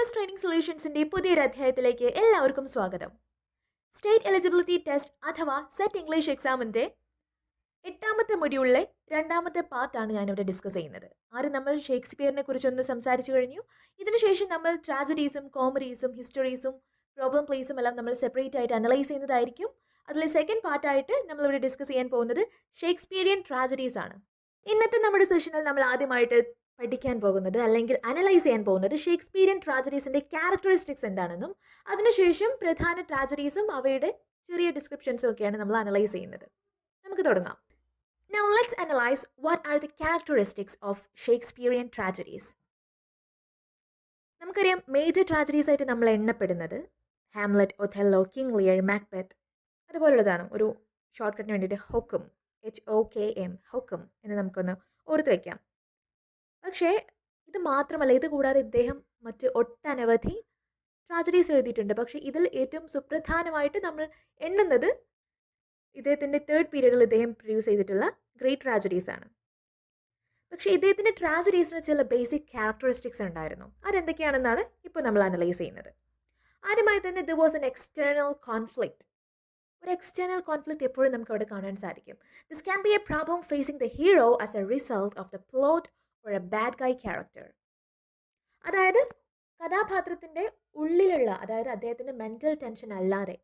Campus training സൊല്യൂഷൻസിന്റെ പുതിയൊരു അധ്യായത്തിലേക്ക് എല്ലാവർക്കും സ്വാഗതം. സ്റ്റേറ്റ് എലിജിബിലിറ്റി ടെസ്റ്റ് അഥവാ സെറ്റ് ഇംഗ്ലീഷ് എക്സാമിന്റെ 8ാമത്തെ മൊഡ്യൂളിലെ 2ാമത്തെ പാർട്ടാണ് ഞാനിവിടെ ഡിസ്കസ് ചെയ്യുന്നത്. ആദ്യം നമ്മൾ ഷേക്സ്പിയറിനെ കുറിച്ചൊന്ന് സംസാരിച്ചു കഴിഞ്ഞു. ഇതിനുശേഷം നമ്മൾ ട്രാജഡീസും കോമഡീസും ഹിസ്റ്ററീസും പ്രോബ്ലം പ്ലേസും എല്ലാം നമ്മൾ സെപ്പറേറ്റ് ആയിട്ട് അനലൈസ് ചെയ്യുന്നതായിരിക്കും. അതിലെ സെക്കൻഡ് പാർട്ടായിട്ട് നമ്മളിവിടെ ഡിസ്കസ് ചെയ്യാൻ പോകുന്നത് ഷേക്സ്പിയറിയൻ ട്രാജഡീസ് ആണ്. ഇന്നത്തെ നമ്മുടെ സെഷനിൽ നമ്മൾ ആദ്യമായിട്ട് പഠിക്കാൻ പോകുന്നത് അല്ലെങ്കിൽ അനലൈസ് ചെയ്യാൻ പോകുന്നത് ഷേക്സ്പിയറിയൻ ട്രാജഡീസിന്റെ ക്യാരക്ടറിസ്റ്റിക്സ് എന്താണെന്നും അതിനുശേഷം പ്രധാന ട്രാജഡീസും അവയുടെ ചെറിയ ഡിസ്ക്രിപ്ഷൻസും ഒക്കെയാണ് നമ്മൾ അനലൈസ് ചെയ്യുന്നത്. നമുക്ക് തുടങ്ങാം. Now let's analyze what are the characteristics of Shakespearean tragedies. നമുക്കറിയാം മേജർ ട്രാജഡീസ് ആയിട്ട് നമ്മൾ എണ്ണപ്പെടുന്നത് Hamlet, Othello, king Lear, Macbeth അതുപോലുള്ളതാണ്. ഒരു ഷോർട്ട് കട്ടിന് വേണ്ടിയിട്ട് ഹോക്കും, HOKM, ഹോക്കും എന്ന് നമുക്കൊന്ന് ഓർത്ത് വയ്ക്കാം. പക്ഷേ ഇത് മാത്രമല്ല, ഇത് കൂടാതെ ഇദ്ദേഹം മറ്റ് ഒട്ടനവധി ട്രാജഡീസ് എഴുതിയിട്ടുണ്ട്. പക്ഷേ ഇതിൽ ഏറ്റവും സുപ്രധാനമായിട്ട് നമ്മൾ എണ്ണുന്നത് ഇദ്ദേഹത്തിൻ്റെ തേർഡ് പീരീഡിൽ ഇദ്ദേഹം പ്രൊഡ്യൂസ് ചെയ്തിട്ടുള്ള ഗ്രേറ്റ് ട്രാജഡീസ് ആണ്. പക്ഷേ ഇദ്ദേഹത്തിൻ്റെ ട്രാജഡീസിന് ചില ബേസിക് ക്യാരക്ടറിസ്റ്റിക്സ് ഉണ്ടായിരുന്നു. അതെന്തൊക്കെയാണെന്നാണ് ഇപ്പോൾ നമ്മൾ അനലൈസ് ചെയ്യുന്നത്. ആദ്യമായി തന്നെ there was an external conflict. ഒരു എക്സ്റ്റേണൽ കോൺഫ്ലിക്റ്റ് എപ്പോഴും നമുക്ക് അവിടെ കാണാൻ സാധിക്കും. This can be A problem facing the hero as A result of the plot or A bad Guy character. അതായത് കഥാപാത്രത്തിൻ്റെ ഉള്ളിലുള്ള, അതായത് അദ്ദേഹത്തിൻ്റെ മെൻ്റൽ ടെൻഷൻ അല്ലാതെ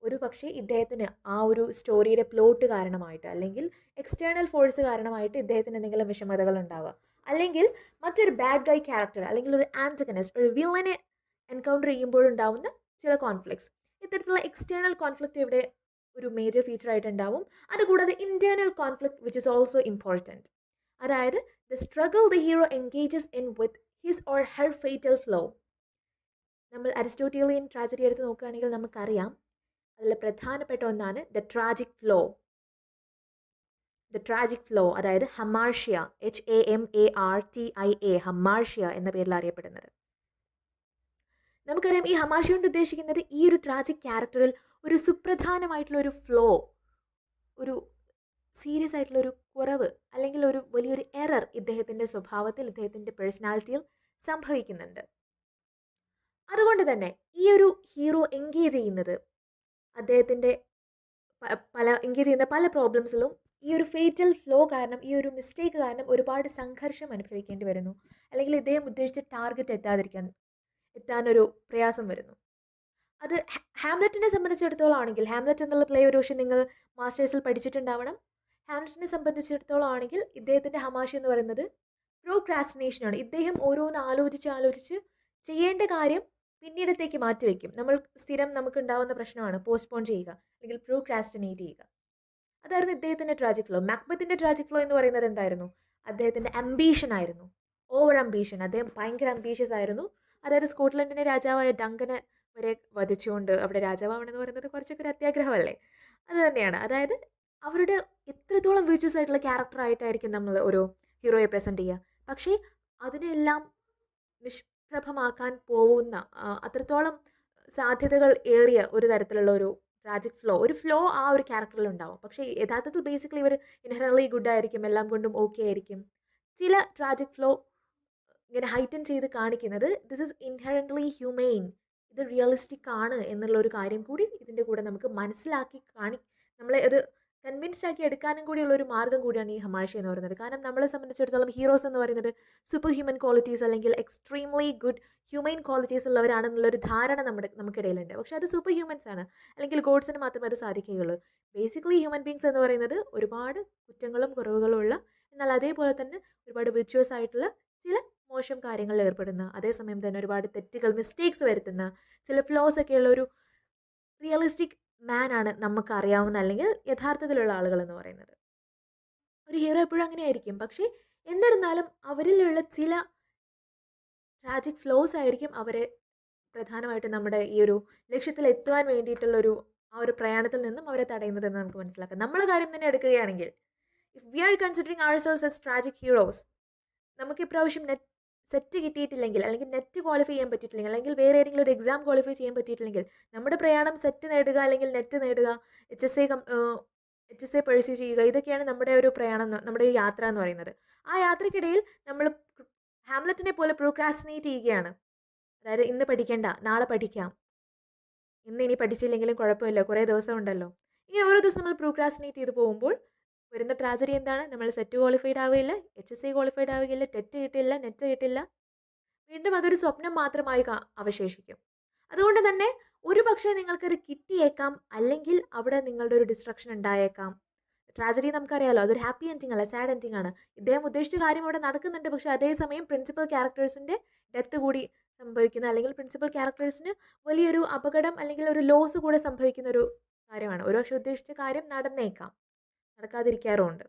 ഒരു പക്ഷേ ഇദ്ദേഹത്തിന് ആ ഒരു സ്റ്റോറിയുടെ പ്ലോട്ട് കാരണമായിട്ട് അല്ലെങ്കിൽ എക്സ്റ്റേണൽ ഫോഴ്സ് കാരണമായിട്ട് ഇദ്ദേഹത്തിന് എന്തെങ്കിലും വിഷമതകൾ ഉണ്ടാവുക, അല്ലെങ്കിൽ മറ്റൊരു ബാഡ് ഗൈ ക്യാരക്ടർ അല്ലെങ്കിൽ ഒരു ആൻറ്റഗണിസ്റ്റ്, ഒരു വില്ലനെ എൻകൗണ്ടർ ചെയ്യുമ്പോഴുണ്ടാവുന്ന ചില കോൺഫ്ലിക്ട്സ്. ഇത്തരത്തിലുള്ള എക്സ്റ്റേണൽ കോൺഫ്ലിക്റ്റ് ഇവിടെ ഒരു മേജർ ഫീച്ചർ ആയിട്ടുണ്ടാവും. അതുകൂടാതെ internal conflict which is also important. അതായത് the struggle the hero engages in with his or her fatal flow. നമ്മൾ അരിസ്റ്റോട്ടീലിയൻ ട്രാജഡി എടുത്ത് നോക്കുകയാണെങ്കിൽ നമുക്കറിയാം അതിൽ പ്രധാനപ്പെട്ട ഒന്നാണ് the tragic flow. The tragic flow അതായത് ഹമാർഷ്യ, HAMARTIA, ഹമാർഷ്യ എന്ന പേരിൽ അറിയപ്പെടുന്നത്. നമുക്കറിയാം ഈ ഹമാർഷ്യ കൊണ്ട് ഉദ്ദേശിക്കുന്നത് ഈ ഒരു ട്രാജിക് ക്യാരക്ടറിൽ ഒരു സുപ്രധാനമായിട്ടുള്ള ഒരു ഫ്ലോ, ഒരു സീരിയസ് ആയിട്ടുള്ള ഒരു കുറവ് അല്ലെങ്കിൽ ഒരു വലിയൊരു എറർ ഇദ്ദേഹത്തിൻ്റെ സ്വഭാവത്തിൽ, ഇദ്ദേഹത്തിൻ്റെ പേഴ്സണാലിറ്റിയിൽ സംഭവിക്കുന്നുണ്ട്. അതുകൊണ്ട് തന്നെ ഈ ഒരു ഹീറോ എൻഗേജ് ചെയ്യുന്നത് അദ്ദേഹത്തിൻ്റെ പല പ്രോബ്ലംസിലും ഈ ഒരു ഫേറ്റൽ ഫ്ലോ കാരണം, ഈ ഒരു മിസ്റ്റേക്ക് കാരണം ഒരുപാട് സംഘർഷം അനുഭവിക്കേണ്ടി വരുന്നു, അല്ലെങ്കിൽ ഇദ്ദേഹം ഉദ്ദേശിച്ച ടാർഗറ്റ് എത്താനൊരു പ്രയാസം വരുന്നു. അത് ഹാംലെറ്റിനെ സംബന്ധിച്ചിടത്തോളം ആണെങ്കിൽ, ഹാംലെറ്റ് എന്നുള്ള പ്ലേ ഒരു പക്ഷേ നിങ്ങൾ മാസ്റ്റേഴ്സിൽ പഠിച്ചിട്ടുണ്ടാവണം. ഹാംലെറ്റിനെ സംബന്ധിച്ചിടത്തോളം ആണെങ്കിൽ ഇദ്ദേഹത്തിൻ്റെ ഹമാർഷ്യ എന്ന് പറയുന്നത് പ്രോക്രാസ്റ്റിനേഷനാണ്. ഇദ്ദേഹം ഓരോന്ന് ആലോചിച്ച് ചെയ്യേണ്ട കാര്യം പിന്നീടത്തേക്ക് മാറ്റിവെക്കും. നമുക്കുണ്ടാവുന്ന പ്രശ്നമാണ് പോസ്റ്റ്പോൺ ചെയ്യുക അല്ലെങ്കിൽ പ്രോക്രാസ്റ്റിനേറ്റ് ചെയ്യുക. അതായിരുന്നു ഇദ്ദേഹത്തിൻ്റെ ട്രാജിക് ഫ്ലോ. മാക്ബത്തിൻ്റെ ട്രാജിക് ഫ്ലോ എന്ന് പറയുന്നത് എന്തായിരുന്നു? അദ്ദേഹത്തിൻ്റെ അംബീഷൻ ആയിരുന്നു, ഓവർ അംബീഷൻ. അദ്ദേഹം ഭയങ്കര അംബീഷ്യസ് ആയിരുന്നു. അതായത് സ്കോട്ട്ലൻഡിൻ്റെ രാജാവായ ഡങ്കനെ വരെ വധിച്ചുകൊണ്ട്, അവിടെ രാജാവാണെന്ന് പറയുന്നത് കുറച്ചൊക്കെ ഒരു അത്യാഗ്രഹമല്ലേ, അത് തന്നെയാണ്. അതായത് അവരുടെ എത്രത്തോളം വീഴ്ചസ് ആയിട്ടുള്ള ക്യാരക്ടറായിട്ടായിരിക്കും നമ്മൾ ഒരു ഹീറോയെ പ്രസൻറ്റ് ചെയ്യുക. പക്ഷേ അതിനെല്ലാം നിഷ്പ്രഭമാക്കാൻ പോകുന്ന അത്രത്തോളം സാധ്യതകൾ ഏറിയ ഒരു തരത്തിലുള്ള ഒരു ട്രാജിക് ഫ്ലോ ആ ഒരു ക്യാരക്ടറിൽ ഉണ്ടാവും. പക്ഷേ യഥാർത്ഥത്തിൽ ബേസിക്കലി ഇവർ ഇൻഹറൻലി ഗുഡ് ആയിരിക്കും, എല്ലാം കൊണ്ടും ഓക്കെ ആയിരിക്കും. ചില ട്രാജിക് ഫ്ലോ ഇങ്ങനെ ഹൈറ്റൻ ചെയ്ത് കാണിക്കുന്നത് ദിസ് ഇസ് ഇൻഹറൻറ്റ്ലി ഹ്യൂമെയിൻ, ഇത് റിയലിസ്റ്റിക് ആണ് എന്നുള്ളൊരു കാര്യം കൂടി ഇതിൻ്റെ കൂടെ നമുക്ക് മനസ്സിലാക്കി നമ്മളെ അത് കൺവിൻസ്ഡ് ആക്കി എടുക്കാനും കൂടിയുള്ളൊരു മാർഗ്ഗം കൂടിയാണ് ഈ ഹമാർഷ്യ എന്ന് പറയുന്നത്. കാരണം നമ്മളെ സംബന്ധിച്ചിടത്തോളം ഹീറോസ് എന്ന് പറയുന്നത് സൂപ്പർ ഹ്യൂമൻ ക്വാളിറ്റീസ് അല്ലെങ്കിൽ എക്സ്ട്രീംലി ഗുഡ് ഹ്യൂമൻ ക്വാളിറ്റീസ് ഉള്ളവരാണെന്നുള്ളൊരു ധാരണ നമുക്കിടയിലുണ്ട്. പക്ഷേ അത് സൂപ്പർ ഹ്യൂമൻസ് ആണ്, അല്ലെങ്കിൽ ഗോഡ്സിന് മാത്രമേ അത് സാധിക്കുകയുള്ളൂ. ബേസിക്കലി ഹ്യൂമൻ ബീങ്സ് എന്ന് പറയുന്നത് ഒരുപാട് കുറ്റങ്ങളും കുറവുകളും ഉള്ള, എന്നാൽ അതേപോലെ തന്നെ ഒരുപാട് വിർച്വസ് ആയിട്ടുള്ള ചില മോശം കാര്യങ്ങളിൽ ഏർപ്പെടുന്ന, അതേസമയം തന്നെ ഒരുപാട് തെറ്റുകൾ, മിസ്റ്റേക്സ് വരുത്തുന്ന, ചില ഫ്ലോസ് ഒക്കെയുള്ള ഒരു റിയലിസ്റ്റിക് മാൻ ആണ് നമുക്ക് അറിയാവുന്ന അല്ലെങ്കിൽ യഥാർത്ഥത്തിലുള്ള ആളുകൾ എന്ന് പറയുന്നത്. ഒരു ഹീറോ എപ്പോഴും അങ്ങനെ ആയിരിക്കും. പക്ഷേ എന്നിരുന്നാലും അവരിലുള്ള ചില ട്രാജിക് ഫ്ലോസ് ആയിരിക്കും അവരെ പ്രധാനമായിട്ടും നമ്മുടെ ഈ ഒരു ലക്ഷ്യത്തിൽ എത്തുവാൻ വേണ്ടിയിട്ടുള്ളൊരു ആ ഒരു പ്രയാണത്തിൽ നിന്നും അവരെ തടയുന്നതെന്ന് നമുക്ക് മനസ്സിലാക്കാം. നമ്മളെ കാര്യം തന്നെ എടുക്കുകയാണെങ്കിൽ, if we R considering ourselves as tragic heroes, നമുക്ക് ഇപ്രാവശ്യം സെറ്റ് കിട്ടിയിട്ടില്ലെങ്കിൽ, അല്ലെങ്കിൽ നെറ്റ് ക്വാളിഫൈ ചെയ്യാൻ പറ്റിയിട്ടില്ലെങ്കിൽ, അല്ലെങ്കിൽ വേറെ ഏതെങ്കിലും ഒരു എക്സാം ക്വാളിഫൈ ചെയ്യാൻ പറ്റിയിട്ടില്ലെങ്കിൽ, നമ്മുടെ പ്രയാണം സെറ്റ് നേടുക അല്ലെങ്കിൽ നെറ്റ് നേടുക, HSA പെർസ്യൂ ചെയ്യുക, ഇതൊക്കെയാണ് നമ്മുടെ ഒരു പ്രയാണം, നമ്മുടെ ഒരു യാത്ര എന്ന് പറയുന്നത്. ആ യാത്രക്കിടയിൽ നമ്മൾ ഹാംലെറ്റിനെ പോലെ പ്രോക്രാസ്റ്റിനേറ്റ് ചെയ്യുകയാണ്. അതായത് ഇന്ന് പഠിക്കേണ്ട, നാളെ പഠിക്കാം, ഇന്ന് ഇനി പഠിച്ചില്ലെങ്കിലും കുഴപ്പമില്ല, കുറേ ദിവസം ഉണ്ടല്ലോ. ഇങ്ങനെ ഓരോ ദിവസം നമ്മൾ പ്രോക്രാസ്റ്റിനേറ്റ് ചെയ്ത് പോകുമ്പോൾ വരുന്ന ട്രാജഡി എന്താണ്? നമ്മൾ സെറ്റ് ക്വാളിഫൈഡ് ആവുകയില്ല, HSC ക്വാളിഫൈഡ് ആവുകയില്ല, ടെറ്റ് കിട്ടില്ല, നെറ്റ് കിട്ടില്ല. വീണ്ടും അതൊരു സ്വപ്നം മാത്രമായി അവശേഷിക്കും. അതുകൊണ്ട് തന്നെ ഒരു പക്ഷേ നിങ്ങൾക്കത് കിട്ടിയേക്കാം, അല്ലെങ്കിൽ അവിടെ നിങ്ങളുടെ ഒരു ഡിസ്ട്രക്ഷൻ ഉണ്ടായേക്കാം. ട്രാജഡി നമുക്കറിയാലോ, അതൊരു ഹാപ്പി എൻഡിങ് അല്ല, സാഡ് എൻഡിങ് ആണ്. ഇദ്ദേഹം ഉദ്ദേശിച്ച കാര്യം ഇവിടെ നടക്കുന്നുണ്ട്, പക്ഷേ അതേസമയം പ്രിൻസിപ്പൽ ക്യാരക്ടേഴ്സിൻ്റെ ഡെത്ത് കൂടി സംഭവിക്കുന്ന, അല്ലെങ്കിൽ പ്രിൻസിപ്പൽ ക്യാരക്ടേഴ്സിന് വലിയൊരു അപകടം അല്ലെങ്കിൽ ഒരു ലോസ് കൂടെ സംഭവിക്കുന്ന ഒരു കാര്യമാണ്. ഒരുപക്ഷെ ഉദ്ദേശിച്ച കാര്യം നടന്നേക്കാം, നടക്കാതിരിക്കാറുമുണ്ട്.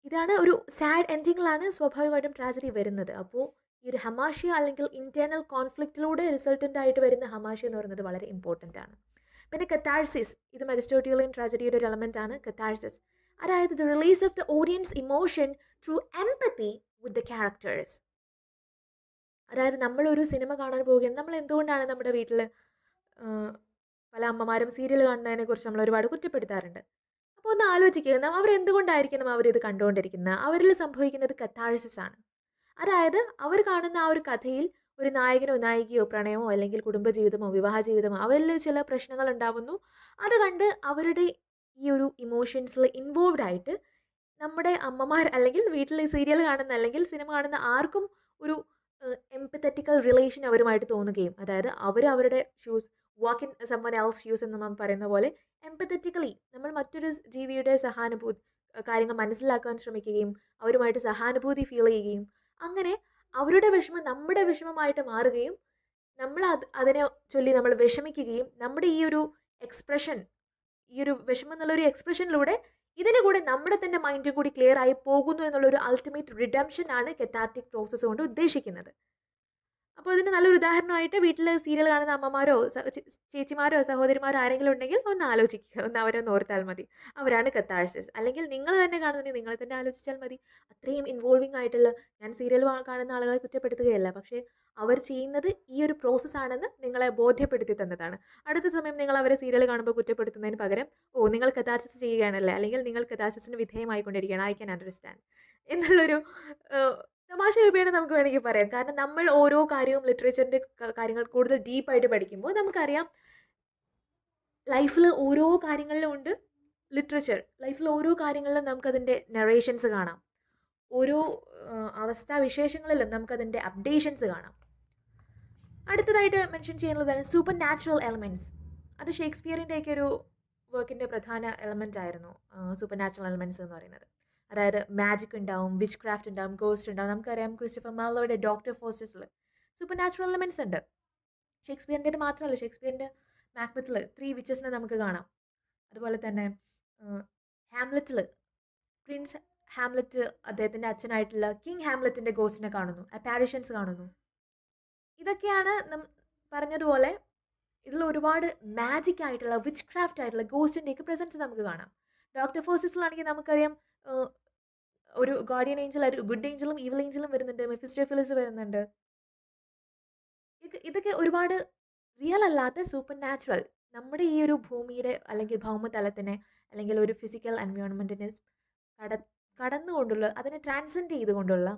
ഇതാണ് ഒരു സാഡ് എൻഡിങ്ങിലാണ് സ്വാഭാവികമായിട്ടും ട്രാജഡി വരുന്നത്. അപ്പോൾ ഈ ഒരു ഹമാഷ്യ അല്ലെങ്കിൽ ഇന്റേണൽ കോൺഫ്ലിക്റ്റിലൂടെ റിസൾട്ടൻ്റ് ആയിട്ട് വരുന്ന ഹമാഷ്യ എന്ന് പറയുന്നത് വളരെ ഇമ്പോർട്ടൻ്റ് ആണ്. പിന്നെ കത്താഴ്സിസ്, ഇത് അരിസ്റ്റോട്ടീലിയൻ ട്രാജഡിയുടെ ഒരു എലമെൻ്റ് ആണ് കത്താഴ്സിസ്. അതായത് the release of the audience emotion through empathy with the characters. അതായത് നമ്മളൊരു സിനിമ കാണാൻ പോവുകയാണ്, നമ്മൾ എന്തുകൊണ്ടാണ് നമ്മുടെ വീട്ടിൽ പല അമ്മമാരും സീരിയൽ കാണുന്നതിനെ കുറിച്ച് നമ്മൾ ഒരുപാട് കുറ്റപ്പെടുത്താറുണ്ട്. അപ്പോൾ ഒന്ന് ആലോചിക്കുക, അവരെന്തുകൊണ്ടായിരിക്കണം അവരിത് കണ്ടുകൊണ്ടിരിക്കുന്നത്? അവരിൽ സംഭവിക്കുന്നത് കത്താഴ്സിസ് ആണ്. അതായത് അവർ കാണുന്ന ആ ഒരു കഥയിൽ ഒരു നായകനോ നായികയോ പ്രണയമോ അല്ലെങ്കിൽ കുടുംബജീവിതമോ വിവാഹ ജീവിതമോ അവരിൽ ചില പ്രശ്നങ്ങൾ ഉണ്ടാവുന്നു. അത് കണ്ട് അവരുടെ ഈ ഒരു ഇമോഷൻസിൽ ഇൻവോൾവ് ആയിട്ട് നമ്മുടെ അമ്മമാർ അല്ലെങ്കിൽ വീട്ടിൽ സീരിയൽ കാണുന്ന അല്ലെങ്കിൽ സിനിമ കാണുന്ന ആർക്കും ഒരു എംപത്തറ്റിക്കൽ റിലേഷൻ അവരുമായിട്ട് തോന്നുകയും, അതായത് അവർ അവരുടെ shoes walk in someone else shoes എന്ന് നമ്മൾ പറയുന്ന പോലെ എംപത്തറ്റിക്കലി നമ്മൾ മറ്റൊരു ജീവിയുടെ കാര്യങ്ങൾ മനസ്സിലാക്കാൻ ശ്രമിക്കുകയും അവരുമായിട്ട് സഹാനുഭൂതി ഫീൽ ചെയ്യുകയും, അങ്ങനെ അവരുടെ വിഷമം നമ്മുടെ വിഷമമായിട്ട് മാറുകയും നമ്മൾ അതിനെ ചൊല്ലി നമ്മൾ വിഷമിക്കുകയും, നമ്മുടെ ഈ ഒരു എക്സ്പ്രഷൻ, ഈ ഒരു വിഷമം എന്നുള്ളൊരു എക്സ്പ്രഷനിലൂടെ ഇതിന് കൂടെ നമ്മുടെ തന്നെ മൈൻഡ് കൂടി ക്ലിയർ ആയി പോകുന്നു എന്നുള്ളൊരു അൾട്ടിമേറ്റ് റിഡംഷൻ ആണ് കെത്താർട്ടിക് പ്രോസസ്സ് കൊണ്ട് ഉദ്ദേശിക്കുന്നത്. അപ്പോൾ ഇതിന് നല്ലൊരു ഉദാഹരണമായിട്ട് വീട്ടിൽ സീരിയൽ കാണുന്ന അമ്മമാരോ ചേച്ചിമാരോ സഹോദരിമാരോ ആരെങ്കിലും ഉണ്ടെങ്കിൽ ഒന്ന് ആലോചിക്കുക, ഒന്ന് അവരൊന്ന് ഓർത്താൽ മതി. അവരാണ് കത്താഴ്സിസ്. അല്ലെങ്കിൽ നിങ്ങൾ തന്നെ കാണുന്നുണ്ടെങ്കിൽ നിങ്ങൾ തന്നെ ആലോചിച്ചാൽ മതി. അത്രയും ഇൻവോൾവിംഗ് ആയിട്ടുള്ള, ഞാൻ സീരിയൽ കാണുന്ന ആളുകളെ കുറ്റപ്പെടുത്തുകയല്ല, പക്ഷേ അവർ ചെയ്യുന്നത് ഈ ഒരു പ്രോസസ്സാണെന്ന് നിങ്ങളെ ബോധ്യപ്പെടുത്തി തന്നതാണ്. അടുത്ത സമയം നിങ്ങൾ അവരെ സീരിയൽ കാണുമ്പോൾ കുറ്റപ്പെടുത്തുന്നതിന് പകരം, ഓ നിങ്ങൾ കത്താഴ്സിസ് ചെയ്യുകയാണല്ലേ, അല്ലെങ്കിൽ നിങ്ങൾ കത്താഴ്സിസിന് വിധേയമായിക്കൊണ്ടിരിക്കുകയാണ്, ഐ ക്യാൻ അണ്ടർസ്റ്റാൻഡ് എന്നുള്ളൊരു തമാശ രൂപേണ നമുക്ക് വേണമെങ്കിൽ പറയാം. കാരണം നമ്മൾ ഓരോ കാര്യവും ലിറ്ററേച്ചറിൻ്റെ കാര്യങ്ങൾ കൂടുതൽ ഡീപ്പായിട്ട് പഠിക്കുമ്പോൾ നമുക്കറിയാം ലൈഫിൽ ഓരോ കാര്യങ്ങളിലും ഉണ്ട് ലിറ്ററേച്ചർ. ലൈഫിൽ ഓരോ കാര്യങ്ങളിലും നമുക്കതിൻ്റെ നറേഷൻസ് കാണാം, ഓരോ അവസ്ഥാവിശേഷങ്ങളിലും നമുക്കതിൻ്റെ അപ്ഡേഷൻസ് കാണാം. അടുത്തതായിട്ട് മെൻഷൻ ചെയ്യാനുള്ളതാണ് സൂപ്പർ നാച്ചുറൽ എലമെൻറ്റ്സ്. അത് ഷേക്സ്പിയറിൻ്റെയൊക്കെ ഒരു വർക്കിൻ്റെ പ്രധാന എലമെൻ്റ് ആയിരുന്നു സൂപ്പർ നാച്ചുറൽ എലമെൻറ്റ്സ് എന്ന് പറയുന്നത്. അതായത് മാജിക് ഉണ്ടാവും, വിച്ച് ക്രാഫ്റ്റ് ഉണ്ടാവും, ഗോസ്റ്റ് ഉണ്ടാവും. നമുക്കറിയാം ക്രിസ്റ്റഫർ മാർലോയുടെ ഡോക്ടർ ഫോസ്റ്റേഴ്സിൽ സൂപ്പർ നാച്ചുറൽ എലമെൻറ്റ്സ് ഉണ്ട്. ഷേക്സ്പിയറിൻ്റെത് മാത്രമല്ല, ഷേക്സ്പിയറിൻ്റെ മാക്ബത്തിൽ 3 വിച്ചസിനെ നമുക്ക് കാണാം. അതുപോലെ തന്നെ ഹാംലെറ്റിൽ പ്രിൻസ് ഹാംലെറ്റ് അദ്ദേഹത്തിൻ്റെ അച്ഛനായിട്ടുള്ള കിങ് ഹാംലെറ്റിൻ്റെ ഗോസ്റ്റിനെ കാണുന്നു, അപ്പാരിഷൻസ് കാണുന്നു. ഇതൊക്കെയാണ് പറഞ്ഞതുപോലെ ഇതിൽ ഒരുപാട് മാജിക് ആയിട്ടുള്ള വിച്ച് ക്രാഫ്റ്റ് ആയിട്ടുള്ള ഗോസ്റ്റിൻ്റെയൊക്കെ പ്രസൻസ് നമുക്ക് കാണാം. ഡോക്ടർ ഫോസ്റ്റേഴ്സിലാണെങ്കിൽ നമുക്കറിയാം ഒരു ഗാർഡിയൻ ഏഞ്ചൽ, ഒരു ഗുഡ് ഏഞ്ചലും ഈവിൽ ഏഞ്ചലും വരുന്നുണ്ട്, മെഫിസ്റ്റോഫിലിസ് വരുന്നുണ്ട്. ഇതൊക്കെ ഒരുപാട് റിയൽ അല്ലാത്ത സൂപ്പർ നാച്ചുറൽ, നമ്മുടെ ഈ ഒരു ഭൂമിയുടെ അല്ലെങ്കിൽ ഭൗമതലത്തിനെ അല്ലെങ്കിൽ ഒരു ഫിസിക്കൽ എൻവയോൺമെൻറ്റിനെ കടന്നുകൊണ്ടുള്ള, അതിനെ ട്രാൻസെൻഡ് ചെയ്തുകൊണ്ടുള്ള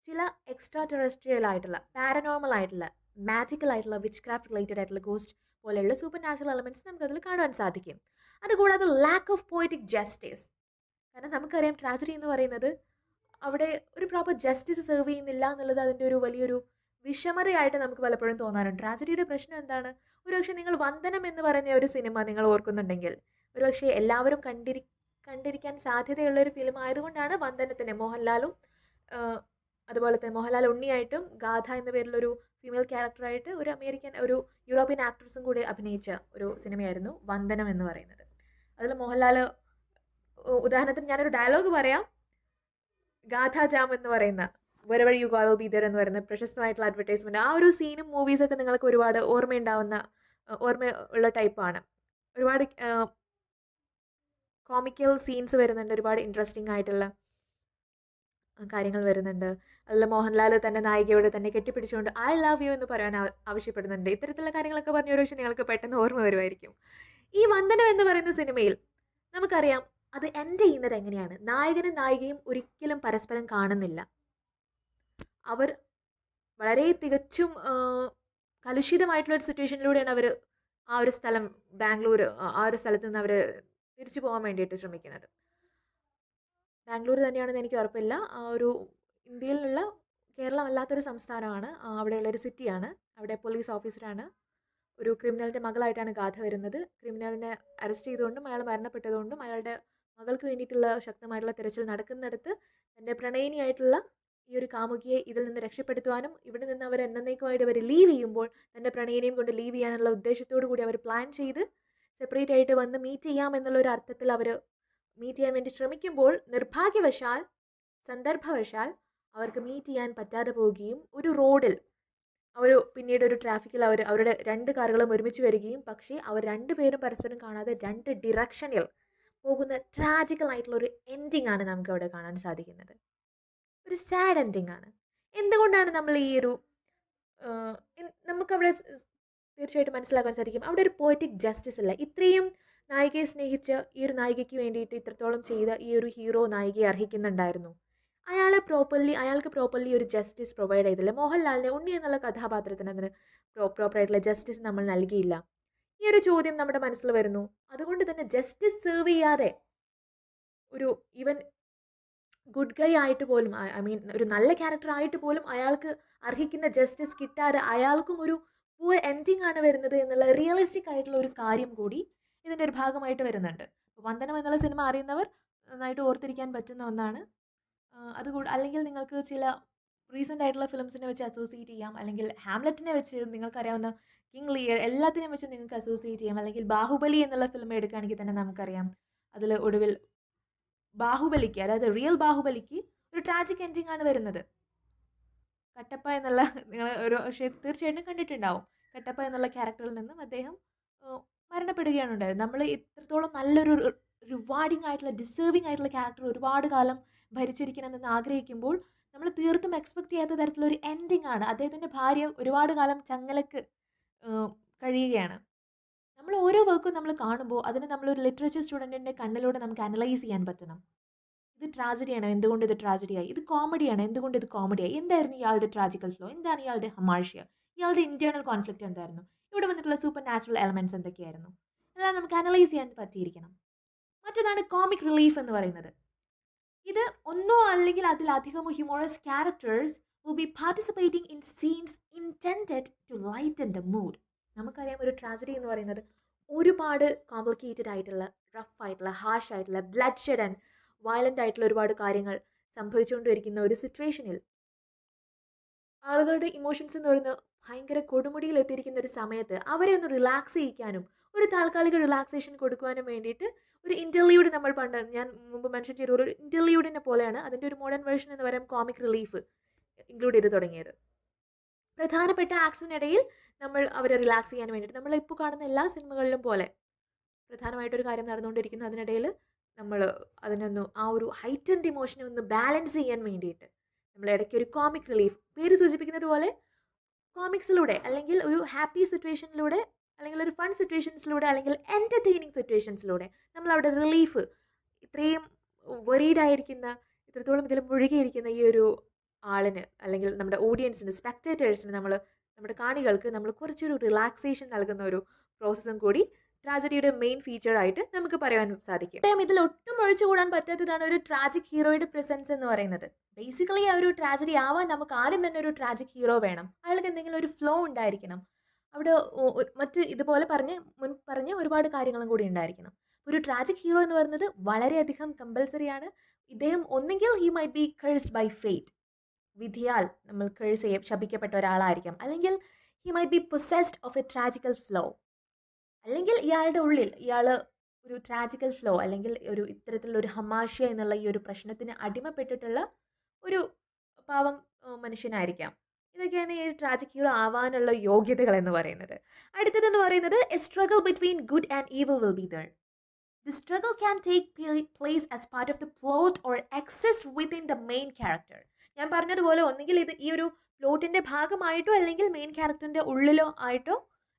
ചില എക്സ്ട്രാ ടെറസ്ട്രിയൽ ആയിട്ടുള്ള, പാരനോർമൽ ആയിട്ടുള്ള, മാജിക്കൽ ആയിട്ടുള്ള, വിച്ച് ക്രാഫ്റ്റ് റിലേറ്റഡ് ആയിട്ടുള്ള ഗോസ്റ്റ് പോലെയുള്ള സൂപ്പർ നാച്ചുറൽ എലമെൻറ്റ്സ് നമുക്കതിൽ കാണുവാൻ സാധിക്കും. അതുകൂടാതെ ലാക്ക് ഓഫ് പോയറ്റിക് ജസ്റ്റിസ്. കാരണം നമുക്കറിയാം ട്രാജഡി എന്ന് പറയുന്നത് അവിടെ ഒരു പ്രോപ്പർ ജസ്റ്റിസ് സെർവ് ചെയ്യുന്നില്ല എന്നുള്ളത് അതിൻ്റെ ഒരു വലിയൊരു വിഷമതയായിട്ട് നമുക്ക് പലപ്പോഴും തോന്നാറുണ്ട്. ട്രാജഡിയുടെ പ്രശ്നം എന്താണ്? ഒരുപക്ഷെ നിങ്ങൾ വന്ദനം എന്ന് പറഞ്ഞ ഒരു സിനിമ നിങ്ങൾ ഓർക്കുന്നുണ്ടെങ്കിൽ, ഒരുപക്ഷെ എല്ലാവരും കണ്ടിരിക്കാൻ സാധ്യതയുള്ള ഒരു ഫിലിം ആയതുകൊണ്ടാണ് വന്ദനത്തിന് മോഹൻലാലും അതുപോലെ തന്നെ മോഹൻലാൽ ഉണ്ണിയായിട്ടും ഗാഥ എന്ന പേരിലൊരു ഫീമെയിൽ ക്യാരക്ടറായിട്ട് ഒരു ഒരു യൂറോപ്യൻ ആക്ട്രസും കൂടി അഭിനയിച്ച ഒരു സിനിമയായിരുന്നു വന്ദനം എന്ന് പറയുന്നത്. അതിൽ മോഹൻലാൽ, ഉദാഹരണത്തിന് ഞാനൊരു ഡയലോഗ് പറയാം, ഗാഥ ജാം എന്ന് പറയുന്ന wherever you go I will be there എന്ന് പറയുന്ന പ്രശസ്തമായിട്ടുള്ള അഡ്വർടൈസ്മെൻറ്റ്, ആ ഒരു സീനും മൂവീസൊക്കെ നിങ്ങൾക്ക് ഒരുപാട് ഓർമ്മ ഉള്ള ടൈപ്പാണ്. ഒരുപാട് കോമിക്കൽ സീൻസ് വരുന്നുണ്ട്, ഒരുപാട് ഇൻട്രസ്റ്റിംഗ് ആയിട്ടുള്ള കാര്യങ്ങൾ വരുന്നുണ്ട്. അതിൽ മോഹൻലാൽ തന്നെ നായികയോട് തന്നെ കെട്ടിപ്പിടിച്ചുകൊണ്ട് ഐ ലവ് യു എന്ന് പറയാൻ ആവശ്യപ്പെടുന്നുണ്ട്. ഇത്തരത്തിലുള്ള കാര്യങ്ങളൊക്കെ പറഞ്ഞ ഒരു പക്ഷേ നിങ്ങൾക്ക് പെട്ടെന്ന് ഓർമ്മ വരുമായിരിക്കും. ഈ വന്ദനം എന്ന് പറയുന്ന സിനിമയിൽ നമുക്കറിയാം അത് എൻഡ് ചെയ്യുന്നത് എങ്ങനെയാണ്. നായകനും നായികയും ഒരിക്കലും പരസ്പരം കാണുന്നില്ല. അവർ വളരെ തികച്ചും കലുഷിതമായിട്ടുള്ള ഒരു സിറ്റുവേഷനിലൂടെയാണ് അവർ ആ ഒരു സ്ഥലം ബാംഗ്ലൂർ ആ ഒരു സ്ഥലത്ത് നിന്ന് അവർ തിരിച്ചു പോകാൻ വേണ്ടിയിട്ട് ശ്രമിക്കുന്നത്. ബാംഗ്ലൂർ തന്നെയാണെന്ന് എനിക്ക് ഉറപ്പില്ല. ആ ഒരു ഇന്ത്യയിലുള്ള കേരളം അല്ലാത്തൊരു സംസ്ഥാനമാണ്. അവിടെയുള്ളൊരു സിറ്റിയാണ്. അവിടെ പോലീസ് ഓഫീസറാണ്. ഒരു ക്രിമിനലിൻ്റെ മകളായിട്ടാണ് ഗാഥ വരുന്നത്. ക്രിമിനലിനെ അറസ്റ്റ് ചെയ്തുകൊണ്ടും അയാൾ മരണപ്പെട്ടതുകൊണ്ടും അയാളുടെ മകൾക്ക് വേണ്ടിയിട്ടുള്ള ശക്തമായിട്ടുള്ള തിരച്ചിൽ നടക്കുന്നിടത്ത് തൻ്റെ പ്രണയിനിയായിട്ടുള്ള ഈ ഒരു കാമുകിയെ ഇതിൽ നിന്ന് രക്ഷപ്പെടുത്തുവാനും ഇവിടെ നിന്ന് അവർ എന്നേക്കുമായിട്ട് അവർ ലീവ് ചെയ്യുമ്പോൾ തൻ്റെ പ്രണയിനെയും കൊണ്ട് ലീവ് ചെയ്യാനുള്ള ഉദ്ദേശത്തോടു കൂടി അവർ പ്ലാൻ ചെയ്ത് സെപ്പറേറ്റ് ആയിട്ട് വന്ന് മീറ്റ് ചെയ്യാം എന്നുള്ളൊരു അർത്ഥത്തിൽ അവർ മീറ്റ് ചെയ്യാൻ വേണ്ടി ശ്രമിക്കുമ്പോൾ നിർഭാഗ്യവശാൽ സന്ദർഭവശാൽ അവർക്ക് മീറ്റ് ചെയ്യാൻ പറ്റാതെ പോവുകയും ഒരു റോഡിൽ അവർ പിന്നീട് ഒരു ട്രാഫിക്കിൽ അവരുടെ രണ്ട് കാറുകളും ഒരുമിച്ച് വരികയും പക്ഷേ അവർ രണ്ടുപേരും പരസ്പരം കാണാതെ രണ്ട് ഡിറക്ഷനിൽ പോകുന്ന ട്രാജിക്കൽ ആയിട്ടുള്ള ഒരു എൻഡിങ് ആണ് നമുക്ക് അവിടെ കാണാൻ സാധിക്കുന്നത്. ഒരു സാഡ് എൻഡിങ് ആണ്. എന്തുകൊണ്ടാണ് നമ്മൾ ഈ ഒരു നമുക്കവിടെ തീർച്ചയായിട്ടും മനസ്സിലാക്കാൻ സാധിക്കും അവിടെ ഒരു പോയറ്റിക് ജസ്റ്റിസ് അല്ല. ഇത്രയും നായികയെ സ്നേഹിച്ച ഈ ഒരു നായികയ്ക്ക് വേണ്ടിയിട്ട് ഇത്രത്തോളം ചെയ്ത ഈ ഒരു ഹീറോ നായികയെ അർഹിക്കുന്നുണ്ടായിരുന്നു. അയാൾക്ക് പ്രോപ്പർലി ഒരു ജസ്റ്റിസ് പ്രൊവൈഡ് ചെയ്തില്ല. മോഹൻലാലിനെ ഉണ്ണി എന്നുള്ള കഥാപാത്രത്തിന് അതിന് പ്രോപ്പറായിട്ടുള്ള ജസ്റ്റിസ് നമ്മൾ നൽകിയില്ല. ഈ ഒരു ചോദ്യം നമ്മുടെ മനസ്സിൽ വരുന്നു. അതുകൊണ്ട് തന്നെ ജസ്റ്റിസ് സെർവ് ചെയ്യാതെ ഒരു ഈവൻ ഗുഡ് ഗൈ ആയിട്ട് പോലും ഐ മീൻ ഒരു നല്ല ക്യാരക്ടർ ആയിട്ട് പോലും അയാൾക്ക് അർഹിക്കുന്ന ജസ്റ്റിസ് കിട്ടാതെ അയാൾക്കും ഒരു പൂർ എൻഡിങ് ആണ് വരുന്നത് എന്നുള്ള റിയലിസ്റ്റിക് ആയിട്ടുള്ള ഒരു കാര്യം കൂടി ഇതിൻ്റെ ഒരു ഭാഗമായിട്ട് വരുന്നുണ്ട്. വന്ദനം എന്നുള്ള സിനിമ അറിയുന്നവർ നന്നായിട്ട് ഓർത്തിരിക്കാൻ പറ്റുന്ന ഒന്നാണ്. അതുകൂടി അല്ലെങ്കിൽ നിങ്ങൾക്ക് ചില റീസെൻ്റ് ആയിട്ടുള്ള ഫിലിംസിനെ വെച്ച് അസോസിയേറ്റ് ചെയ്യാം. അല്ലെങ്കിൽ ഹാംലെറ്റിനെ വെച്ച് നിങ്ങൾക്കറിയാവുന്ന കിങ് ലിയർ എല്ലാത്തിനെയും വെച്ച് നിങ്ങൾക്ക് അസോസിയേറ്റ് ചെയ്യാം. അല്ലെങ്കിൽ ബാഹുബലി എന്നുള്ള ഫിലിം എടുക്കുകയാണെങ്കിൽ തന്നെ നമുക്കറിയാം അതിൽ ഒടുവിൽ ബാഹുബലിക്ക്, അതായത് റിയൽ ബാഹുബലിക്ക് ഒരു ട്രാജിക് എൻഡിങ് ആണ് വരുന്നത്. കട്ടപ്പ എന്നുള്ള നിങ്ങൾ ഒരു തീർച്ചയായിട്ടും കണ്ടിട്ടുണ്ടാവും. കട്ടപ്പ എന്നുള്ള ക്യാരക്ടറിൽ നിന്നും അദ്ദേഹം മരണപ്പെടുകയാണ് ഉണ്ടായത്. നമ്മൾ ഇത്രത്തോളം നല്ലൊരു റിവാർഡിങ് ആയിട്ടുള്ള ഡിസേർവിങ് ആയിട്ടുള്ള ക്യാരക്ടർ ഒരുപാട് കാലം ഭരിച്ചിരിക്കണമെന്ന് ആഗ്രഹിക്കുമ്പോൾ നമ്മൾ തീർത്തും എക്സ്പെക്ട് ചെയ്യാത്ത തരത്തിലൊരു എൻഡിങ് ആണ്. അദ്ദേഹത്തിൻ്റെ ഭാര്യ ഒരുപാട് കാലം ചങ്ങലക്ക് കഴിയുകയാണ്. നമ്മൾ ഓരോ വർക്കും നമ്മൾ കാണുമ്പോൾ അതിന് നമ്മളൊരു ലിറ്ററേച്ചർ സ്റ്റുഡൻറ്റിൻ്റെ കണ്ണിലൂടെ നമുക്ക് അനലൈസ് ചെയ്യാൻ പറ്റണം. ഇത് ട്രാജഡിയാണ്, എന്തുകൊണ്ട് ഇത് ട്രാജഡിയായി? ഇത് കോമഡിയാണ്, എന്തുകൊണ്ട് ഇത് കോമഡിയായി? എന്തായിരുന്നു ഇയാളുടെ ട്രാജിക്കൽ ഫ്ലോ? എന്താണ് ഇയാളുടെ ഹമാർഷ്യ? ഇയാളുടെ ഇന്റേണൽ കോൺഫ്ലിക്റ്റ് എന്തായിരുന്നു? ഇവിടെ വന്നിട്ടുള്ള സൂപ്പർ നാച്ചുറൽ എലമെന്റ്സ് എന്തൊക്കെയായിരുന്നു? എല്ലാം നമുക്ക് അനലൈസ് ചെയ്യാൻ പറ്റിയിരിക്കണം. മറ്റൊന്നാണ് കോമിക് റിലീഫ് എന്ന് പറയുന്നത്. ഇത് ഒന്നോ അല്ലെങ്കിൽ അതിലധികമോ humorous characters will be participating in scenes intended to lighten the mood. നമുക്കറിയാം ഒരു ട്രാജഡി എന്ന് പറയുന്നത് ഒരുപാട് കോംപ്ലിക്കേറ്റഡ് ആയിട്ടുള്ള, റഫ് ആയിട്ടുള്ള, ഹാർഷ് ആയിട്ടുള്ള, ബ്ലഡ് ഷെഡ് ആൻഡ് വയലൻ്റ് ആയിട്ടുള്ള ഒരുപാട് കാര്യങ്ങൾ സംഭവിച്ചുകൊണ്ടിരിക്കുന്ന ഒരു സിറ്റുവേഷനിൽ ആളുകളുടെ ഇമോഷൻസ് എന്ന് പറയുന്ന ഭയങ്കര കൊടുമുടിയിൽ എത്തിയിരിക്കുന്ന ഒരു സമയത്ത് അവരെ ഒന്ന് റിലാക്സ് ചെയ്യിക്കാനും ഒരു താൽക്കാലിക റിലാക്സേഷൻ കൊടുക്കുവാനും വേണ്ടിയിട്ട് ഒരു ഇൻ്റർലൂഡ് നമ്മൾ പണ്ട് ഞാൻ മുമ്പ് മെൻഷൻ ചെയ്ത ഒരു ഇൻ്റർലൂഡിനെ പോലെയാണ് അതിൻ്റെ ഒരു മോഡേൺ വേർഷൻ എന്ന് പറയാം കോമിക് റിലീഫ് ഇൻക്ലൂഡ് ചെയ്ത് തുടങ്ങിയത്. പ്രധാനപ്പെട്ട ആക്ട്സിനിടയിൽ നമ്മൾ അവരെ റിലാക്സ് ചെയ്യാൻ വേണ്ടിയിട്ട് നമ്മൾ ഇപ്പോൾ കാണുന്ന എല്ലാ സിനിമകളിലും പോലെ പ്രധാനമായിട്ടൊരു കാര്യം നടന്നുകൊണ്ടിരിക്കുന്നു. അതിനിടയിൽ നമ്മൾ അതിനൊന്ന് ആ ഒരു ഹൈറ്റൻഡ് ഇമോഷനെ ഒന്ന് ബാലൻസ് ചെയ്യാൻ വേണ്ടിയിട്ട് നമ്മൾ ഇടയ്ക്ക് ഒരു കോമിക് റിലീഫ്, പേര് സൂചിപ്പിക്കുന്നത് പോലെ കോമിക്സിലൂടെ അല്ലെങ്കിൽ ഒരു ഹാപ്പി സിറ്റുവേഷനിലൂടെ അല്ലെങ്കിൽ ഒരു ഫൺ സിറ്റുവേഷൻസിലൂടെ അല്ലെങ്കിൽ എൻ്റർടൈനിങ് സിറ്റുവേഷൻസിലൂടെ നമ്മൾ അവിടെ റിലീഫ്, ഇത്രയും വറീഡായിരിക്കുന്ന, ഇത്രത്തോളം ഇതിൽ മുഴുകിയിരിക്കുന്ന ഈ ഒരു ആളിന് അല്ലെങ്കിൽ നമ്മുടെ ഓഡിയൻസിന്, സ്പെക്ടേറ്റേഴ്സിന്, നമ്മുടെ കാണികൾക്ക് നമ്മൾ കുറച്ചൊരു റിലാക്സേഷൻ നൽകുന്ന ഒരു പ്രോസസ്സും കൂടി ട്രാജഡിയുടെ മെയിൻ ഫീച്ചറായിട്ട് നമുക്ക് പറയാൻ സാധിക്കും. ഇതിൽ ഒട്ടും ഒഴിച്ചുകൂടാൻ പറ്റാത്തതാണ് ഒരു ട്രാജിക് ഹീറോയുടെ പ്രസൻസ് എന്ന് പറയുന്നത്. ബേസിക്കലി ആ ഒരു ട്രാജഡി ആവാൻ നമുക്ക് ആദ്യം തന്നെ ഒരു ട്രാജിക് ഹീറോ വേണം. അയാൾക്ക് എന്തെങ്കിലും ഒരു ഫ്ലോ ഉണ്ടായിരിക്കണം. അവിടെ മറ്റ് ഇതുപോലെ പറഞ്ഞ ഒരുപാട് കാര്യങ്ങളും കൂടി ഉണ്ടായിരിക്കണം. ഒരു ട്രാജിക് ഹീറോ എന്ന് പറയുന്നത് വളരെയധികം കമ്പൽസറിയാണ്. ഇദ്ദേഹം ഒന്നെങ്കിൽ he might be cursed by fate, വിധിയാൽ നമ്മൾ ശപിക്കപ്പെട്ട ഒരാളായിരിക്കാം, അല്ലെങ്കിൽ he might be possessed of a tragical flaw, അല്ലെങ്കിൽ ഇയാളുടെ ഉള്ളിൽ ഇയാൾ ഒരു ട്രാജിക്കൽ ഫ്ലോ അല്ലെങ്കിൽ ഒരു ഇത്തരത്തിലുള്ള ഒരു ഹമാഷ്യ എന്നുള്ള ഈ ഒരു പ്രശ്നത്തിന് അടിമപ്പെട്ടിട്ടുള്ള ഒരു പാവം മനുഷ്യനായിരിക്കാം. ഇതൊക്കെയാണ് ഈ ട്രാജിക് ഹീറോ ആവാനുള്ള യോഗ്യതകൾ എന്ന് പറയുന്നത്. അടുത്തതെന്ന് പറയുന്നത് A struggle between good and evil will be there. The struggle can take place as part of the plot or exist within the main character. ഞാൻ പറഞ്ഞതുപോലെ ഒന്നുകിൽ ഇത് ഈ ഒരു പ്ലോട്ടിൻ്റെ ഭാഗമായിട്ടോ അല്ലെങ്കിൽ മെയിൻ ക്യാരക്ടറിൻ്റെ ഉള്ളിലോ ആയിട്ടോ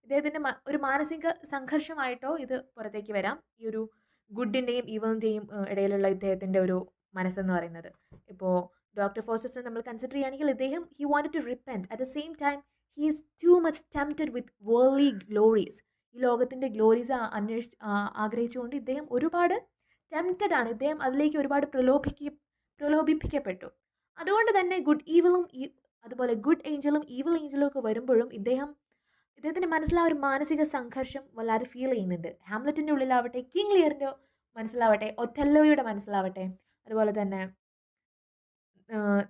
ഇദ്ദേഹത്തിൻ്റെ ഒരു മാനസിക സംഘർഷമായിട്ടോ ഇത് പുറത്തേക്ക് വരാം. ഈ ഒരു ഗുഡിൻ്റെയും ഈവലിൻ്റെയും ഇടയിലുള്ള ഇദ്ദേഹത്തിൻ്റെ ഒരു മനസ്സെന്ന് പറയുന്നത്. ഇപ്പോൾ ഡോക്ടർ ഫോസ്റ്റർ നമ്മൾ കൺസിഡർ ചെയ്യുകയാണെങ്കിൽ ഇദ്ദേഹം he wanted to repent at the same time he is too much tempted with worldly glories. ഈ ലോകത്തിൻ്റെ ഗ്ലോറീസ് ആഗ്രഹിച്ചുകൊണ്ട് ഇദ്ദേഹം ഒരുപാട് ടെംപ്റ്റഡ് ആണ്. ഇദ്ദേഹം അതിലേക്ക് ഒരുപാട് പ്രലോഭിപ്പിക്കപ്പെട്ടു. അതുകൊണ്ട് തന്നെ അതുപോലെ ഗുഡ് ഏഞ്ചലും ഈവിൾ ഏഞ്ചലും ഒക്കെ വരുമ്പോഴും ഇദ്ദേഹത്തിൻ്റെ മനസ്സിൽ ആ ഒരു മാനസിക സംഘർഷം വല്ലാതെ ഫീൽ ചെയ്യുന്നുണ്ട്. ഹാംലെറ്റിൻ്റെ ഉള്ളിലാവട്ടെ, കിങ് ലിയറിൻ്റെ മനസ്സിലാവട്ടെ, ഒഥെല്ലോയുടെ മനസ്സിലാവട്ടെ, അതുപോലെ തന്നെ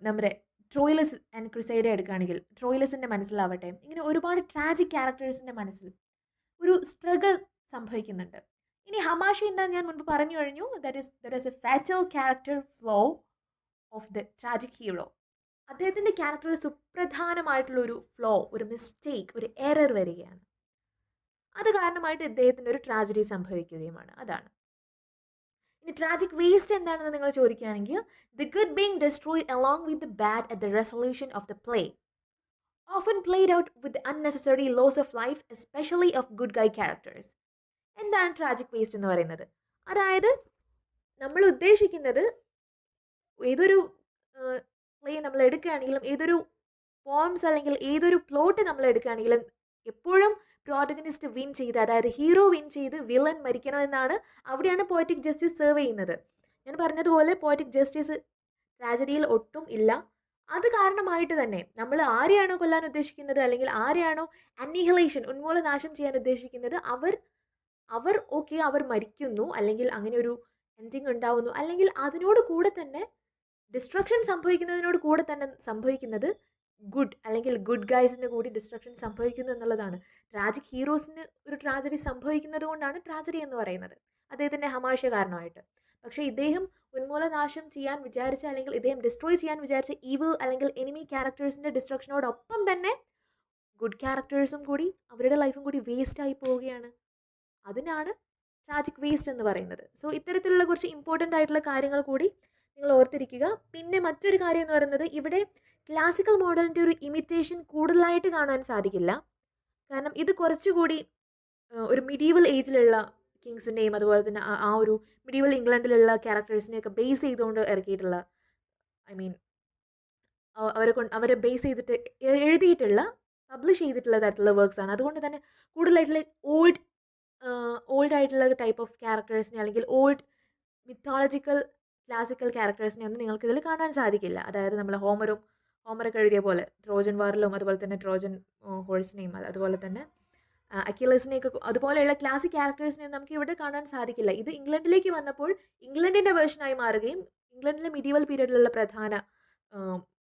നമ്മുടെ ട്രോയിലസ് ആൻഡ് ക്രിസൈഡ എടുക്കുകയാണെങ്കിൽ ട്രോയിലസിൻ്റെ മനസ്സിലാവട്ടെ, ഇങ്ങനെ ഒരുപാട് ട്രാജിക് ക്യാരക്ടേഴ്സിൻ്റെ മനസ്സിൽ ഒരു സ്ട്രഗിൾ സംഭവിക്കുന്നുണ്ട്. ഇനി ഹമാഷി എന്താണെന്ന് ഞാൻ മുൻപ് പറഞ്ഞു കഴിഞ്ഞു. That is A fatal character flow of the tragic hero. അദ്ദേഹത്തിൻ്റെ ക്യാരക്ടറിൽ സുപ്രധാനമായിട്ടുള്ളൊരു ഫ്ലോ, ഒരു മിസ്റ്റേക്ക്, ഒരു എറർ വരികയാണ്. അത് കാരണമായിട്ട് ഇദ്ദേഹത്തിൻ്റെ ഒരു ട്രാജഡി സംഭവിക്കുകയുമാണ്. അതാണ്. ഇനി ട്രാജിക് വേസ്റ്റ് എന്താണെന്ന് നിങ്ങൾ ചോദിക്കുകയാണെങ്കിൽ, the good being destroyed along with the bad at the resolution of the play, often played out with unnecessary loss of life, especially of good guy characters. എന്താണ് ട്രാജിക് വേസ്റ്റ് എന്ന് പറയുന്നത്? അതായത് നമ്മൾ ഉദ്ദേശിക്കുന്നത് ഏതൊരു പ്ലേ നമ്മൾ എടുക്കുകയാണെങ്കിലും, ഏതൊരു പോംസ് അല്ലെങ്കിൽ ഏതൊരു പ്ലോട്ട് നമ്മൾ എടുക്കുകയാണെങ്കിലും എപ്പോഴും പ്രോട്ടഗനിസ്റ്റ് വിൻ ചെയ്ത്, അതായത് ഹീറോ വിൻ ചെയ്ത് വില്ലൻ മരിക്കണമെന്നാണ്. അവിടെയാണ് പോയറ്റിക് ജസ്റ്റിസ് സെർവ് ചെയ്യുന്നത്. ഞാൻ പറഞ്ഞതുപോലെ പോയറ്റിക് ജസ്റ്റിസ് ട്രാജഡിയിൽ ഒട്ടും ഇല്ല. അത് കാരണമായിട്ട് തന്നെ നമ്മൾ ആരെയാണോ കൊല്ലാൻ ഉദ്ദേശിക്കുന്നത്, അല്ലെങ്കിൽ ആരെയാണോ അന്നിഹിലേഷൻ, ഉന്മൂലനാശം ചെയ്യാൻ ഉദ്ദേശിക്കുന്നത്, അവർ മരിക്കുന്നു, അല്ലെങ്കിൽ അങ്ങനെ ഒരു എൻഡിങ് ഉണ്ടാവുന്നു, അല്ലെങ്കിൽ അതിനോട് കൂടെ തന്നെ ഡിസ്ട്രക്ഷൻ സംഭവിക്കുന്നതിനോട് കൂടെ തന്നെ സംഭവിക്കുന്നത് ഗുഡ് അല്ലെങ്കിൽ ഗുഡ് ഗൈസിന് കൂടി ഡിസ്ട്രക്ഷൻ സംഭവിക്കുന്നു എന്നുള്ളതാണ്. ട്രാജിക് ഹീറോസിന് ഒരു ട്രാജഡി സംഭവിക്കുന്നത് കൊണ്ടാണ് ട്രാജഡി എന്ന് പറയുന്നത്, അദ്ദേഹത്തിൻ്റെ ഹമാഷ കാരണമായിട്ട്. പക്ഷേ ഇദ്ദേഹം ഉന്മൂലനാശം ചെയ്യാൻ വിചാരിച്ച, അല്ലെങ്കിൽ ഇദ്ദേഹം ഡിസ്ട്രോയ് ചെയ്യാൻ വിചാരിച്ച ഈവിൾ അല്ലെങ്കിൽ എനിമി ക്യാരക്ടേഴ്സിൻ്റെ ഡിസ്ട്രക്ഷനോടൊപ്പം തന്നെ ഗുഡ് ക്യാരക്ടേഴ്സും കൂടി അവരുടെ ലൈഫും കൂടി വേസ്റ്റായി പോവുകയാണ്. അതിനാണ് ട്രാജിക് വേസ്റ്റ് എന്ന് പറയുന്നത്. സോ ഇത്തരത്തിലുള്ള കുറച്ച് ഇമ്പോർട്ടൻ്റ് ആയിട്ടുള്ള കാര്യങ്ങൾ കൂടി നിങ്ങൾ ഓർത്തിരിക്കുക. പിന്നെ മറ്റൊരു കാര്യം എന്ന് പറയുന്നത്, ഇവിടെ ക്ലാസിക്കൽ മോഡലിൻ്റെ ഒരു ഇമിറ്റേഷൻ കൂടുതലായിട്ട് കാണാൻ സാധിക്കില്ല. കാരണം ഇത് കുറച്ചുകൂടി ഒരു മിഡീവൽ ഏജിലുള്ള കിങ്സിൻ്റെയും അതുപോലെ തന്നെ ആ ഒരു മിഡീവൽ ഇംഗ്ലണ്ടിലുള്ള ക്യാരക്ടേഴ്സിനെയൊക്കെ ബേസ് ചെയ്തുകൊണ്ട് ഇറക്കിയിട്ടുള്ള, അവരെ ബേസ് ചെയ്തിട്ട് എഴുതിയിട്ടുള്ള, പബ്ലിഷ് ചെയ്തിട്ടുള്ള തരത്തിലുള്ള വർക്ക്സ് ആണ്. അതുകൊണ്ട് തന്നെ കൂടുതലായിട്ടുള്ള ഓൾഡ് ആയിട്ടുള്ള ടൈപ്പ് ഓഫ് ക്യാരക്ടേഴ്സിനെ, അല്ലെങ്കിൽ ഓൾഡ് മിത്തോളജിക്കൽ ക്ലാസിക്കൽ ക്യാരക്ടേഴ്സിനെ ഒന്നും നിങ്ങൾക്കിതിൽ കാണാൻ സാധിക്കില്ല. അതായത് നമ്മൾ ഹോമറൊക്കെ എഴുതിയ പോലെ ട്രോജൻ വാറിലും അതുപോലെ തന്നെ ട്രോജൻ ഹോഴ്സിനെയും അതുപോലെ തന്നെ അക്കിലസിനെയൊക്കെ അതുപോലെയുള്ള ക്ലാസിക് ക്യാരക്ടേഴ്സിനെ നമുക്ക് ഇവിടെ കാണാൻ സാധിക്കില്ല. ഇത് ഇംഗ്ലണ്ടിലേക്ക് വന്നപ്പോൾ ഇംഗ്ലണ്ടിൻ്റെ വേർഷനായി മാറുകയും ഇംഗ്ലണ്ടിലെ മിഡീവൽ പീരീഡിലുള്ള പ്രധാന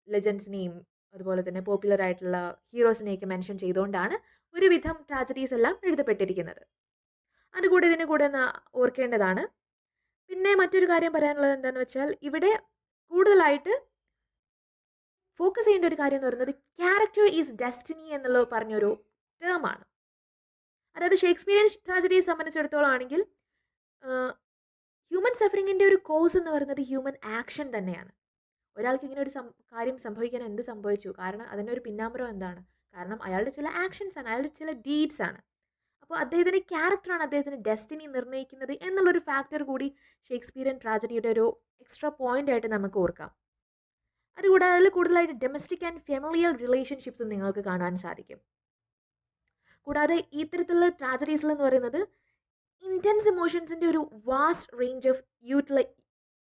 ലെജൻസിനെയും അതുപോലെ തന്നെ പോപ്പുലർ ആയിട്ടുള്ള ഹീറോസിനെയൊക്കെ മെൻഷൻ ചെയ്തുകൊണ്ടാണ് ഒരുവിധം ട്രാജഡീസ് എല്ലാം എഴുതപ്പെട്ടിരിക്കുന്നത്. അതുകൂടെ ഇതിന് കൂടെ ഒന്ന് ഓർക്കേണ്ടതാണ്. പിന്നെ മറ്റൊരു കാര്യം പറയാനുള്ളത് എന്താണെന്ന് വെച്ചാൽ, ഇവിടെ കൂടുതലായിട്ട് ഫോക്കസ് ചെയ്യേണ്ട ഒരു കാര്യം എന്ന് പറയുന്നത് ക്യാരക്ടർ ഈസ് ഡെസ്റ്റിനി എന്നുള്ള പറഞ്ഞൊരു ടേമാണ്. അതായത് ഷേക്സ്പിയൻ ട്രാജഡിയെ സംബന്ധിച്ചിടത്തോളം ആണെങ്കിൽ ഹ്യൂമൻ സഫറിങ്ങിൻ്റെ ഒരു കോസ് എന്ന് പറയുന്നത് ഹ്യൂമൻ ആക്ഷൻ തന്നെയാണ്. ഒരാൾക്ക് ഇങ്ങനെ ഒരു കാര്യം സംഭവിക്കാൻ എന്ത് സംഭവിച്ചു? കാരണം അതിൻ്റെ ഒരു പിന്നാമ്പുറം എന്താണ്? കാരണം അയാളുടെ ചില ആക്ഷൻസ് ആണ്, അയാളുടെ ചില ഡീഡ്സ് ആണ്. അപ്പോൾ അദ്ദേഹത്തിൻ്റെ ക്യാരക്ടറാണ് അദ്ദേഹത്തിൻ്റെ ഡെസ്റ്റിനി നിർണ്ണയിക്കുന്നത് എന്നുള്ളൊരു ഫാക്ടർ കൂടി ഷേക്സ്പിയൻ ട്രാജഡിയുടെ ഒരു എക്സ്ട്രാ പോയിന്റ് ആയിട്ട് നമുക്ക് ഓർക്കാം. അതുകൂടാതെ അതിൽ കൂടുതലായിട്ട് ഡൊമസ്റ്റിക് ആൻഡ് ഫെമിലിയൽ റിലേഷൻഷിപ്സും നിങ്ങൾക്ക് കാണാൻ സാധിക്കും. കൂടാതെ ഇത്തരത്തിലുള്ള ട്രാജഡീസിൽ എന്ന് പറയുന്നത് ഇൻറ്റൻസ് ഇമോഷൻസിൻ്റെ ഒരു വാസ്റ്റ് റേഞ്ച് ഓഫ്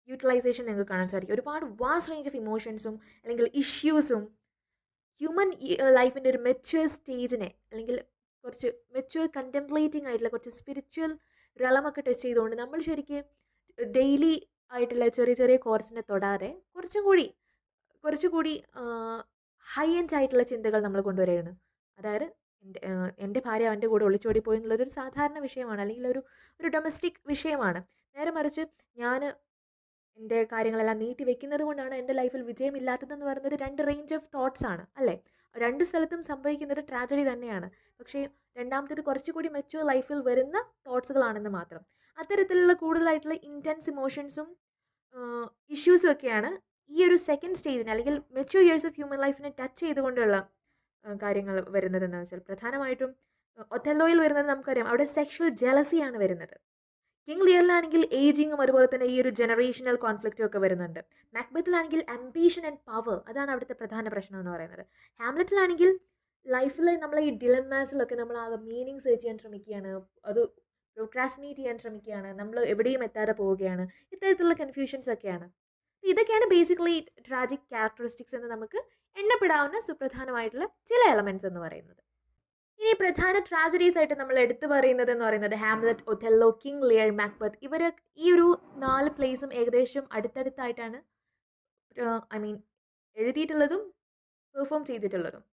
യൂട്ടിലൈസേഷൻ നിങ്ങൾക്ക് കാണാൻ സാധിക്കും. ഒരുപാട് വാസ്റ്റ് റേഞ്ച് ഓഫ് ഇമോഷൻസും അല്ലെങ്കിൽ ഇഷ്യൂസും ഹ്യൂമൻ ലൈഫിൻ്റെ ഒരു മെച്യൂർ സ്റ്റേജിനെ, അല്ലെങ്കിൽ കുറച്ച് മെച്യൂർ കണ്ടംപ്ലേറ്റിംഗ് ആയിട്ടുള്ള കുറച്ച് സ്പിരിച്വൽ റലമൊക്കെ ടച്ച് ചെയ്തുകൊണ്ട് നമ്മൾ ശരിക്കും ഡെയിലി ആയിട്ടുള്ള ചെറിയ ചെറിയ കോഴ്സിനെ തൊടാതെ കുറച്ചുകൂടി ഹൈ എൻഡ് ആയിട്ടുള്ള ചിന്തകൾ നമ്മൾ കൊണ്ടുവരികയാണ്. അതായത് എൻ്റെ ഭാര്യ അവൻ്റെ കൂടെ ഒളിച്ചോടി പോയി എന്നുള്ളതൊരു സാധാരണ വിഷയമാണ്, അല്ലെങ്കിൽ ഒരു ഡൊമസ്റ്റിക് വിഷയമാണ്. നേരെ മറിച്ച് ഞാൻ എൻ്റെ കാര്യങ്ങളെല്ലാം നീട്ടി വെക്കുന്നത് കൊണ്ടാണ് എൻ്റെ ലൈഫിൽ വിജയമില്ലാത്തതെന്ന് പറയുന്നത് രണ്ട് റേഞ്ച് ഓഫ് തോട്ട്സ് ആണ്, അല്ലേ? രണ്ട് സ്ഥലത്തും സംഭവിക്കുന്നത് ട്രാജഡി തന്നെയാണ്. പക്ഷേ രണ്ടാമത്തേത് കുറച്ചുകൂടി മെച്യൂർ ലൈഫിൽ വരുന്ന തോട്ട്സുകളാണെന്ന് മാത്രം. അത്തരത്തിലുള്ള കൂടുതലായിട്ടുള്ള ഇൻറ്റൻസ് ഇമോഷൻസും ഇഷ്യൂസും ഒക്കെയാണ് ഈ ഒരു സെക്കൻഡ് സ്റ്റേജിന്, അല്ലെങ്കിൽ മെച്യൂർ ഇയേഴ്സ് ഓഫ് ഹ്യൂമൻ ലൈഫിനെ ടച്ച് ചെയ്തുകൊണ്ടുള്ള കാര്യങ്ങൾ വരുന്നതെന്ന് വെച്ചാൽ പ്രധാനമായിട്ടും ഒഥെല്ലോയിൽ വരുന്നത് നമുക്കറിയാം. അവിടെ സെക്ഷൽ ജലസിയാണ് വരുന്നത്. കിങ് ലിയറിലാണെങ്കിൽ ഏജിങ്ങും അതുപോലെ തന്നെ ഈ ഒരു ജനറേഷണൽ കോൺഫ്ലിക്റ്റും ഒക്കെ വരുന്നുണ്ട്. മാക്ബത്തിലാണെങ്കിൽ അംബീഷൻ ആൻഡ് പവർ, അതാണ് അവിടുത്തെ പ്രധാന പ്രശ്നം എന്ന് പറയുന്നത്. ഹാംലെറ്റിലാണെങ്കിൽ ലൈഫിൽ നമ്മൾ ഈ ഡിലമാസിലൊക്കെ നമ്മൾ ആകെ മീനിങ് സെർച്ച് ചെയ്യാൻ ശ്രമിക്കുകയാണ്, അത് പ്രോക്രാസ്റ്റിനേറ്റ് ചെയ്യാൻ ശ്രമിക്കുകയാണ്, നമ്മൾ എവിടെയും എത്താതെ പോവുകയാണ്, ഇത്തരത്തിലുള്ള കൺഫ്യൂഷൻസ് ഒക്കെയാണ്. ഇതൊക്കെയാണ് ബേസിക്കലി ട്രാജിക് ക്യാരക്ടറിസ്റ്റിക്സ് എന്ന് നമുക്ക് എണ്ണപ്പെടാവുന്ന സുപ്രധാനമായിട്ടുള്ള ചില എലമെന്റ്സ് എന്ന് പറയുന്നത്. ഇനി പ്രധാന ട്രാജഡീസ് ആയിട്ട് നമ്മൾ എടുത്തു പറയുന്നത് എന്ന് പറയുന്നത് Hamlet, Othello, king Lear, Macbeth. ഇവർ ഈ ഒരു 4 പ്ലേസും ഏകദേശം അടുത്തടുത്തായിട്ടാണ് എഴുതിയിട്ടുള്ളതും പെർഫോം ചെയ്തിട്ടുള്ളതും.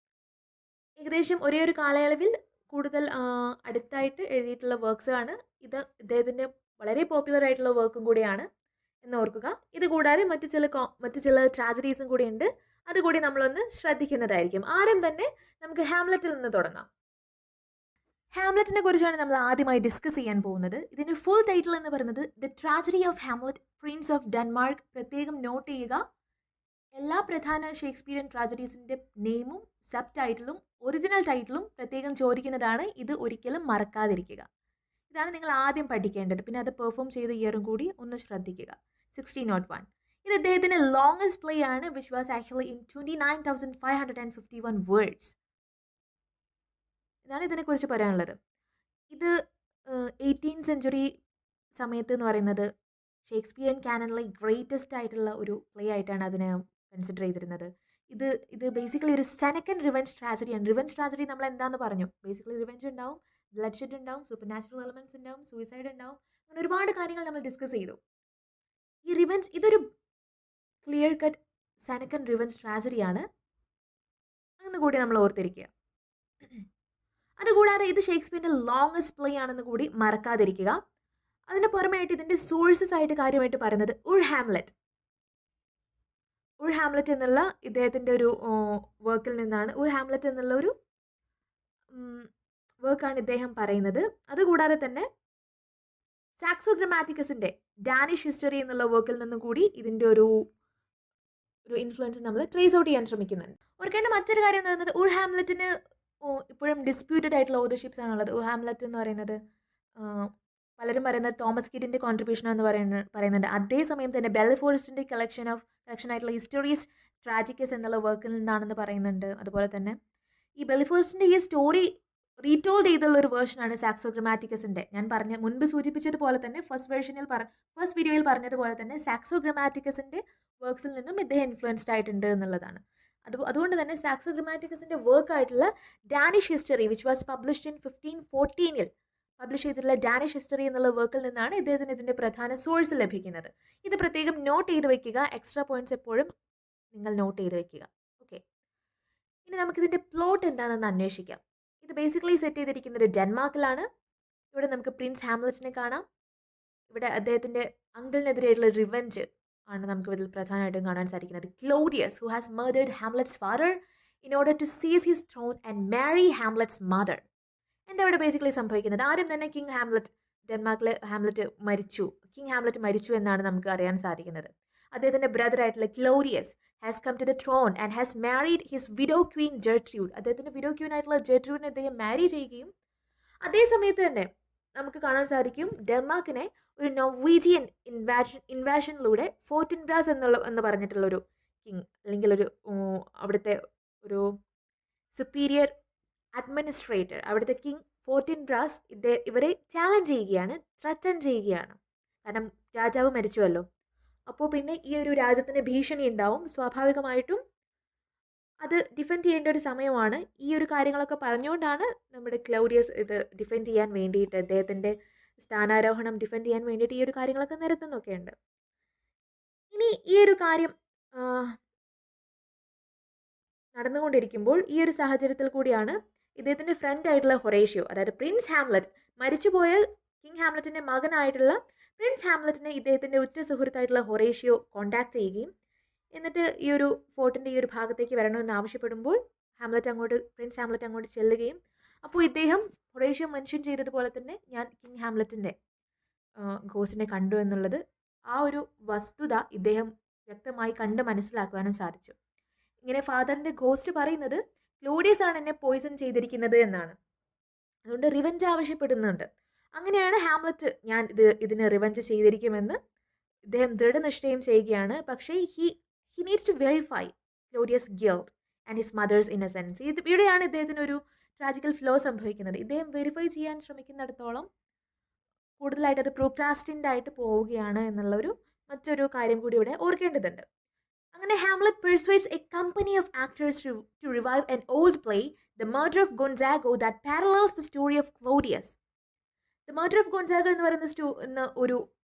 ഏകദേശം ഒരേ ഒരു കാലയളവിൽ കൂടുതൽ അടുത്തായിട്ട് എഴുതിയിട്ടുള്ള വർക്ക്സ് ആണ്. ഇത് ഇദ്ദേഹത്തിൻ്റെ വളരെ പോപ്പുലർ ആയിട്ടുള്ള വർക്കും കൂടിയാണ് എന്ന് ഓർക്കുക. ഇത് കൂടാതെ മറ്റു ചില ട്രാജഡീസും കൂടി ഉണ്ട്, അതുകൂടി നമ്മളൊന്ന് ശ്രദ്ധിക്കുന്നതായിരിക്കും. ആദ്യം തന്നെ നമുക്ക് ഹാംലെറ്റിൽ നിന്ന് തുടങ്ങാം. ഹാംലെറ്റിനെ കുറിച്ചാണ് നമ്മൾ ആദ്യമായി ഡിസ്കസ് ചെയ്യാൻ പോകുന്നത്. ഇതിൻ്റെ ഫുൾ ടൈറ്റിൽ എന്ന് പറയുന്നത് the tragedy of Hamlet, Prince of Denmark. പ്രത്യേകം നോട്ട് ചെയ്യുക, എല്ലാ പ്രധാന ഷേക്സ്പിയൻ ട്രാജഡീസിൻ്റെ നെയിമും സബ് ടൈറ്റിലും ഒറിജിനൽ ടൈറ്റിലും പ്രത്യേകം ചോദിക്കുന്നതാണ്. ഇത് ഒരിക്കലും മറക്കാതിരിക്കുക. ഇതാണ് നിങ്ങൾ ആദ്യം പഠിക്കേണ്ടത്. പിന്നെ അത് പെർഫോം ചെയ്ത ഇയറും കൂടി ഒന്ന് ശ്രദ്ധിക്കുക. 1601. ഇത് ഇദ്ദേഹത്തിൻ്റെ ലോങ്സ്റ്റ് പ്ലേ ആണ്, which was actually in 29,551 words. ഇതാണ് ഇതിനെക്കുറിച്ച് പറയാനുള്ളത്. ഇത് 18th സെഞ്ച്വറി സമയത്ത് എന്ന് പറയുന്നത് ഷേക്സ്പിയൻ കാനണിലെ ഗ്രേറ്റസ്റ്റ് ആയിട്ടുള്ള ഒരു പ്ലേ ആയിട്ടാണ് അതിനെ കൺസിഡർ ചെയ്തിരുന്നത്. ഇത് ബേസിക്കലി ഒരു സെക്കൻഡ് റിവെഞ്ച് ട്രാജഡിയാണ്. റിവെഞ്ച് ട്രാജഡി നമ്മൾ എന്താണെന്ന് പറഞ്ഞു. ബേസിക്കലി റിവെഞ്ച് ഉണ്ടാവും, ബ്ലഡ് ഷെഡ് ഉണ്ടാവും, സൂപ്പർ നാച്ചുറൽ എലമെന്റ്സ് ഉണ്ടാവും, സൂയിസൈഡ് ഉണ്ടാവും, അങ്ങനെ ഒരുപാട് കാര്യങ്ങൾ നമ്മൾ ഡിസ്കസ് ചെയ്തു. ഈ റിവെഞ്ച് ഇതൊരു ക്ലിയർ കട്ട് സെക്കൻഡ് റിവെഞ്ച് ട്രാജഡിയാണ് എന്ന് കൂടി നമ്മൾ ഓർത്തിരിക്കുക. അതുകൂടാതെ ഇത് ഷേക്സ്പിയറിൻ്റെ ലോങ്സ്റ്റ് പ്ലേ ആണെന്ന് കൂടി മറക്കാതിരിക്കുക. അതിന് പുറമെയായിട്ട് ഇതിൻ്റെ സോഴ്സസ് ആയിട്ട് കാര്യമായിട്ട് പറയുന്നത് ഹാംലെറ്റ് എന്നുള്ള ഇദ്ദേഹത്തിൻ്റെ ഒരു വർക്കിൽ നിന്നാണ്. ഹാംലെറ്റ് എന്നുള്ള ഒരു വർക്കാണ് ഇദ്ദേഹം പറയുന്നത്. അതുകൂടാതെ തന്നെ സാക്സോ ഗ്രമാറ്റിക്കസിൻ്റെ ഡാനിഷ് ഹിസ്റ്ററി എന്നുള്ള വർക്കിൽ നിന്നും കൂടി ഇതിൻ്റെ ഒരു ഇൻഫ്ലുവൻസ് നമ്മൾ ട്രേസ് ഔട്ട് ചെയ്യാൻ ശ്രമിക്കുന്നുണ്ട്. ഓർക്കേണ്ട മറ്റൊരു കാര്യം എന്ന് പറയുന്നത് ഹാംലെറ്റിന് ഇപ്പോഴും ഡിസ്പ്യൂട്ടഡ് ആയിട്ടുള്ള ഓതർഷിപ്സ് ആണുള്ളത്. ഹാംലെറ്റ് എന്ന് പറയുന്നത് പലരും പറയുന്നത് തോമസ് കിഡിൻ്റെ കോൺട്രിബ്യൂഷൻ എന്ന് പറയുന്നുണ്ട്. അതേസമയം തന്നെ ബെൽഫോറസ്റ്റിൻ്റെ കളക്ഷൻ ആയിട്ടുള്ള ഹിസ്റ്ററീസ് ട്രാജിക്കസ് എന്നുള്ള വർക്കിൽ നിന്നാണെന്ന് പറയുന്നുണ്ട്. അതുപോലെ തന്നെ ഈ ബെൽഫോറസ്റ്റിൻ്റെ ഈ സ്റ്റോറി റീടോൾഡ് ചെയ്തുള്ള ഒരു വേർഷനാണ് സാക്സോ ഗ്രമാറ്റിക്കസിൻ്റെ. ഞാൻ മുൻപ് സൂചിപ്പിച്ചതുപോലെ തന്നെ ഫസ്റ്റ് വീഡിയോയിൽ പറഞ്ഞതുപോലെ തന്നെ സാക്സോ ഗ്രമാറ്റിക്കസിൻ്റെ വർക്ക്സിൽ നിന്നും ഇദ്ദേഹം ഇൻഫ്ലുവൻസ്ഡ് ആയിട്ടുണ്ട് എന്നുള്ളതാണ്. അതുകൊണ്ട് തന്നെ സാക്സോ ഗ്രമാറ്റിക്കസിൻ്റെ വർക്കായിട്ടുള്ള Danish history, which was published in 1514 publish ചെയ്തിട്ടുള്ള ഡാനിഷ് ഹിസ്റ്ററി എന്നുള്ള വർക്കിൽ നിന്നാണ് ഇദ്ദേഹത്തിന് ഇതിൻ്റെ പ്രധാന സോഴ്സ് ലഭിക്കുന്നത്. ഇത് പ്രത്യേകം നോട്ട് ചെയ്ത് വെക്കുക. എക്സ്ട്രാ പോയിന്റ്സ് എപ്പോഴും നിങ്ങൾ നോട്ട് ചെയ്ത് വെക്കുക. ഓക്കെ, ഇനി നമുക്കിതിൻ്റെ പ്ലോട്ട് എന്താണെന്ന് അന്വേഷിക്കാം. ഇത് ബേസിക്കലി സെറ്റ് ചെയ്തിരിക്കുന്നത് ഡെൻമാർക്കിലാണ്. ഇവിടെ നമുക്ക് പ്രിൻസ് ഹാംലെറ്റിനെ കാണാം. ഇവിടെ അദ്ദേഹത്തിൻ്റെ അങ്കിളിനെതിരെയുള്ള റിവെഞ്ച് ആണ് നമുക്ക് ഇതിൽ പ്രധാനമായിട്ടും കാണാൻ സാധിക്കുന്നത്. Claudius, who has murdered Hamlet's father in order to seize his throne and marry Hamlet's mother. എന്താ ഇവിടെ ബേസിക്കലി സംഭവിക്കുന്നത്? ആദ്യം തന്നെ ഡെൻമാർക്കിലെ കിങ് ഹാംലെറ്റ് മരിച്ചു എന്നാണ് നമുക്ക് അറിയാൻ സാധിക്കുന്നത്. അദ്ദേഹത്തിൻ്റെ ബ്രദർ ആയിട്ടുള്ള Claudius has come to the throne and has married his widow queen Gertrude. അദ്ദേഹത്തിൻ്റെ വിഡോ ക്വീൻ ആയിട്ടുള്ള ജെർട്രൂഡിനെ അദ്ദേഹം മാരി ചെയ്യുകയും അതേ സമയത്ത് തന്നെ നമുക്ക് കാണാൻ സാധിക്കും ഡെൻമാർക്കിനെ ഒരു നോർവീജിയൻ ഇൻവാഷനിലൂടെ ഫോർട്ടിൻബ്രാസ് എന്ന് പറഞ്ഞിട്ടുള്ളൊരു കിങ്, അല്ലെങ്കിൽ അവിടുത്തെ ഒരു സുപ്പീരിയർ അഡ്മിനിസ്ട്രേറ്റർ, അവിടുത്തെ കിങ് ഫോർട്ടിൻബ്രാസ് ഇവരെ ചാലഞ്ച് ചെയ്യുകയാണ്, ത്രട്ടൻ ചെയ്യുകയാണ്. കാരണം രാജാവ് മരിച്ചുവല്ലോ. അപ്പോൾ പിന്നെ ഈ ഒരു രാജ്യത്തിന് ഭീഷണി ഉണ്ടാവും. സ്വാഭാവികമായിട്ടും അത് ഡിഫെൻഡ് ചെയ്യേണ്ട ഒരു സമയമാണ്. ഈ ഒരു കാര്യങ്ങളൊക്കെ പറഞ്ഞുകൊണ്ടാണ് നമ്മുടെ ക്ലൗഡിയസ് ഇത് ഡിഫെൻഡ് ചെയ്യാൻ വേണ്ടിയിട്ട്, അദ്ദേഹത്തിൻ്റെ സ്ഥാനാരോഹണം ഡിഫെൻഡ് ചെയ്യാൻ വേണ്ടിയിട്ട് ഈ ഒരു കാര്യങ്ങളൊക്കെ നിരത്തുന്നൊക്കെ ഉണ്ട്. ഇനി ഈ ഒരു കാര്യം നടന്നുകൊണ്ടിരിക്കുമ്പോൾ ഈ ഒരു സാഹചര്യത്തിൽ കൂടിയാണ് ഇദ്ദേഹത്തിൻ്റെ ഫ്രണ്ട് ആയിട്ടുള്ള ഹൊറേഷ്യോ, അതായത് പ്രിൻസ് ഹാംലെറ്റ്, മരിച്ചുപോയ കിങ് ഹാംലെറ്റിൻ്റെ മകനായിട്ടുള്ള പ്രിൻസ് ഹാംലെറ്റിനെ ഇദ്ദേഹത്തിൻ്റെ ഉറ്റ സുഹൃത്തായിട്ടുള്ള ഹൊറേഷ്യോ കോൺടാക്ട് ചെയ്യുകയും എന്നിട്ട് ഈ ഒരു ഫോർട്ടിൻ്റെ ഈ ഒരു ഭാഗത്തേക്ക് വരണമെന്ന് ആവശ്യപ്പെടുമ്പോൾ പ്രിൻസ് ഹാംലെറ്റ് അങ്ങോട്ട് ചെല്ലുകയും അപ്പോൾ ഇദ്ദേഹം ഹൊറേഷ്യോ മെൻഷൻ ചെയ്തതുപോലെ തന്നെ ഞാൻ കിങ് ഹാംലെറ്റിൻ്റെ ഗോസ്റ്റിനെ കണ്ടു എന്നുള്ളത്, ആ ഒരു വസ്തുത ഇദ്ദേഹം വ്യക്തമായി കണ്ട് മനസ്സിലാക്കുവാനും സാധിച്ചു. ഇങ്ങനെ ഫാദറിൻ്റെ ഗോസ്റ്റ് പറയുന്നത് ക്ലോഡിയസ് ആണ് എന്നെ പോയിസൺ ചെയ്തിരിക്കുന്നത് എന്നാണ്. അതുകൊണ്ട് റിവെഞ്ച് ആവശ്യപ്പെടുന്നുണ്ട്. അങ്ങനെയാണ് ഹാംലെറ്റ് ഞാൻ ഇതിന് റിവഞ്ച് ചെയ്തിരിക്കുമെന്ന് ഇദ്ദേഹം ദൃഢനിശ്ചയം ചെയ്യുകയാണ്. പക്ഷേ he needs to verify Claudius guilt and his mother's innocence. ഇവിടെയാണ് ഇദ്ദേഹത്തിന് ഒരു ട്രാജിക്കൽ ഫ്ലോ സംഭവിക്കുന്നത്. ഇദ്ദേഹം വെരിഫൈ ചെയ്യാൻ ശ്രമിക്കുന്നിടത്തോളം കൂടുതലായിട്ട് അത് പ്രോക്രാസ്റ്റിൻഡ് ആയിട്ട് പോവുകയാണ് എന്നുള്ളൊരു മറ്റൊരു കാര്യം കൂടി ഇവിടെ ഓർക്കേണ്ടതുണ്ട്. അങ്ങനെ ഹാംലെറ്റ് പെർsuades a company of actors to revive an old play, the murder of Gonzago, that parallels the story of Claudius. The murder of Gonzago എന്ന് പറയുന്ന ഒരു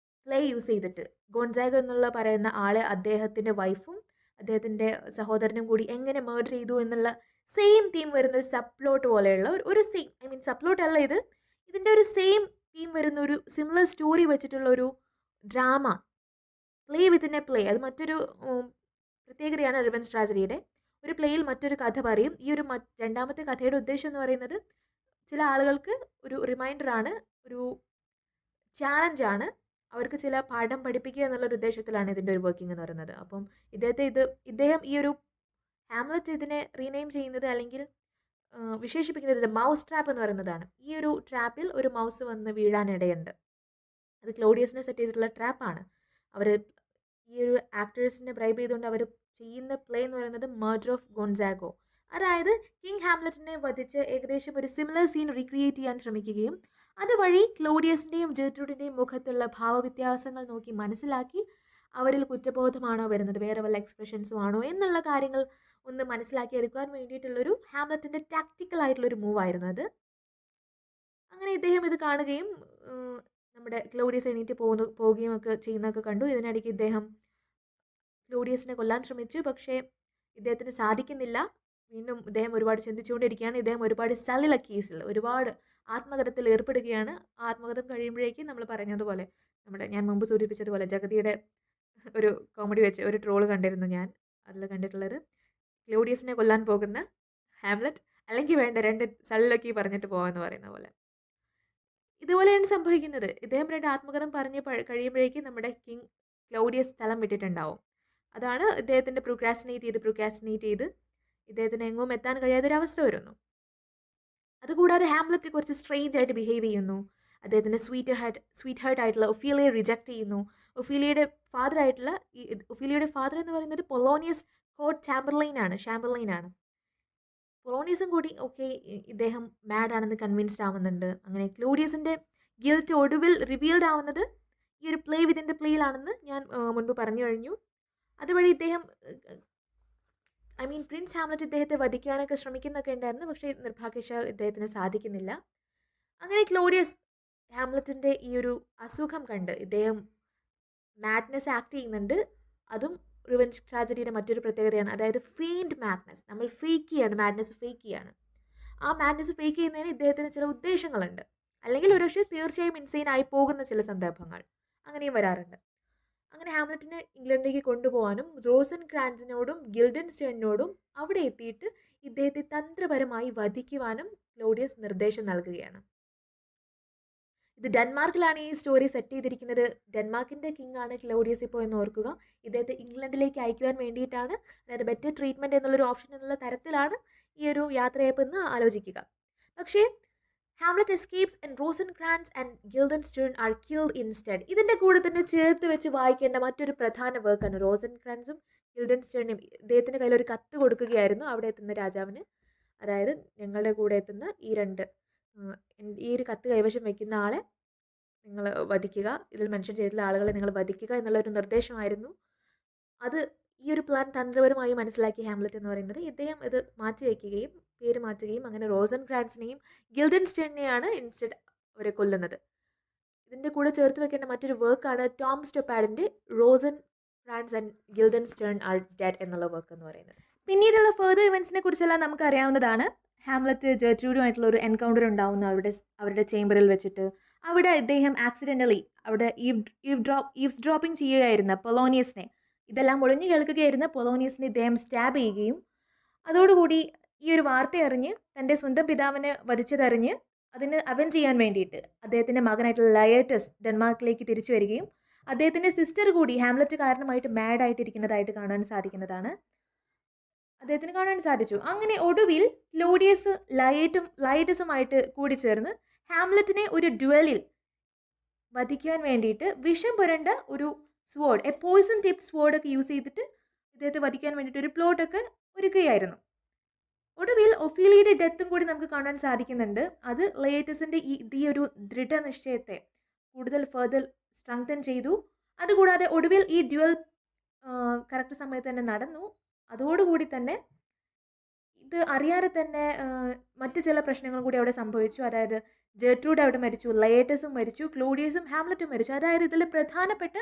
പ്ലേ യൂസ് ചെയ്തിട്ട് ഗോൺസാഗോ എന്നുള്ള പറയുന്ന ആളെ അദ്ദേഹത്തിൻ്റെ വൈഫും അദ്ദേഹത്തിൻ്റെ സഹോദരനും കൂടി എങ്ങനെ മർഡർ ചെയ്തു എന്നുള്ള സെയിം തീം വരുന്ന ഒരു സബ്പ്ലോട്ട് പോലെയുള്ള ഒരു സെയിം, ഐ മീൻ സബ്പ്ലോട്ട് അല്ല ഇത്, ഇതിൻ്റെ ഒരു സെയിം തീം വരുന്ന ഒരു സിമിലർ സ്റ്റോറി വെച്ചിട്ടുള്ള ഒരു drama, play within A play. അത് മറ്റൊരു പ്രത്യേകതയാണ് റിവെഞ്ച് ട്രാജഡിയുടെ. ഒരു പ്ലേയിൽ മറ്റൊരു കഥ പറയും. ഈ ഒരു രണ്ടാമത്തെ കഥയുടെ ഉദ്ദേശം എന്ന് പറയുന്നത് ചില ആളുകൾക്ക് ഒരു റിമൈൻഡറാണ്, ഒരു ചാലഞ്ചാണ്, അവർക്ക് ചില പാഠം പഠിപ്പിക്കുക എന്നുള്ളൊരു ഉദ്ദേശത്തിലാണ് ഇതിൻ്റെ ഒരു വർക്കിംഗ് എന്ന് പറയുന്നത്. അപ്പം ഇദ്ദേഹം ഈ ഒരു ഹാംലെറ്റ് ഇതിനെ റീനെയിം ചെയ്യുന്നത് അല്ലെങ്കിൽ വിശേഷിപ്പിക്കുന്നത് മൗസ് ട്രാപ്പ് എന്ന് പറയുന്നതാണ്. ഈ ഒരു ട്രാപ്പിൽ ഒരു മൗസ് വന്ന് വീഴാനിടയുണ്ട്. അത് ക്ലോഡിയസിനെ സെറ്റ് ചെയ്തിട്ടുള്ള ട്രാപ്പാണ്. അവർ ഈ ഒരു ആക്ടേഴ്സിനെ ബ്രൈബ് ചെയ്തുകൊണ്ട് അവർ ചെയ്യുന്ന പ്ലേ എന്ന് പറയുന്നത് മർഡർ ഓഫ് ഗോൺസാഗോ. അതായത് കിങ് ഹാംലെറ്റിനെ വധിച്ച് ഏകദേശം ഒരു സിമിലർ സീൻ റീക്രിയേറ്റ് ചെയ്യാൻ ശ്രമിക്കുകയും അതുവഴി ക്ലോഡിയസിൻ്റെയും ജെർട്രൂഡിൻ്റെയും മുഖത്തുള്ള ഭാവവ്യത്യാസങ്ങൾ നോക്കി മനസ്സിലാക്കി അവരിൽ കുറ്റബോധമാണോ വരുന്നത്, വേറെ വല്ല എക്സ്പ്രഷൻസും ആണോ എന്നുള്ള കാര്യങ്ങൾ ഒന്ന് മനസ്സിലാക്കി എടുക്കാൻ വേണ്ടിയിട്ടുള്ളൊരു ഹാംലെറ്റിൻ്റെ ടാക്റ്റിക്കൽ ആയിട്ടുള്ളൊരു മൂവായിരുന്നു അത്. അങ്ങനെ ഇദ്ദേഹം ഇത് കാണുകയും നമ്മുടെ ക്ലോഡിയസ് എണീറ്റ് പോവുകയും ഒക്കെ ചെയ്യുന്നതൊക്കെ കണ്ടു. ഇതിനിടയ്ക്ക് ഇദ്ദേഹം ക്ലോഡിയസിനെ കൊല്ലാൻ ശ്രമിച്ചു, പക്ഷേ ഇദ്ദേഹത്തിന് സാധിക്കുന്നില്ല. വീണ്ടും ഇദ്ദേഹം ഒരുപാട് ചിന്തിച്ചുകൊണ്ടിരിക്കുകയാണ്. ഇദ്ദേഹം ഒരുപാട് സലിലക്കീസിൽ ഒരുപാട് ആത്മകഥത്തിൽ ഏർപ്പെടുകയാണ്. ആത്മകഥം കഴിയുമ്പോഴേക്കും നമ്മൾ പറഞ്ഞതുപോലെ ഞാൻ മുമ്പ് സൂചിപ്പിച്ചതുപോലെ ജഗതിയുടെ ഒരു കോമഡി വെച്ച് ഒരു ട്രോള് കണ്ടിരുന്നു ഞാൻ. അതിൽ കണ്ടിട്ടുള്ളത് ക്ലോഡിയസിനെ കൊല്ലാൻ പോകുന്ന ഹാംലെറ്റ്, അല്ലെങ്കിൽ വേണ്ട 2 സലിലക്കി പറഞ്ഞിട്ട് പോകാമെന്ന് പറയുന്ന പോലെ. ഇതുപോലെയാണ് സംഭവിക്കുന്നത്. ഇദ്ദേഹം 2 ആത്മകഥം പറഞ്ഞ് കഴിയുമ്പോഴേക്കും നമ്മുടെ കിങ് ക്ലോഡിയസ് സ്ഥലം വിട്ടിട്ടുണ്ടാവും. അതാണ് ഇദ്ദേഹത്തിൻ്റെ പ്രൊക്രാസ്റ്റിനേറ്റ് ചെയ്ത് ഇദ്ദേഹത്തിന് എങ്ങും എത്താൻ കഴിയാത്തൊരവസ്ഥ വരുന്നു. അതുകൂടാതെ ഹാംലെറ്റ് കുറച്ച് സ്ട്രേഞ്ച് ആയിട്ട് ബിഹേവ് ചെയ്യുന്നു. അദ്ദേഹത്തിൻ്റെ സ്വീറ്റ് ഹാർട്ട് ആയിട്ടുള്ള ഒഫീലിയെ റിജക്റ്റ് ചെയ്യുന്നു. ഒഫീലിയയുടെ ഫാദർ എന്ന് പറയുന്നത് പൊളോണിയസ് കോർട്ട് ഷാമ്പർലൈനാണ്. പൊളോണിയസും കൂടി ഇദ്ദേഹം മാഡ് ആണെന്ന് കൺവിൻസ്ഡ് ആവുന്നുണ്ട്. അങ്ങനെ ക്ലോഡിയസിൻ്റെ ഗിൽറ്റ് ഒടുവിൽ റിവീൽഡ് ആവുന്നത് ഈ ഒരു പ്ലേ വിത്തിൻ ദ പ്ലേയിലാണെന്ന് ഞാൻ മുൻപ് പറഞ്ഞു കഴിഞ്ഞു. അതുവഴി ഇദ്ദേഹം പ്രിൻസ് ഹാംലെറ്റ് ഇദ്ദേഹത്തെ വധിക്കാനൊക്കെ ശ്രമിക്കുന്നൊക്കെ ഉണ്ടായിരുന്നു. പക്ഷേ നിർഭാഗ്യവശാൽ ഇദ്ദേഹത്തിന് സാധിക്കുന്നില്ല. അങ്ങനെ ക്ലോഡിയസ് ഹാംലെറ്റിൻ്റെ ഈ ഒരു അസുഖം കണ്ട് ഇദ്ദേഹം മാഡ്നെസ് ആക്ട് ചെയ്യുന്നുണ്ട്. അതും റിവെഞ്ച് ട്രാജഡിയുടെ മറ്റൊരു പ്രത്യേകതയാണ്. അതായത് ഫെയിൻഡ് മാഡ്നെസ്, നമ്മൾ മാഡ്നെസ് ഫേക്ക് ചെയ്യാണ്. ആ മാഡ്നെസ് ഫേക്ക് ചെയ്യുന്നതിന് ഇദ്ദേഹത്തിന് ചില ഉദ്ദേശങ്ങളുണ്ട്, അല്ലെങ്കിൽ ഒരുപക്ഷെ തീർച്ചയായും ഇൻസെയിൻ ആയി പോകുന്ന ചില സന്ദർഭങ്ങൾ അങ്ങനെയും വരാറുണ്ട്. അങ്ങനെ ഹാംലെറ്റിനെ ഇംഗ്ലണ്ടിലേക്ക് കൊണ്ടുപോകാനും റോസൻക്രാൻസിനോടും ഗിൽഡൻസ്റ്റേണിനോടും അവിടെ എത്തിയിട്ട് ഇദ്ദേഹത്തെ തന്ത്രപരമായി വധിക്കുവാനും ക്ലോഡിയസ് നിർദ്ദേശം നൽകുകയാണ്. ഇത് ഡെൻമാർക്കിലാണ് ഈ സ്റ്റോറി സെറ്റ് ചെയ്തിരിക്കുന്നത്. ഡെൻമാർക്കിൻ്റെ കിങ് ആണ് ക്ലോഡിയസ് ഇപ്പോൾ എന്ന് ഓർക്കുക. ഇദ്ദേഹത്തെ ഇംഗ്ലണ്ടിലേക്ക് അയക്കുവാൻ വേണ്ടിയിട്ടാണ്, അതായത് ബെറ്റർ ട്രീറ്റ്മെൻറ്റ് എന്നുള്ളൊരു ഓപ്ഷൻ എന്നുള്ള തരത്തിലാണ് ഈ ഒരു യാത്രയപ്പെന്ന് ആലോചിക്കുക. പക്ഷേ Hamlet escapes and Rosencrantz and Guildenstern are killed instead. ഇതിൻ്റെ കൂടെ തന്നെ ചേർത്ത് വെച്ച് വായിക്കേണ്ട മറ്റൊരു പ്രധാന വർക്കാണ് റോസൻക്രാൻസും ഗിൽഡൻസ്റ്റേണിനും ഇദ്ദേഹത്തിൻ്റെ കയ്യിൽ ഒരു കത്ത് കൊടുക്കുകയായിരുന്നു അവിടെ എത്തുന്ന രാജാവിന്. അതായത് ഞങ്ങളുടെ കൂടെ എത്തുന്ന ഈ ഒരു കത്ത് കൈവശം വയ്ക്കുന്ന ആളെ നിങ്ങൾ വധിക്കുക, ഇതിൽ മെൻഷൻ ചെയ്തിട്ടുള്ള ആളുകളെ നിങ്ങൾ വധിക്കുക എന്നുള്ളൊരു നിർദ്ദേശമായിരുന്നു. അത് ഈ ഒരു പ്ലാൻ തന്ത്രപരമായി മനസ്സിലാക്കിയ ഹാംലെറ്റ് എന്ന് പറയുന്നത് ഇദ്ദേഹം ഇത് മാറ്റിവെക്കുകയും പേര് മാറ്റുകയും അങ്ങനെ റോസൻക്രാൻസിനെയും ഗിൽഡൻസ്റ്റേണിനെയാണ് ഇൻസ്റ്റെഡ് അവരെ കൊല്ലുന്നത്. ഇതിൻ്റെ കൂടെ ചേർത്ത് വെക്കേണ്ട മറ്റൊരു വർക്കാണ് Tom സ്റ്റൊപ്പാഡിൻ്റെ റോസൻക്രാൻസ് and Guildenstern R dead എന്നുള്ള വർക്ക് എന്ന് പറയുന്നത്. പിന്നീടുള്ള ഫെർദർ ഇവൻറ്റ്സിനെ കുറിച്ചെല്ലാം നമുക്ക് അറിയാവുന്നതാണ്. ഹാംലെറ്റ് ജെർട്രൂഡുമായിട്ടുള്ള ഒരു എൻകൗണ്ടർ ഉണ്ടാവുന്നു അവരുടെ ചേംബറിൽ വെച്ചിട്ട്. അവിടെ ഇദ്ദേഹം ആക്സിഡൻ്റലി അവിടെ ഈവ്സ് ഡ്രോപ്പിംഗ് ചെയ്യുകയായിരുന്ന പൊളോണിയസിനെ, ഇതെല്ലാം ഒളിഞ്ഞു കേൾക്കുകയായിരുന്ന പൊളോണിയസിനെ ഇദ്ദേഹം സ്റ്റാബ് ചെയ്യുകയും അതോടുകൂടി ഈ ഒരു വാർത്ത അറിഞ്ഞ് തൻ്റെ സ്വന്തം പിതാവിനെ വധിച്ചതറിഞ്ഞ് അതിന് അവെഞ്ച് ചെയ്യാൻ വേണ്ടിയിട്ട് അദ്ദേഹത്തിൻ്റെ മകനായിട്ടുള്ള ലയേർട്ടസ് ഡെൻമാർക്കിലേക്ക് തിരിച്ചു വരികയും അദ്ദേഹത്തിൻ്റെ സിസ്റ്റർ കൂടി ഹാംലെറ്റ് കാരണമായിട്ട് മാഡായിട്ടിരിക്കുന്നതായിട്ട് കാണാൻ സാധിച്ചു. അങ്ങനെ ഒടുവിൽ ക്ലോഡിയസ് ലയേറ്റസുമായിട്ട് കൂടിച്ചേർന്ന് ഹാംലെറ്റിനെ ഒരു ഡ്യുവലിൽ വധിക്കാൻ വേണ്ടിയിട്ട് വിഷം പുരണ്ട ഒരു sword, a poison tip sword ഒക്കെ യൂസ് ചെയ്തിട്ട് ഇദ്ദേഹത്തെ വധിക്കാൻ വേണ്ടിയിട്ട് ഒരു പ്ലോട്ടൊക്കെ ഒരുക്കുകയായിരുന്നു. ഒടുവിൽ ഒഫീലിയയുടെ ഡെത്തും കൂടി നമുക്ക് കാണാൻ സാധിക്കുന്നുണ്ട്. അത് ലയേറ്റസിന്റെ ഈ ഒരു ദൃഢനിശ്ചയത്തെ കൂടുതൽ ഫർദർ സ്ട്രെങ്തൻ ചെയ്തു. അതുകൂടാതെ ഒടുവിൽ ഈ ഡ്യുവൽ കറക്റ്റ് സമയത്ത് തന്നെ നടന്നു. അതോടുകൂടി തന്നെ ഇത് അറിയാതെ തന്നെ മറ്റ് ചില പ്രശ്നങ്ങൾ കൂടി അവിടെ സംഭവിച്ചു. അതായത് ജെർട്രൂഡ് അവിടെ മരിച്ചു, ലയേറ്റസും മരിച്ചു, ക്ലോഡിയസും ഹാംലറ്റും മരിച്ചു. അതായത് ഇതിൽ പ്രധാനപ്പെട്ട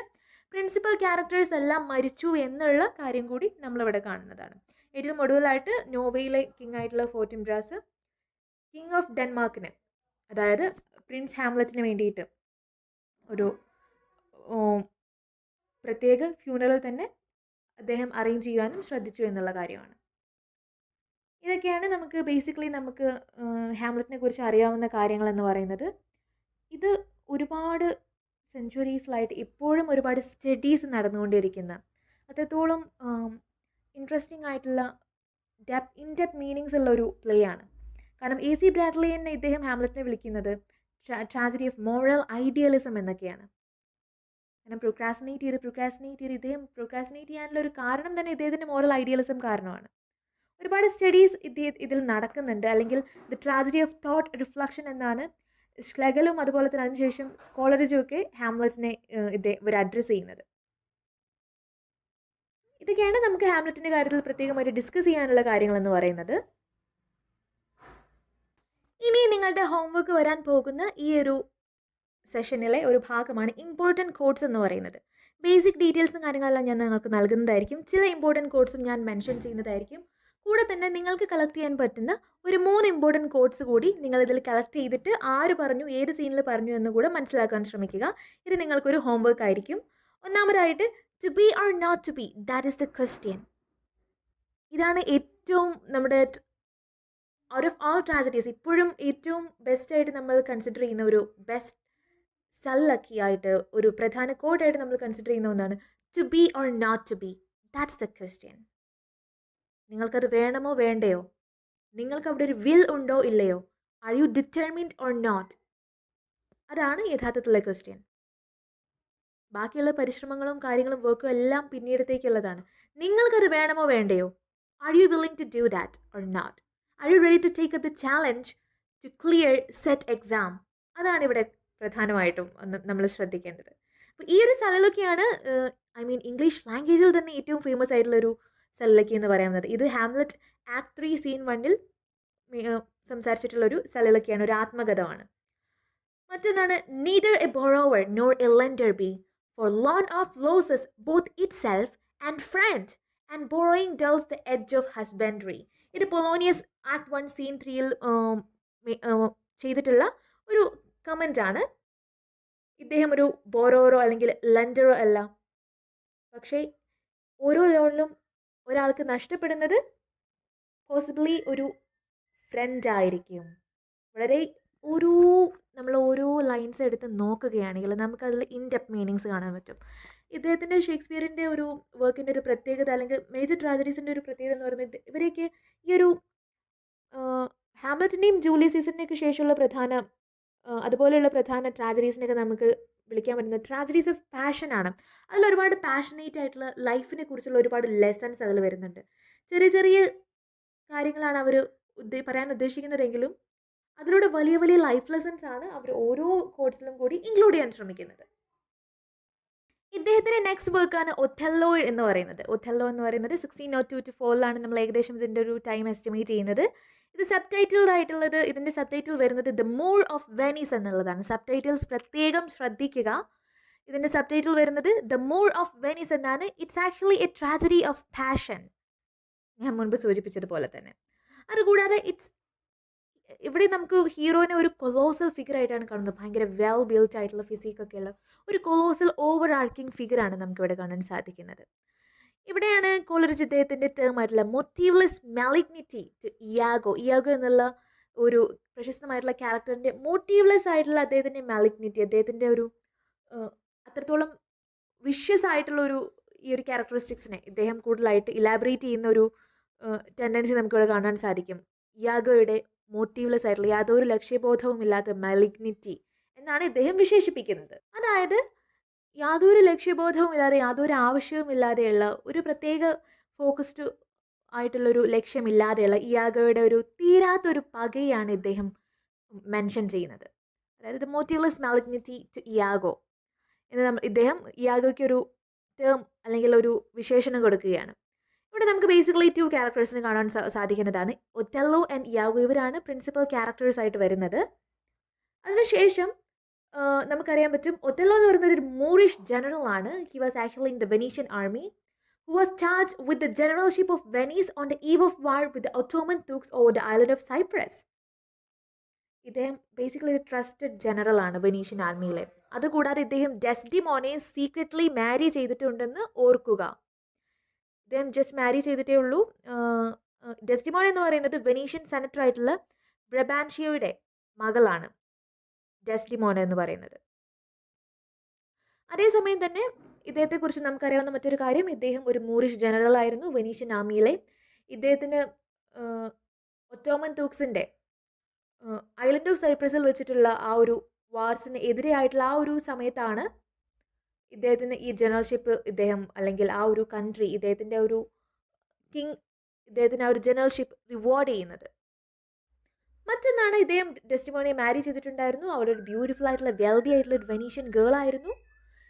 പ്രിൻസിപ്പൽ ക്യാരക്ടേഴ്സ് എല്ലാം മരിച്ചു എന്നുള്ള കാര്യം കൂടി നമ്മളിവിടെ കാണുന്നതാണ്. ഏറ്റവും ഒടുവിലായിട്ട് നോർവേയിലെ കിങ് ആയിട്ടുള്ള ഫോർട്ടിൻബ്രാസ് കിങ് ഓഫ് ഡെൻമാർക്കിന്, അതായത് പ്രിൻസ് ഹാംലറ്റിന് വേണ്ടിയിട്ട് ഒരു പ്രത്യേക ഫ്യൂണറൽ തന്നെ അദ്ദേഹം അറേഞ്ച് ചെയ്യാനും ശ്രദ്ധിച്ചു എന്നുള്ള കാര്യമാണ്. ഇതൊക്കെയാണ് നമുക്ക് ബേസിക്കലി നമുക്ക് ഹാംലറ്റിനെ കുറിച്ച് അറിയാവുന്ന കാര്യങ്ങളെന്ന് പറയുന്നത്. ഇത് ഒരുപാട് സെഞ്ച്വറീസിലായിട്ട് ഇപ്പോഴും ഒരുപാട് സ്റ്റഡീസ് നടന്നുകൊണ്ടിരിക്കുന്ന അത്രത്തോളം ഇൻട്രസ്റ്റിംഗ് ആയിട്ടുള്ള ഇൻഡെപ്ത് മീനിങ്സ് ഉള്ള ഒരു പ്ലേ ആണ്. കാരണം AC ബ്രാഡ്ലിനെ ഇദ്ദേഹം ഹാംലറ്റിനെ വിളിക്കുന്നത് ട്രാജഡി ഓഫ് മോറൽ ഐഡിയലിസം എന്നൊക്കെയാണ്. കാരണം പ്രൊക്രാസിനേറ്റ് ചെയ്ത് ഇദ്ദേഹം പ്രൊക്രാസിനേറ്റ് ചെയ്യാനുള്ള ഒരു കാരണം തന്നെ ഇദ്ദേഹത്തിൻ്റെ മോറൽ ഐഡിയലിസം കാരണമാണ്. ഒരുപാട് സ്റ്റഡീസ് ഇതിൽ നടക്കുന്നുണ്ട്. അല്ലെങ്കിൽ the tragedy of thought reflection എന്നാണ് ഷ്ലെഗലും അതുപോലെ തന്നെ അതിനുശേഷം കോളറിജും ഒക്കെ ഹാംലറ്റിനെ ഇവർ അഡ്രസ്സ് ചെയ്യുന്നത്. ഇതൊക്കെയാണ് നമുക്ക് ഹാംലറ്റിൻ്റെ കാര്യത്തിൽ പ്രത്യേകമായിട്ട് ഡിസ്കസ് ചെയ്യാനുള്ള കാര്യങ്ങളെന്ന് പറയുന്നത്. ഇനി നിങ്ങളുടെ ഹോംവർക്ക് വരാൻ പോകുന്ന ഈ ഒരു സെഷനിലെ ഒരു ഭാഗമാണ് ഇമ്പോർട്ടൻറ്റ് കോഡ്സ് എന്ന് പറയുന്നത്. ബേസിക് ഡീറ്റെയിൽസും കാര്യങ്ങളെല്ലാം ഞാൻ നിങ്ങൾക്ക് നൽകുന്നതായിരിക്കും. ചില ഇമ്പോർട്ടൻറ്റ് കോഡ്സും ഞാൻ മെൻഷൻ ചെയ്യുന്നതായിരിക്കും. കൂടെ തന്നെ നിങ്ങൾക്ക് കളക്ട് ചെയ്യാൻ പറ്റുന്ന ഒരു 3 ഇമ്പോർട്ടൻറ്റ് കോഡ്സ് കൂടി നിങ്ങളിതിൽ കളക്ട് ചെയ്തിട്ട് ആര് പറഞ്ഞു, ഏത് സീനിൽ പറഞ്ഞു എന്ന് കൂടെ മനസ്സിലാക്കാൻ ശ്രമിക്കുക. ഇത് നിങ്ങൾക്കൊരു ഹോംവർക്ക് ആയിരിക്കും. ഒന്നാമതായിട്ട് to be or not to be, that is the question. ഇതാണ് ഏറ്റവും നമ്മുടെ ഔട്ട് ഓഫ് ഓൾ ട്രാജഡീസ് ഇപ്പോഴും ഏറ്റവും ബെസ്റ്റായിട്ട് നമ്മൾ കൺസിഡർ ചെയ്യുന്ന ഒരു ബെസ്റ്റ് സല്ലക്കി ആയിട്ട് ഒരു പ്രധാന കോഡായിട്ട് നമ്മൾ കൺസിഡർ ചെയ്യുന്ന ഒന്നാണ് to be or not to be, that's the question. നിങ്ങൾക്കത് വേണമോ വേണ്ടയോ? നിങ്ങൾക്ക് അവിടെ ഒരു വിൽ ഉണ്ടോ ഇല്ലയോ? Are you determined or not? അതാണ് യഥാർത്ഥത്തിലുള്ള ക്വസ്റ്റ്യൻ. ബാക്കിയുള്ള പരിശ്രമങ്ങളും കാര്യങ്ങളും വർക്കും എല്ലാം പിന്നീടത്തേക്കുള്ളതാണ്. നിങ്ങൾക്കത് വേണമോ വേണ്ടയോ? Are you willing to do that or not? Are you ready to take up the challenge to clear SET exam? അതാണ് ഇവിടെ പ്രധാനമായിട്ടും നമ്മൾ ശ്രദ്ധിക്കേണ്ടത്. അപ്പോൾ ഈ ഒരു സലലൊക്കെയാണ് ഇംഗ്ലീഷ് ലാംഗ്വേജിൽ തന്നെ ഏറ്റവും ഫേമസ് ആയിട്ടുള്ളൊരു സലലക്കി എന്ന് പറയുന്നത്. ഇത് ഹാംലെറ്റ് ആക്ട് 3 സീൻ 1 സംസാരിച്ചിട്ടുള്ളൊരു സലലക്കിയാണ്, ഒരു ആത്മകഥമാണ്. മറ്റൊന്നാണ് neither a borrower nor a lender be, for loan of loses both itself and friend and borrowing dulls the edge of husbandry. ഇത് പൊളോണിയസ് ആക്ട് 1 സീൻ 3 ചെയ്തിട്ടുള്ള ഒരു കമൻ്റ് ആണ്. ഇദ്ദേഹം ഒരു ബോറോവറോ അല്ലെങ്കിൽ ലെൻഡറോ അല്ല. പക്ഷേ ഓരോ ലോണിലും ഒരാൾക്ക് നഷ്ടപ്പെടുന്നത് പോസിബിളി ഒരു ഫ്രണ്ട് ആയിരിക്കും. വളരെ നമ്മൾ ഓരോ ലൈൻസ് എടുത്ത് നോക്കുകയാണെങ്കിൽ നമുക്കതിൽ ഇൻഡെപ്ത് മീനിങ്സ് കാണാൻ പറ്റും. ഇദ്ദേഹത്തിൻ്റെ ഷേക്സ്പിയറിൻ്റെ ഒരു വർക്കിൻ്റെ ഒരു പ്രത്യേകത അല്ലെങ്കിൽ മേജർ ട്രാജഡീസിൻ്റെ ഒരു പ്രത്യേകത എന്ന് പറയുന്നത് ഇവരെയൊക്കെ ഈ ഒരു ഹാംലെറ്റിൻ്റെയും ജൂലിയസ് സീസറിൻ്റെയൊക്കെ ശേഷമുള്ള അതുപോലെയുള്ള പ്രധാന ട്രാജഡീസിനൊക്കെ നമുക്ക് വിളിക്കാൻ പറ്റുന്നത് ട്രാജഡീസ് ഓഫ് പാഷൻ ആണ്. അതിൽ ഒരുപാട് പാഷനേറ്റ് ആയിട്ടുള്ള ലൈഫിനെ കുറിച്ചുള്ള ഒരുപാട് ലെസൺസ് അതിൽ വരുന്നുണ്ട്. ചെറിയ ചെറിയ കാര്യങ്ങളാണ് അവർ പറയാൻ ഉദ്ദേശിക്കുന്നതെങ്കിലും അതിലൂടെ വലിയ വലിയ ലൈഫ് ലെസൺസ് ആണ് അവർ ഓരോ കോഴ്സിലും കൂടി ഇൻക്ലൂഡ് ചെയ്യാൻ ശ്രമിക്കുന്നത്. ഇദ്ദേഹത്തിൻ്റെ നെക്സ്റ്റ് വർക്കാണ് ഒഥെല്ലോ എന്ന് പറയുന്നത്. ഒഥെല്ലോ എന്ന് പറയുന്നത് 1602 to 4 നമ്മൾ ഏകദേശം ഇതിൻ്റെ ഒരു ടൈം എസ്റ്റിമേറ്റ് ചെയ്യുന്നത്. ഇത് സബ് ടൈറ്റിൽഡ് ആയിട്ടുള്ളത്, ഇതിൻ്റെ സബ് ടൈറ്റിൽ വരുന്നത് ദ മൂർ ഓഫ് വെനീസ് എന്നുള്ളതാണ്. സബ് ടൈറ്റിൽസ് പ്രത്യേകം ശ്രദ്ധിക്കുക. ഇതിൻ്റെ സബ് ടൈറ്റിൽ വരുന്നത് ദ മൂർ ഓഫ് വെനീസ് എന്നാണ്. It's actually A tragedy of passion, ഞാൻ മുൻപ് സൂചിപ്പിച്ചതുപോലെ തന്നെ. അതുകൂടാതെ ഇവിടെ നമുക്ക് ഹീറോയിനെ ഒരു കൊളോസൽ ഫിഗർ ആയിട്ടാണ് കാണുന്നത്. ഭയങ്കര വെൽ ബിൽറ്റ് ആയിട്ടുള്ള ഫിസിക്കൊക്കെ ഉള്ള ഒരു കൊളോസൽ ഓവർ ആർക്കിംഗ് ഫിഗറാണ് നമുക്കിവിടെ കാണാൻ സാധിക്കുന്നത്. ഇവിടെയാണ് കോളറിജ് ഇദ്ദേഹത്തിൻ്റെ ടേം ആയിട്ടുള്ള മോട്ടീവ്ലെസ് മാലിഗ്നിറ്റി ടു ഇയാഗോ എന്നുള്ള ഒരു പ്രശസ്തമായിട്ടുള്ള ക്യാരക്ടറിൻ്റെ മോട്ടീവ്ലെസ് ആയിട്ടുള്ള അദ്ദേഹത്തിൻ്റെ മാലിഗ്നിറ്റി, അദ്ദേഹത്തിൻ്റെ ഒരു അത്രത്തോളം വിഷ്യസ് ആയിട്ടുള്ള ഈ ഒരു ക്യാരക്ടറിസ്റ്റിക്സിനെ ഇദ്ദേഹം കൂടുതലായിട്ട് ഇലാബറേറ്റ് ചെയ്യുന്ന ഒരു ടെൻഡൻസി നമുക്കിവിടെ കാണാൻ സാധിക്കും. ഇയാഗോയുടെ മോട്ടീവ്ലെസ് ആയിട്ടുള്ള യാതൊരു ലക്ഷ്യബോധവും ഇല്ലാത്ത മാലിഗ്നിറ്റി എന്നാണ് ഇദ്ദേഹം വിശേഷിപ്പിക്കുന്നത്. അതായത് യാതൊരു ലക്ഷ്യബോധവുമില്ലാതെ യാതൊരു ആവശ്യവുമില്ലാതെയുള്ള ഒരു പ്രത്യേക ഫോക്കസ്ഡ് ആയിട്ടുള്ളൊരു ലക്ഷ്യമില്ലാതെയുള്ള ഇയാഗോയുടെ ഒരു തീരാത്തൊരു പകയാണ് ഇദ്ദേഹം മെൻഷൻ ചെയ്യുന്നത്. അതായത് ദ മോട്ടീവ്ലെസ് മാലിഗ്നിറ്റി ടു ഇയാഗോ എന്ന് ഇദ്ദേഹം ഇയാഗോയ്ക്ക് ഒരു ടേം അല്ലെങ്കിൽ ഒരു വിശേഷണം കൊടുക്കുകയാണ്. ഇവിടെ നമുക്ക് ബേസിക്കലി 2 ക്യാരക്ടേഴ്സിനെ കാണാൻ സാധിക്കുന്നതാണ്. ഒറ്റെല്ലോ ആൻഡ് ഇയാഗോ, ഇവരാണ് പ്രിൻസിപ്പൽ ക്യാരക്ടേഴ്സ് ആയിട്ട് വരുന്നത്. അതിനുശേഷം നമുക്കറിയാൻ പറ്റും ഒറ്റെല്ലോ എന്ന് പറയുന്നത് ഒരു മൂറിഷ് ജനറൽ ആണ്. He was actually in the Venetian army who was charged with the generalship of Venice on the eve of war with the Ottoman Turks over the island of Cyprus. ഇദ്ദേഹം basically ഒരു trusted general ആണ് Venetian ആർമിയിലെ. അതുകൂടാതെ ഇദ്ദേഹം ഡെസ്ഡിമോനെ secretly മാരി ചെയ്തിട്ടുണ്ടെന്ന് ഓർക്കുക. ഇദ്ദേഹം just മാരി ചെയ്തിട്ടേ ഉള്ളൂ. ഡെസ്ഡിമോൻ എന്ന് പറയുന്നത് വെനീഷ്യൻ സെനറ്റർ ആയിട്ടുള്ള ബ്രബാൻഷിയോയുടെ മകളാണ് ഡെസ്ഡിമോന എന്ന് പറയുന്നത്. അതേസമയം തന്നെ ഇദ്ദേഹത്തെക്കുറിച്ച് നമുക്കറിയാവുന്ന മറ്റൊരു കാര്യം, ഇദ്ദേഹം ഒരു മൂറിഷ് ജനറൽ ആയിരുന്നു വെനീഷ്യൻ ആർമിയിലെ. ഇദ്ദേഹത്തിന് ഒറ്റോമൻ തൂക്സിൻ്റെ ഐലൻഡ് ഓഫ് സൈപ്രസിൽ വെച്ചിട്ടുള്ള ആ ഒരു വാർസിന് എതിരെയായിട്ടുള്ള ആ ഒരു സമയത്താണ് ഇദ്ദേഹത്തിന് ഈ ജനറൽഷിപ്പ് ഇദ്ദേഹം അല്ലെങ്കിൽ ആ ഒരു കൺട്രി ഇദ്ദേഹത്തിൻ്റെ ഒരു കിങ് ഇദ്ദേഹത്തിന് ആ ഒരു ജനറൽഷിപ്പ് റിവാർഡ് ചെയ്യുന്നത്. മറ്റൊന്നാണ് ഇദ്ദേഹം ഡെസ്റ്റിമോണിയെ മാരി ചെയ്തിട്ടുണ്ടായിരുന്നു. അവരൊരു ബ്യൂട്ടിഫുൾ ആയിട്ടുള്ള വെൽതി ആയിട്ടുള്ള ഒരു വെനീഷ്യൻ ഗേൾ ആയിരുന്നു.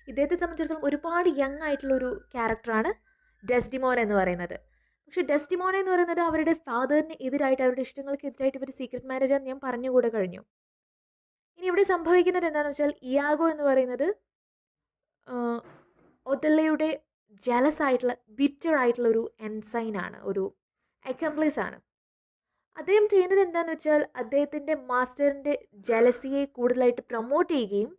ഇദ്ദേഹത്തെ സംബന്ധിച്ചിടത്തോളം ഒരുപാട് യങ് ആയിട്ടുള്ളൊരു ക്യാരക്ടറാണ് ഡെസ്ഡിമോന എന്ന് പറയുന്നത്. പക്ഷേ ഡെസ്ഡിമോന എന്ന് പറയുന്നത് അവരുടെ ഫാദറിന് എതിരായിട്ട് അവരുടെ ഇഷ്ടങ്ങൾക്ക് എതിരായിട്ട് ഇവർ സീക്രട്ട് മാരേജ് ആണെന്ന് ഞാൻ പറഞ്ഞുകൂടെ കഴിഞ്ഞു. ഇനി ഇവിടെ സംഭവിക്കുന്നത് എന്താണെന്ന് വെച്ചാൽ ഇയാഗോ എന്ന് പറയുന്നത് ഒതല്ലയുടെ ജലസ് ആയിട്ടുള്ള ബിറ്റർ ആയിട്ടുള്ള ഒരു എൻസൈനാണ്, ഒരു അക്കംപ്ലീസ് ആണ്. അദ്ദേഹം ചെയ്യുന്നത് എന്താണെന്ന് വെച്ചാൽ അദ്ദേഹത്തിൻ്റെ മാസ്റ്ററിൻ്റെ ജലസിയെ കൂടുതലായിട്ട് പ്രൊമോട്ട് ചെയ്യുകയും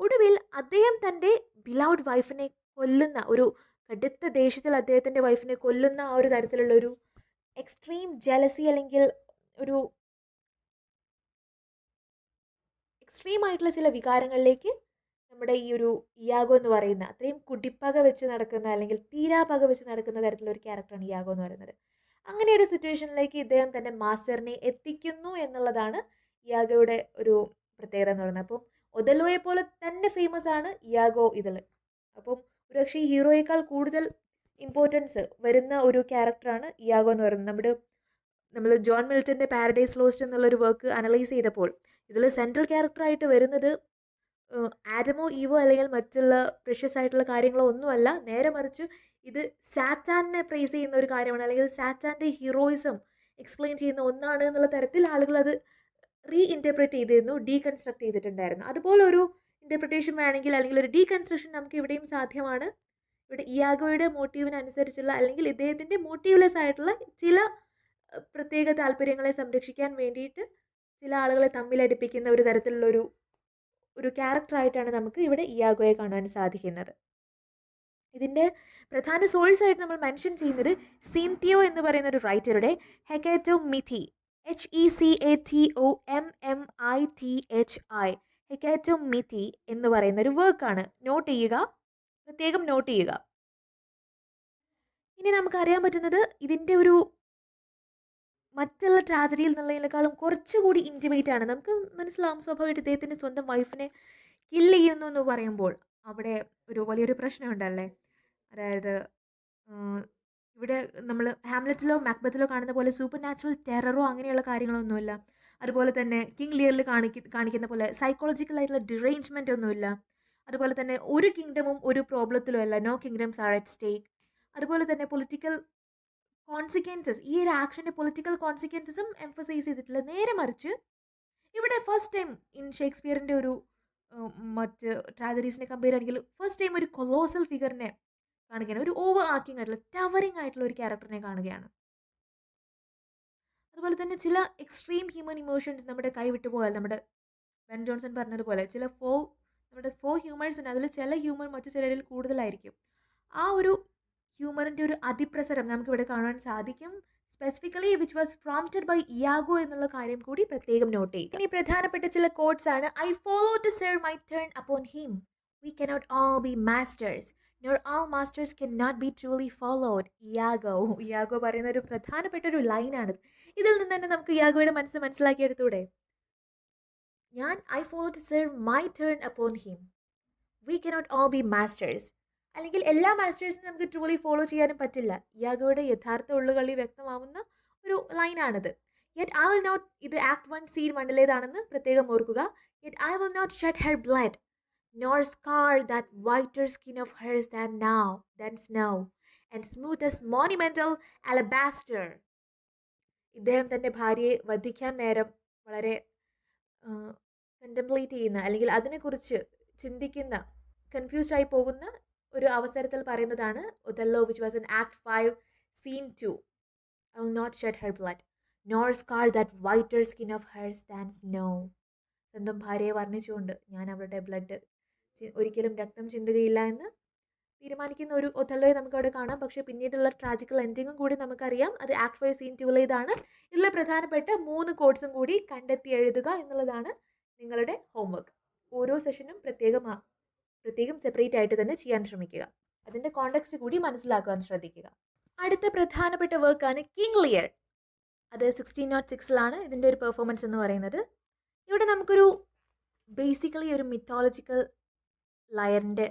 ഒടുവിൽ അദ്ദേഹം തൻ്റെ ബിലൗഡ് വൈഫിനെ കൊല്ലുന്ന ഒരു കടുത്ത ദേഷ്യത്തിൽ അദ്ദേഹത്തിൻ്റെ വൈഫിനെ കൊല്ലുന്ന ആ ഒരു തരത്തിലുള്ള ഒരു എക്സ്ട്രീം ജലസി അല്ലെങ്കിൽ ഒരു എക്സ്ട്രീം ആയിട്ടുള്ള ചില വികാരങ്ങളിലേക്ക് നമ്മുടെ ഈ ഒരു ഇയാഗോ എന്ന് പറയുന്ന അത്രയും കുടിപ്പക വെച്ച് നടക്കുന്ന അല്ലെങ്കിൽ തീരാപക വെച്ച് നടക്കുന്ന തരത്തിലുള്ള ഒരു ക്യാരക്ടറാണ് ഇയാഗോ എന്ന് പറയുന്നത്. അങ്ങനെ ഒരു സിറ്റുവേഷനിലേക്ക് ഇദ്ദേഹം തൻ്റെ മാസ്റ്ററിനെ എത്തിക്കുന്നു എന്നുള്ളതാണ് ഇയാഗോയുടെ ഒരു പ്രത്യേകത എന്ന് പറയുന്നത്. അപ്പം ഒതല്ലോയെ പോലെ തന്നെ ഫേമസ് ആണ് ഇയാഗോ ഇതിൽ. അപ്പം ഒരുപക്ഷെ ഈ ഹീറോയേക്കാൾ കൂടുതൽ ഇമ്പോർട്ടൻസ് വരുന്ന ഒരു ക്യാരക്ടറാണ് ഇയാഗോ എന്ന് പറയുന്നത്. നമ്മൾ ജോൺ മിൽട്ടൻ്റെ പാരഡൈസ് ലോസ്റ്റ് എന്നുള്ളൊരു വർക്ക് അനലൈസ് ചെയ്തപ്പോൾ ഇതിൽ സെൻട്രൽ ക്യാരക്ടറായിട്ട് വരുന്നത് ആഡമോ ഈവോ അല്ലെങ്കിൽ മറ്റുള്ള പ്രഷ്യസ് ആയിട്ടുള്ള കാര്യങ്ങളോ ഒന്നുമല്ല. നേരെ മറിച്ച് ഇത് സാറ്റാനെ പ്രൈസ് ചെയ്യുന്ന ഒരു കാര്യമാണ്, അല്ലെങ്കിൽ സാറ്റാൻ്റെ ഹീറോയിസം എക്സ്പ്ലെയിൻ ചെയ്യുന്ന ഒന്നാണ് എന്നുള്ള തരത്തിൽ ആളുകൾ അത് റീഇൻറ്റർപ്രറ്റ് ചെയ്തിരുന്നു, ഡീകൺസ്ട്രക്ട് ചെയ്തിട്ടുണ്ടായിരുന്നു. അതുപോലെ ഒരു ഇൻ്റർപ്രിട്ടേഷൻ വേണമെങ്കിൽ അല്ലെങ്കിൽ ഒരു ഡീകൺസ്ട്രക്ഷൻ നമുക്ക് ഇവിടെയും സാധ്യമാണ്. ഇവിടെ ഇയാഗോയുടെ മോട്ടീവിനനുസരിച്ചുള്ള അല്ലെങ്കിൽ ഇദ്ദേഹത്തിൻ്റെ മോട്ടീവ്ലെസ് ആയിട്ടുള്ള ചില പ്രത്യേക താല്പര്യങ്ങളെ സംരക്ഷിക്കാൻ വേണ്ടിയിട്ട് ചില ആളുകളെ തമ്മിലടിപ്പിക്കുന്ന ഒരു തരത്തിലുള്ളൊരു ക്യാരക്ടറായിട്ടാണ് നമുക്ക് ഇവിടെ ഇയാഗോയെ കാണാൻ സാധിക്കുന്നത്. ഇതിൻ്റെ പ്രധാന സോഴ്സായിട്ട് നമ്മൾ മെൻഷൻ ചെയ്യുന്നത് സിൻതിയോ എന്ന് പറയുന്ന ഒരു റൈറ്ററുടെ ഹെക്കാറ്റോമിത്തി HECATOMMITHI ഹെക്കാറ്റോമിത്തി എന്ന് പറയുന്ന ഒരു വർക്കാണ്. നോട്ട് ചെയ്യുക, പ്രത്യേകം നോട്ട് ചെയ്യുക. ഇനി നമുക്കറിയാൻ പറ്റുന്നത് ഇതിൻ്റെ ഒരു മറ്റുള്ള ട്രാജഡിയിൽ നിന്നുള്ളതിനേക്കാളും കുറച്ചുകൂടി ഇൻറ്റിമേറ്റ് ആണ്. നമുക്ക് മനസ്സിലാവും സ്വാഭാവികമായിട്ട് ഇദ്ദേഹത്തിൻ്റെ സ്വന്തം വൈഫിനെ കില്ല് ചെയ്യുന്നു എന്ന് പറയുമ്പോൾ അവിടെ ഒരു വലിയൊരു പ്രശ്നമുണ്ടല്ലേ. അതായത് ഇവിടെ നമ്മൾ ഹാംലെറ്റിലോ മാക്ബത്തിലോ കാണുന്ന പോലെ സൂപ്പർ നാച്ചുറൽ ടെററോ അങ്ങനെയുള്ള കാര്യങ്ങളൊന്നുമില്ല. അതുപോലെ തന്നെ കിങ് ലിയറിൽ കാണിക്കുന്ന പോലെ സൈക്കോളജിക്കൽ ആയിട്ടുള്ള ഡിറേഞ്ച്മെൻ്റ് ഒന്നുമില്ല. അതുപോലെ തന്നെ ഒരു കിങ്ഡമും ഒരു പ്രോബ്ലത്തിലും അല്ല. No kingdoms are at stake. അതുപോലെ തന്നെ പൊളിറ്റിക്കൽ കോൺസിക്വൻസസ്, ഈ ഒരു ആക്ഷൻ്റെ പൊളിറ്റിക്കൽ കോൺസിക്വൻസസും എംഫസൈസ് ചെയ്തിട്ടില്ല. നേരെ മറിച്ച് ഇവിടെ ഫസ്റ്റ് ടൈം ഇൻ ഷേക്സ്പിയറിൻ്റെ ഒരു മറ്റ് ട്രാജഡീസിനെ കമ്പയർ ആണെങ്കിൽ ഫസ്റ്റ് ടൈം ഒരു കൊളോസൽ ഫിഗറിനെ കാണിക്കുകയാണ്, ഒരു ഓവർ ആക്കിങ് ആയിട്ടുള്ള ടവറിങ് ആയിട്ടുള്ള ഒരു ക്യാരക്ടറിനെ കാണുകയാണ്. അതുപോലെ തന്നെ ചില എക്സ്ട്രീം ഹ്യൂമൻ ഇമോഷൻസ് നമ്മുടെ കൈവിട്ടു പോയാൽ, നമ്മുടെ ബെൻ ജോൺസൺ പറഞ്ഞതുപോലെ നമ്മുടെ ഫോർ ഹ്യൂമേഴ്സ് ഉണ്ട്, അതിൽ ചില ഹ്യൂമർ മറ്റു ചിലരിൽ കൂടുതലായിരിക്കും. ആ ഒരു ഹ്യൂമറിൻ്റെ ഒരു അതിപ്രസരം നമുക്കിവിടെ കാണാൻ സാധിക്കും. Specifically which was prompted by Iago എന്നുള്ള കാര്യം കൂടി പ്രത്യേകം നോട്ട് ചെയ്യുക. ഇനി പ്രധാനപ്പെട്ട ചില കോട്ട്സ് ആണ്. I follow to serve my turn upon him. We cannot all be masters nor all masters cannot be truly followed. ഇയാഗോ പറയുന്ന ഒരു പ്രധാനപ്പെട്ട ഒരു ലൈനാണിത്. ഇതിൽ നിന്ന് തന്നെ നമുക്ക് ഇയാഗോയുടെ മനസ്സ് മനസ്സിലാക്കിയെടുത്തൂടെ. I follow to serve my turn upon him. We cannot all be masters. അല്ലെങ്കിൽ എല്ലാ മാസ്റ്റേഴ്സിനും നമുക്ക് ട്രൂലി ഫോളോ ചെയ്യാനും പറ്റില്ല. യാഗോയുടെ യഥാർത്ഥ ഉള്ളുകളി വ്യക്തമാവുന്ന ഒരു ലൈനാണിത്. യെറ്റ് ഐ വിൽ നോട്ട്, ഇത് ആക്ട് 1 സീൻ 1 പ്രത്യേകം ഓർക്കുക. Yet I will not shed her blood nor scar that whiter skin of hers than snow, and smooth as monumental alabaster. ഇദ്ദേഹം തൻ്റെ ഭാര്യയെ വധിക്കാൻ നേരം വളരെ കണ്ടംപ്ലേറ്റ് ചെയ്യുന്ന, അല്ലെങ്കിൽ അതിനെക്കുറിച്ച് ചിന്തിക്കുന്ന, കൺഫ്യൂസ്ഡ് ആയി പോകുന്ന ഒരു അവസരത്തിൽ പറയുന്നതാണ് Othello, which was in act 5 scene 2. I will not shed her blood nor scar that whiter skin of hers than snow. സ്വന്തം ഭാര്യയെ വർണ്ണിച്ചുകൊണ്ട് ഞാൻ അവരുടെ ബ്ലഡ്, ഒരിക്കലും രക്തം ചിന്തുകയില്ല എന്ന് തീരുമാനിക്കുന്ന ഒരു ഒഥല്ലോയെ നമുക്ക് അവിടെ കാണാം. പക്ഷേ പിന്നീടുള്ള ട്രാജിക്കൽ എൻഡിങ്ങും കൂടി നമുക്കറിയാം. അത് ആക്ട് 5 സീൻ 2 ഇതിലെ പ്രധാനപ്പെട്ട 3 കോഡ്സും കൂടി കണ്ടെത്തി എഴുതുക എന്നുള്ളതാണ് നിങ്ങളുടെ ഹോംവർക്ക്. ഓരോ സെഷനും പ്രത്യേകം സെപ്പറേറ്റ് ആയിട്ട് തന്നെ ചെയ്യാൻ ശ്രമിക്കുക. അതിൻ്റെ കോണ്ടെക്സ്റ്റ് കൂടി മനസ്സിലാക്കാൻ ശ്രദ്ധിക്കുക. അടുത്ത പ്രധാനപ്പെട്ട വർക്കാണ് കിങ് ലിയർ. അത് 1606 ഇതിൻ്റെ ഒരു പെർഫോമൻസ് എന്ന് പറയുന്നത്. ഇവിടെ നമുക്കൊരു ബേസിക്കലി ഒരു മിത്തോളജിക്കൽ ലയറിൻ്റെ,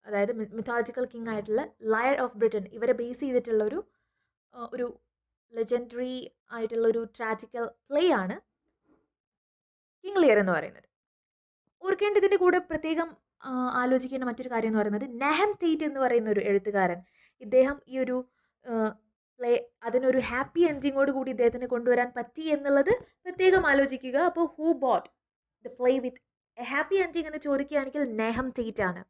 അതായത് മിത്തോളജിക്കൽ കിങ് ആയിട്ടുള്ള ലയർ ഓഫ് ബ്രിട്ടൻ, ഇവരെ ബേസ് ചെയ്തിട്ടുള്ള ഒരു ലെജൻഡറി ആയിട്ടുള്ള ഒരു ട്രാജിക്കൽ പ്ലേ ആണ് കിങ് ലിയർ എന്ന് പറയുന്നത്. ഓർക്കേണ്ടതിൻ്റെ കൂടെ പ്രത്യേകം ആലോചിക്കേണ്ട മറ്റൊരു കാര്യം എന്ന് പറയുന്നത്, നെഹം ടേറ്റ് എന്ന് പറയുന്ന ഒരു എഴുത്തുകാരൻ, ഇദ്ദേഹം ഈ ഒരു പ്ലേ അതിനൊരു ഹാപ്പി എൻഡിങ്ങോട് കൂടി ഇദ്ദേഹത്തിന് കൊണ്ടുവരാൻ പറ്റി എന്നുള്ളത് പ്രത്യേകം ആലോചിക്കുക. അപ്പോൾ who boat the play with a happy ending എന്ന് ചോദിക്കുകയാണെങ്കിൽ നെഹം ടേറ്റ് ആണ്.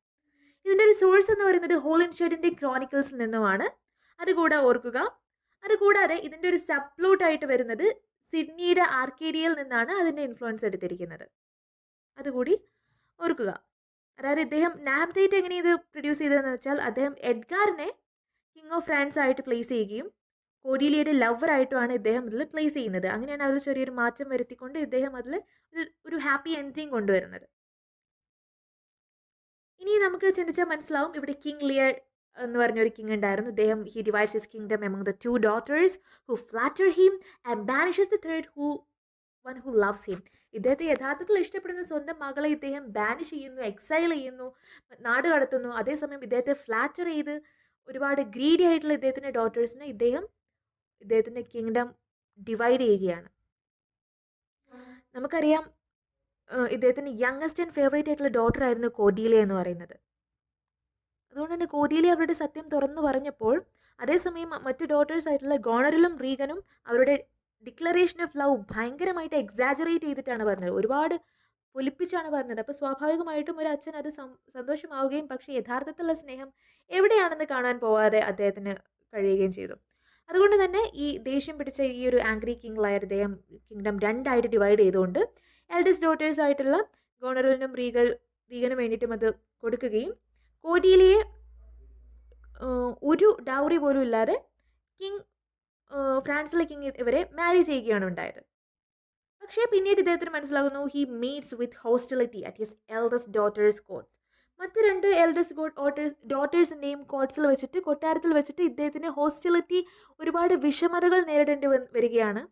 ഇതിൻ്റെ ഒരു സോഴ്സ് എന്ന് പറയുന്നത് ഹോളിൻഷെഡിൻ്റെ ക്രോണിക്കിൾസിൽ നിന്നുമാണ്. അതുകൂടെ ഓർക്കുക. അതുകൂടാതെ ഇതിൻ്റെ ഒരു സബ്പ്ലോട്ടായിട്ട് വരുന്നത് സിഡ്നിയുടെ ആർക്കേഡിയയിൽ നിന്നാണ് അതിൻ്റെ ഇൻഫ്ലുവൻസ് എടുത്തിരിക്കുന്നത്. അതുകൂടി ഓർക്കുക. അതായത് ഇദ്ദേഹം നെഹം ടേറ്റ് എങ്ങനെ ഇത് പ്രൊഡ്യൂസ് ചെയ്തതെന്ന് വെച്ചാൽ, അദ്ദേഹം എഡ്ഗാറിനെ കിങ് ഓഫ് ഫ്രാൻസ് ആയിട്ട് പ്ലേസ് ചെയ്യുകയും കോഡീലിയയുടെ ലവറായിട്ടുമാണ് ഇദ്ദേഹം അതിൽ പ്ലേസ് ചെയ്യുന്നത്. അങ്ങനെയാണ് അതിൽ ചെറിയൊരു മാറ്റം വരുത്തിക്കൊണ്ട് ഇദ്ദേഹം അതിൽ ഒരു ഹാപ്പി എൻഡിങ് കൊണ്ടുവരുന്നത്. ഇനി നമുക്ക് ചിന്തിച്ചാൽ മനസ്സിലാവും, ഇവിടെ കിങ് ലിയർ എന്ന് പറഞ്ഞൊരു കിങ് ഉണ്ടായിരുന്നു. ഇദ്ദേഹം he divides his kingdom among the 2 daughters who flatter him and banishes the third one who loves him. ഇദ്ദേഹത്തെ യഥാർത്ഥത്തിൽ ഇഷ്ടപ്പെടുന്ന സ്വന്തം മകളെ ഇദ്ദേഹം ബാനിഷ് ചെയ്യുന്നു, എക്സൈൽ ചെയ്യുന്നു, നാട് കടത്തുന്നു. അതേസമയം ഇദ്ദേഹത്തെ ഫ്ലാറ്റർ ചെയ്ത് ഒരുപാട് ഗ്രീഡി ആയിട്ടുള്ള ഇദ്ദേഹത്തിൻ്റെ ഡോട്ടേഴ്സിനെ ഇദ്ദേഹത്തിൻ്റെ കിങ്ഡം ഡിവൈഡ് ചെയ്യുകയാണ്. നമുക്കറിയാം, ഇദ്ദേഹത്തിൻ്റെ യങ്ങസ്റ്റ് ആൻഡ് ഫേവറേറ്റ് ആയിട്ടുള്ള ഡോട്ടർ ആയിരുന്നു കോഡീലിയ എന്ന് പറയുന്നത്. അതുകൊണ്ട് തന്നെ കോഡീലിയ അവരുടെ സത്യം തുറന്നു പറഞ്ഞപ്പോൾ, അതേസമയം മറ്റ് ഡോട്ടേഴ്സ് ആയിട്ടുള്ള ഗോണറിലും റീഗനും അവരുടെ ഡിക്ലറേഷൻ ഓഫ് ലവ് ഭയങ്കരമായിട്ട് എക്സാജറേറ്റ് ചെയ്തിട്ടാണ് പറഞ്ഞത്, ഒരുപാട് പൊലിപ്പിച്ചാണ് പറഞ്ഞത്. അപ്പോൾ സ്വാഭാവികമായിട്ടും ഒരു അച്ഛൻ അത് സന്തോഷമാവുകയും പക്ഷേ യഥാർത്ഥത്തിലുള്ള സ്നേഹം എവിടെയാണെന്ന് കാണാൻ പോവാതെ അദ്ദേഹത്തിന് കഴിയുകയും ചെയ്തു. അതുകൊണ്ട് തന്നെ ഈ ദേഷ്യം പിടിച്ച ഈ ഒരു ആംഗ്രി കിങ് ലയർ ഇദ്ദേഹം കിങ്ഡം 2 ഡിവൈഡ് ചെയ്തുകൊണ്ട് എൽഡസ്റ്റ് ഡോട്ടേഴ്സ് ആയിട്ടുള്ള ഗോണറിലിനും റീഗനും വേണ്ടിയിട്ടും അത് കൊടുക്കുകയും കോഡീലിയെ ഒരു ഡൗറി പോലും ഇല്ലാതെ ഫ്രാൻസിലെ കിങ് ഇവരെ മാരി ചെയ്യുകയാണ് ഉണ്ടായത്. പക്ഷേ പിന്നീട് ഇദ്ദേഹത്തിന് മനസ്സിലാകുന്നു, he meets with hostility at his eldest daughter's courts. മറ്റ് 2 എൽഡസ്റ്റ് ഡോട്ടേഴ്സിൻ്റെയും കൊട്ടാരത്തിൽ വെച്ചിട്ട് ഇദ്ദേഹത്തിന് ഹോസ്റ്റിലിറ്റി, ഒരുപാട് വിഷമതകൾ നേരിടേണ്ടി വരികയാണ്.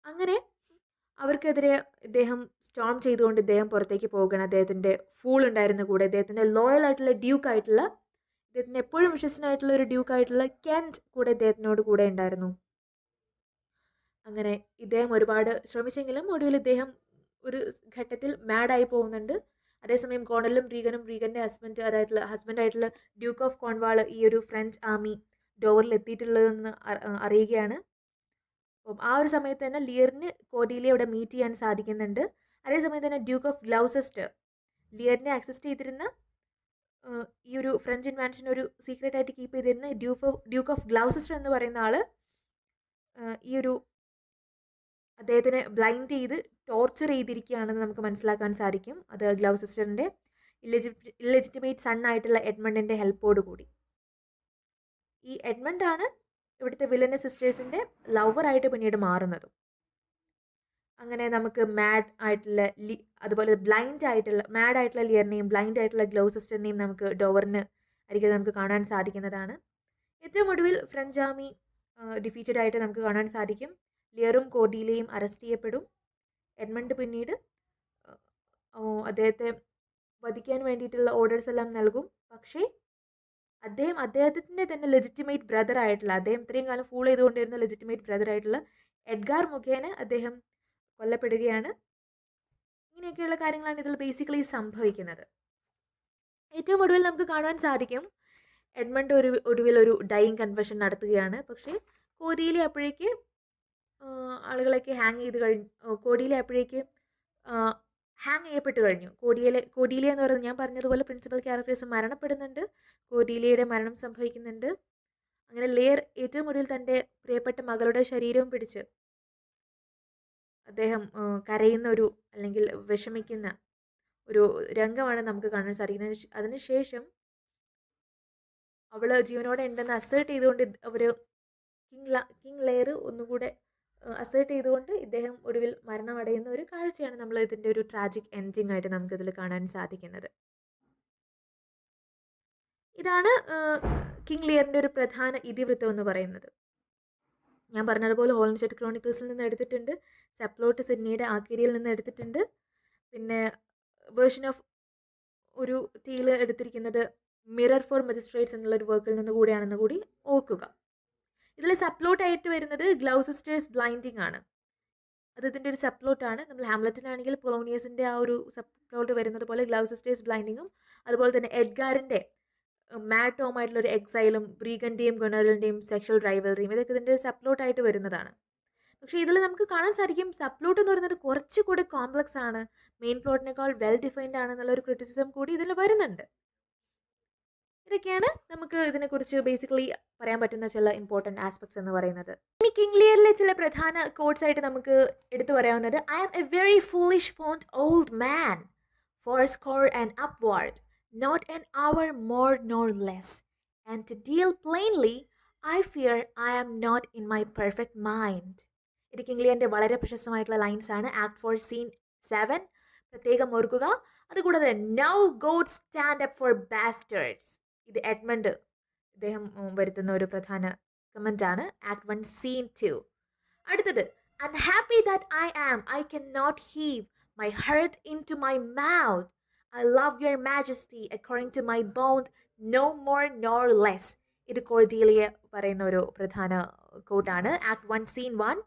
അങ്ങനെ അവർക്കെതിരെ ഇദ്ദേഹം സ്റ്റോം ചെയ്തുകൊണ്ട് ഇദ്ദേഹം പുറത്തേക്ക് പോവുകയാണ്. അദ്ദേഹത്തിൻ്റെ ഫൂൾ ഉണ്ടായിരുന്ന കൂടെ, ഇദ്ദേഹത്തിൻ്റെ ലോയൽ ആയിട്ടുള്ള ഡ്യൂക്കായിട്ടുള്ള, ഇദ്ദേഹത്തിന് എപ്പോഴും വിശ്വസനായിട്ടുള്ള ഒരു ഡ്യൂക്കായിട്ടുള്ള കെൻറ്റ് കൂടെ ഇദ്ദേഹത്തിനോട് കൂടെ ഉണ്ടായിരുന്നു. അങ്ങനെ ഇദ്ദേഹം ഒരുപാട് ശ്രമിച്ചെങ്കിലും ഒടുവിൽ ഇദ്ദേഹം ഒരു ഘട്ടത്തിൽ മാഡായി പോകുന്നുണ്ട്. അതേസമയം കോണലും റീഗൻ്റെ ഹസ്ബൻഡായിട്ടുള്ള ഡ്യൂക്ക് ഓഫ് കോൺവാൾ ഈ ഒരു ഫ്രഞ്ച് ആർമി ഡോവറിൽ എത്തിയിട്ടുള്ളതെന്ന് അറിയുകയാണ്. അപ്പം ആ ഒരു സമയത്ത് തന്നെ ലിയറിന് കോഡീലിയെ അവിടെ മീറ്റ് ചെയ്യാൻ സാധിക്കുന്നുണ്ട്. അതേസമയം തന്നെ ഡ്യൂക്ക് ഓഫ് ഗ്ലൗസെസ്റ്റർ ലിയറിനെ അക്സസ് ചെയ്തിരുന്ന ഈ ഒരു ഫ്രഞ്ച് ഇൻവാൻഷൻ ഒരു സീക്രട്ടായിട്ട് കീപ്പ് ചെയ്തിരുന്ന ഡ്യൂക്ക് ഓഫ് ഗ്ലൗസെസ്റ്റർ എന്ന് പറയുന്ന ആൾ ഈ ഒരു അദ്ദേഹത്തിനെ ബ്ലൈൻഡ് ചെയ്ത് ടോർച്ചർ ചെയ്തിരിക്കുകയാണെന്ന് നമുക്ക് മനസ്സിലാക്കാൻ സാധിക്കും. അത് ഗ്ലൗസെസ്റ്ററിൻ്റെ ഇല്ലെജിറ്റിമേറ്റ് സൺ ആയിട്ടുള്ള എഡ്മണ്ടിൻ്റെ ഹെൽപ്പോട് കൂടി. ഈ എഡ്മണ്ടാണ് ഇവിടുത്തെ വില്ലന സിസ്റ്റേഴ്സിൻ്റെ ലവറായിട്ട് പിന്നീട് മാറുന്നതും. അങ്ങനെ നമുക്ക് മാഡ് ആയിട്ടുള്ള അതുപോലെ മാഡ് ആയിട്ടുള്ള ലിയറിനെയും ബ്ലൈൻഡ് ആയിട്ടുള്ള ഗ്ലൗസെസ്റ്ററിനെയും നമുക്ക് ഡോവറിന് അരികെ നമുക്ക് കാണാൻ സാധിക്കുന്നതാണ്. ഏറ്റവും ഒടുവിൽ ഫ്രഞ്ച് ആർമി ഡിഫീറ്റഡ് ആയിട്ട് നമുക്ക് കാണാൻ സാധിക്കും. ലിയറും കോഡീലിയയും അറസ്റ്റ് ചെയ്യപ്പെടും. എഡ്മണ്ട് പിന്നീട് അദ്ദേഹത്തെ വധിക്കാൻ വേണ്ടിയിട്ടുള്ള ഓർഡേഴ്സ് എല്ലാം നൽകും. പക്ഷേ അദ്ദേഹത്തിൻ്റെ തന്നെ ലെജിറ്റിമേറ്റ് ബ്രദർ ആയിട്ടുള്ള, അദ്ദേഹം ഇത്രയും കാലം ഫൂൾ ചെയ്തുകൊണ്ടിരുന്ന ലെജിറ്റിമേറ്റ് ബ്രദർ ആയിട്ടുള്ള എഡ്ഗാർ മുഖേന അദ്ദേഹം കൊല്ലപ്പെടുകയാണ്. ഇങ്ങനെയൊക്കെയുള്ള കാര്യങ്ങളാണ് ഇതിൽ ബേസിക്കലി സംഭവിക്കുന്നത്. ഏറ്റവും ഒടുവിൽ നമുക്ക് കാണുവാൻ സാധിക്കും എഡ്മണ്ട് ഒടുവിൽ ഒരു ഡൈയിങ് കൺഫെഷൻ നടത്തുകയാണ്. പക്ഷേ കോരിയിലെ അപ്പോഴേക്ക് ആളുകളൊക്കെ കോടിയിലെ അപ്പോഴേക്ക് ഹാങ് ചെയ്യപ്പെട്ട് കഴിഞ്ഞു. കോഡീലിയ എന്ന് പറയുന്നത് ഞാൻ പറഞ്ഞതുപോലെ പ്രിൻസിപ്പൽ ക്യാരക്ടേഴ്സ് മരണപ്പെടുന്നുണ്ട്. കോഡീലിയയുടെ മരണം സംഭവിക്കുന്നുണ്ട്. അങ്ങനെ ലെയർ ഏറ്റവും ഒടുവിൽ തൻ്റെ പ്രിയപ്പെട്ട മകളുടെ ശരീരവും പിടിച്ച് അദ്ദേഹം കരയുന്ന ഒരു അല്ലെങ്കിൽ വിഷമിക്കുന്ന ഒരു രംഗമാണ് നമുക്ക് കാണാൻ സാധിക്കുന്നത്. അതിനുശേഷം അവൾ ജീവനോടെ ഉണ്ടെന്ന് അസേർട്ട് ചെയ്തുകൊണ്ട് അവർ കിങ് ലെയർ ഒന്നുകൂടെ അസേർട്ട് ചെയ്തുകൊണ്ട് ഇദ്ദേഹം ഒടുവിൽ മരണമടയുന്ന ഒരു കാഴ്ചയാണ് നമ്മൾ ഇതിൻ്റെ ഒരു ട്രാജിക് എൻഡിങ് ആയിട്ട് നമുക്കിതിൽ കാണാൻ സാധിക്കുന്നത്. ഇതാണ് കിങ് ലിയറിൻ്റെ ഒരു പ്രധാന ഇതിവൃത്തം എന്ന് പറയുന്നത്. ഞാൻ പറഞ്ഞതുപോലെ ഹോളിൻഷെഡ് ക്രോണിക്കിൾസിൽ നിന്ന് എടുത്തിട്ടുണ്ട്, സപ്ലോട്ട് സിഡ്നിയുടെ ആക്കേരിയയിൽ നിന്ന് എടുത്തിട്ടുണ്ട്, പിന്നെ വേർഷൻ ഓഫ് ഒരു ടീൽ എടുത്തിരിക്കുന്നത് മിറർ ഫോർ മജിസ്ട്രേറ്റ്സ് എന്നുള്ളൊരു വർക്കിൽ നിന്ന് കൂടിയാണെന്ന് കൂടി ഓർക്കുക. ഇതിൽ സപ്ലോട്ടായിട്ട് വരുന്നത് ഗ്ലൗസിസ്റ്റേഴ്സ് ബ്ലൈൻഡിങ് ആണ്. അത് ഇതിൻ്റെ ഒരു സപ്ലോട്ടാണ്. നമ്മൾ ഹാംലറ്റിനാണെങ്കിൽ പൊളോണിയസിൻ്റെ ആ ഒരു സപ്ലോട്ട് വരുന്നത് പോലെ ഗ്ലൗസിസ്റ്റേഴ്സ് ബ്ലൈൻഡിങ്ങും അതുപോലെ തന്നെ എഡ്ഗാറിൻ്റെ മാഡ് ടോം ആയിട്ടുള്ളൊരു എക്സൈലും ബ്രീഗൻ്റെയും ഗൊണറലിൻ്റെയും സെക്ഷൽ റൈവലറിയും ഇതൊക്കെ ഇതിൻ്റെ ഒരു സപ്ലോട്ടായിട്ട് വരുന്നതാണ്. പക്ഷേ ഇതിൽ നമുക്ക് കാണാൻ സാധിക്കും സപ്ലോട്ട് എന്ന് പറയുന്നത് കുറച്ചുകൂടി കോംപ്ലക്സ് ആണ്, മെയിൻ പ്ലോട്ടിനേക്കാൾ വെൽ ഡിഫൈൻഡ് ആണെന്നുള്ളൊരു ക്രിറ്റിസിസം കൂടി ഇതിൽ വരുന്നുണ്ട്. ഇതൊക്കെയാണ് നമുക്ക് ഇതിനെക്കുറിച്ച് ബേസിക്കലി പറയാൻ പറ്റുന്ന ചില ഇമ്പോർട്ടൻറ്റ് ആസ്പെക്ട്സ് എന്ന് പറയുന്നത്. ഇനി കിങ് ലിയറിലെ ചില പ്രധാന കോട്ട്സ് ആയിട്ട് നമുക്ക് എടുത്തു പറയാവുന്നത് I am a very foolish fond old man four score and upward not an hour more nor less and to deal plainly I fear I am not in my perfect mind. ഇത് King ലിയറിൻ്റെ വളരെ പ്രശസ്തമായിട്ടുള്ള lines ആണ്. Act 4 scene 7 പ്രത്യേകം ഓർക്കുക. അതുകൂടാതെ now god stand up for bastards, ഇത് Edmund ഇദ്ദേഹം വരുത്തുന്ന ഒരു പ്രധാന കമൻ്റ് ആണ്. Act 1 scene 2. അടുത്തത് unhappy that I am I can not heave my heart into my mouth I love your majesty according to my bond no more nor less, ഇത് Cordelia പറയുന്ന ഒരു പ്രധാന കോട്ടാണ്. Act 1 scene 1.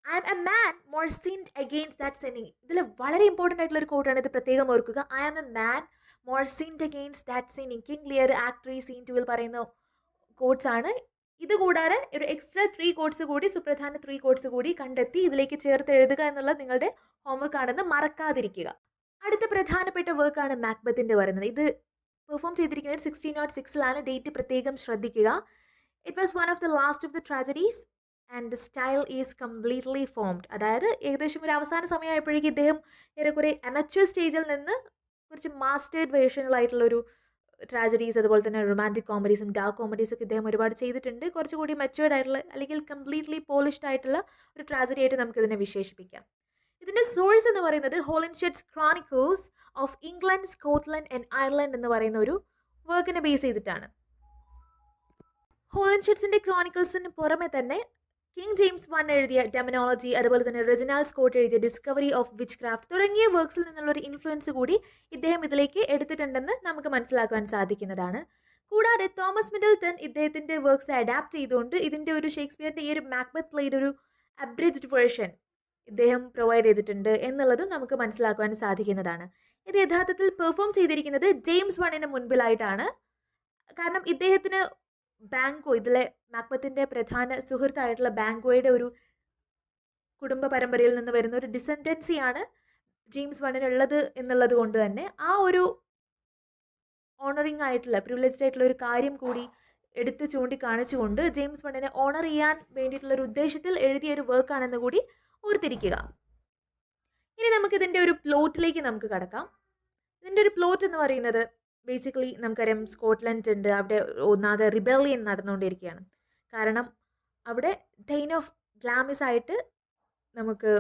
I am a man more sinned against that sinning, ഇതിൽ വളരെ important ആയിട്ടുള്ള ഒരു കോട്ടാണ്, ഇത് പ്രത്യേകം ഓർക്കുക. I am a man more sinned against that sinning, King Lear act 3 scene 2 പറയുന്ന കോട്ട്സ് ആണ്. ഇതുകൂടാതെ ഒരു എക്സ്ട്രാ 3 കോട്ട്സ് കൂടി, സുപ്രധാന 3 കോട്ട്സ് കൂടി കണ്ടെത്തി ഇതിലേക്ക് ചേർത്ത് എഴുതുക എന്നുള്ളത് നിങ്ങളുടെ ഹോംവർക്ക് ആണെന്ന് മറക്കാതിരിക്കുക. അടുത്ത പ്രധാനപ്പെട്ട വർക്കാണ് മാക്ബത്തിൻ്റെ പറയുന്നത്. ഇത് പെർഫോം ചെയ്തിരിക്കുന്നത് 1606 ഡേറ്റ് പ്രത്യേകം ശ്രദ്ധിക്കുക. It was one of the last of the tragedies and the style is completely formed. അതായത് ഏകദേശം ഒരു അവസാന സമയമായപ്പോഴേക്കും ഇദ്ദേഹം ഏറെക്കുറെ അമച്വർ സ്റ്റേജിൽ നിന്ന് കുറച്ച് മാസ്റ്റേർഡ് വേർഷനിലായിട്ടുള്ളൊരു ട്രാജഡീസ് അതുപോലെ തന്നെ റൊമാൻറ്റിക് കോമഡീസും ഡാർക്ക് കോമഡീസും ഒക്കെ ഇദ്ദേഹം ഒരുപാട് ചെയ്തിട്ടുണ്ട്. കുറച്ചുകൂടി മെച്ചുവേർഡ് ആയിട്ടുള്ള അല്ലെങ്കിൽ കംപ്ലീറ്റ്ലി പോളിഷ്ഡ് ആയിട്ടുള്ള ഒരു ട്രാജഡി ആയിട്ട് നമുക്കിതിനെ വിശേഷിപ്പിക്കാം. ഇതിൻ്റെ സോഴ്സ് എന്ന് പറയുന്നത് Holinshed's chronicles of England, Scotland and Ireland എന്ന് പറയുന്ന ഒരു വർക്കിനെ ബേസ് ചെയ്തിട്ടാണ്. ഹോളിൻഷെഡ്സിൻ്റെ ക്രോണിക്കിൾസിന് പുറമെ തന്നെ കിങ് ജെയിംസ് 1 എഴുതിയ ഡെമനോളജി, അതുപോലെ തന്നെ റെജിനാൾഡ് സ്കോട്ട് എഴുതിയ ഡിസ്കവറി ഓഫ് വിച്ച് ക്രാഫ്റ്റ് തുടങ്ങിയ വർക്ക്സിൽ നിന്നുള്ളൊരു ഇൻഫ്ലുവൻസ് കൂടി ഇദ്ദേഹം ഇതിലേക്ക് എടുത്തിട്ടുണ്ടെന്ന് നമുക്ക് മനസ്സിലാക്കാൻ സാധിക്കുന്നതാണ്. കൂടാതെ തോമസ് മിഡിൽട്ടൺ ഇദ്ദേഹത്തിൻ്റെ വർക്ക്സ് അഡാപ്റ്റ് ചെയ്തുകൊണ്ട് ഇതിൻ്റെ ഒരു ഷേക്സ്പിയറിൻ്റെ ഈ ഒരു മാക്ബത്ത് പ്ലേയുടെ ഒരു അബ്രിജ്ഡ് വേർഷൻ ഇദ്ദേഹം പ്രൊവൈഡ് ചെയ്തിട്ടുണ്ട് എന്നുള്ളതും നമുക്ക് മനസ്സിലാക്കുവാൻ സാധിക്കുന്നതാണ്. ഇത് യഥാർത്ഥത്തിൽ പെർഫോം ചെയ്തിരിക്കുന്നത് ജെയിംസ് 1 മുൻപിലായിട്ടാണ്. കാരണം ഇദ്ദേഹത്തിന് ബാങ്കോ, ഇതിലെ മാക്ബത്തിൻ്റെ പ്രധാന സുഹൃത്തായിട്ടുള്ള ബാങ്കോയുടെ ഒരു കുടുംബ പരമ്പരയിൽ നിന്ന് വരുന്ന ഒരു ഡിസെൻഡൻസിയാണ് ജെയിംസ് 1 ഉള്ളത് എന്നുള്ളത് കൊണ്ട് തന്നെ ആ ഒരു ഓണറിങ് ആയിട്ടുള്ള പ്രിവിലേജ്ഡ് ആയിട്ടുള്ള ഒരു കാര്യം കൂടി എടുത്തു ചൂണ്ടിക്കാണിച്ചുകൊണ്ട് ജെയിംസ് 1 ഓണർ ചെയ്യാൻ വേണ്ടിയിട്ടുള്ളൊരു ഉദ്ദേശത്തിൽ എഴുതിയ ഒരു വർക്കാണെന്ന് കൂടി ഓർത്തിരിക്കുക. ഇനി നമുക്കിതിൻ്റെ ഒരു പ്ലോട്ടിലേക്ക് നമുക്ക് കടക്കാം. ഇതിൻ്റെ ഒരു പ്ലോട്ട് എന്ന് പറയുന്നത് ബേസിക്കലി നമുക്കറിയാം സ്കോട്ട്ലൻഡ് ഉണ്ട്, അവിടെ ഒന്നാകെ റിബെല്ലിയൻ നടന്നുകൊണ്ടിരിക്കുകയാണ്. കാരണം അവിടെ ദെയ്ൻ ഓഫ് ഗ്ലാമിസ് ആയിട്ട് നമുക്ക്